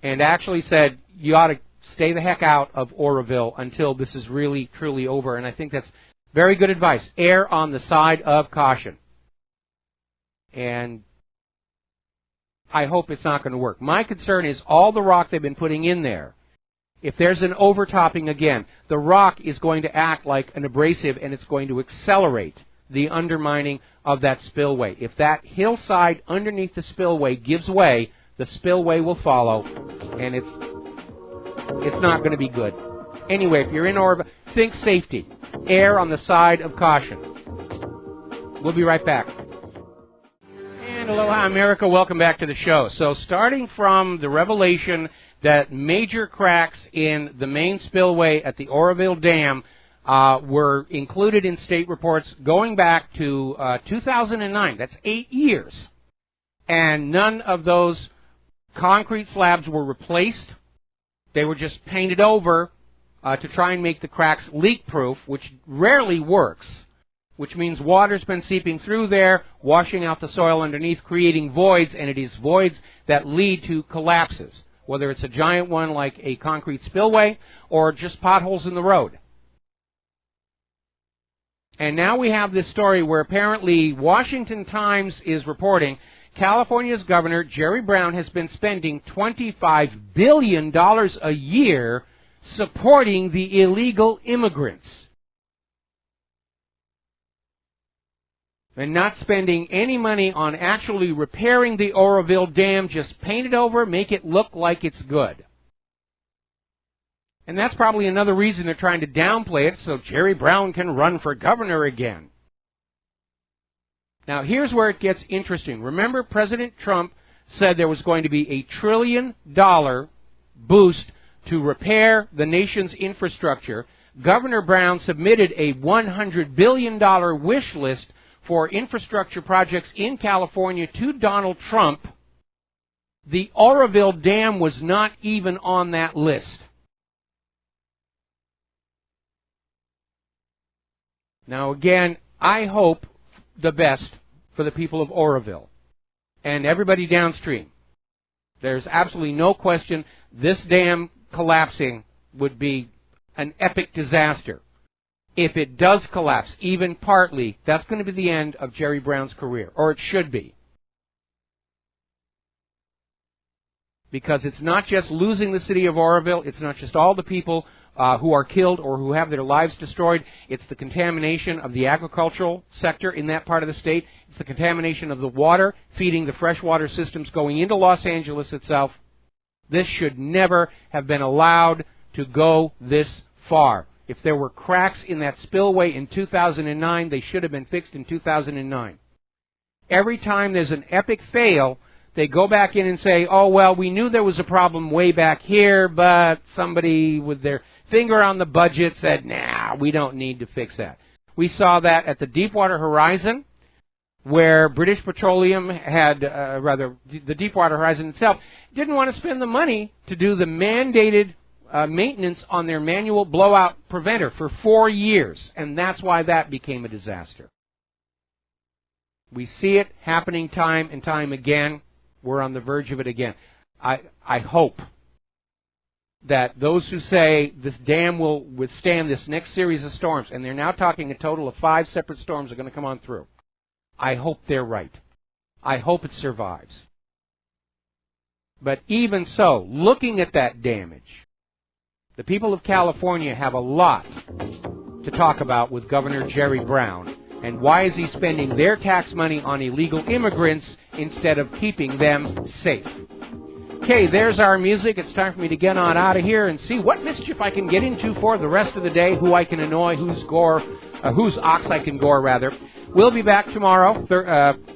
And actually said, you ought to stay the heck out of Oroville until this is really, truly over. And I think that's very good advice. Err on the side of caution. And I hope it's not going to work. My concern is all the rock they've been putting in there. If there's an overtopping again, the rock is going to act like an abrasive and it's going to accelerate the undermining of that spillway. If that hillside underneath the spillway gives way, the spillway will follow, and it's not going to be good. Anyway, if you're in Oroville, think safety. Err on the side of caution. We'll be right back. And aloha, America. Welcome back to the show. So starting from the revelation that major cracks in the main spillway at the Oroville Dam were included in state reports going back to 2009. That's 8 years. And none of those concrete slabs were replaced. They were just painted over to try and make the cracks leak-proof, which rarely works, which means water's been seeping through there, washing out the soil underneath, creating voids, and it is voids that lead to collapses, whether it's a giant one like a concrete spillway or just potholes in the road. And now we have this story where apparently Washington Times is reporting California's Governor Jerry Brown has been spending $25 billion a year supporting the illegal immigrants and not spending any money on actually repairing the Oroville Dam. Just paint it over, make it look like it's good. And that's probably another reason they're trying to downplay it, so Jerry Brown can run for governor again. Now, here's where it gets interesting. Remember, President Trump said there was going to be $1 trillion boost to repair the nation's infrastructure. Governor Brown submitted a $100 billion wish list for infrastructure projects in California to Donald Trump. The Oroville Dam was not even on that list. Now, again, I hope the best for the people of Oroville and everybody downstream. There's absolutely no question this dam collapsing would be an epic disaster. If it does collapse, even partly, that's going to be the end of Jerry Brown's career, or it should be. Because it's not just losing the city of Oroville, it's not just all the people who are killed or who have their lives destroyed, it's the contamination of the agricultural sector in that part of the state, it's the contamination of the water feeding the freshwater systems going into Los Angeles itself. This should never have been allowed to go this far. If there were cracks in that spillway in 2009, they should have been fixed in 2009. Every time there's an epic fail, they go back in and say, oh, well, we knew there was a problem way back here, but somebody with their finger on the budget said, nah, we don't need to fix that. We saw that at the Deepwater Horizon, where British Petroleum had, the Deepwater Horizon itself, didn't want to spend the money to do the mandated maintenance on their manual blowout preventer for 4 years, and that's why that became a disaster. We see it happening time and time again. We're on the verge of it again. I hope that those who say this dam will withstand this next series of storms, and they're now talking a total of 5 separate storms are going to come on through. I hope they're right. I hope it survives. But even so, looking at that damage, the people of California have a lot to talk about with Governor Jerry Brown. And why is he spending their tax money on illegal immigrants instead of keeping them safe? Okay, there's our music. It's time for me to get on out of here and see what mischief I can get into for the rest of the day, who I can annoy, whose ox I can gore, rather. We'll be back tomorrow,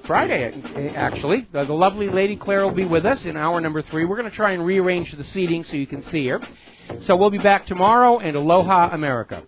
Friday, actually. The lovely Lady Claire will be with us in hour number 3. We're going to try and rearrange the seating so you can see her. So we'll be back tomorrow, and aloha, America.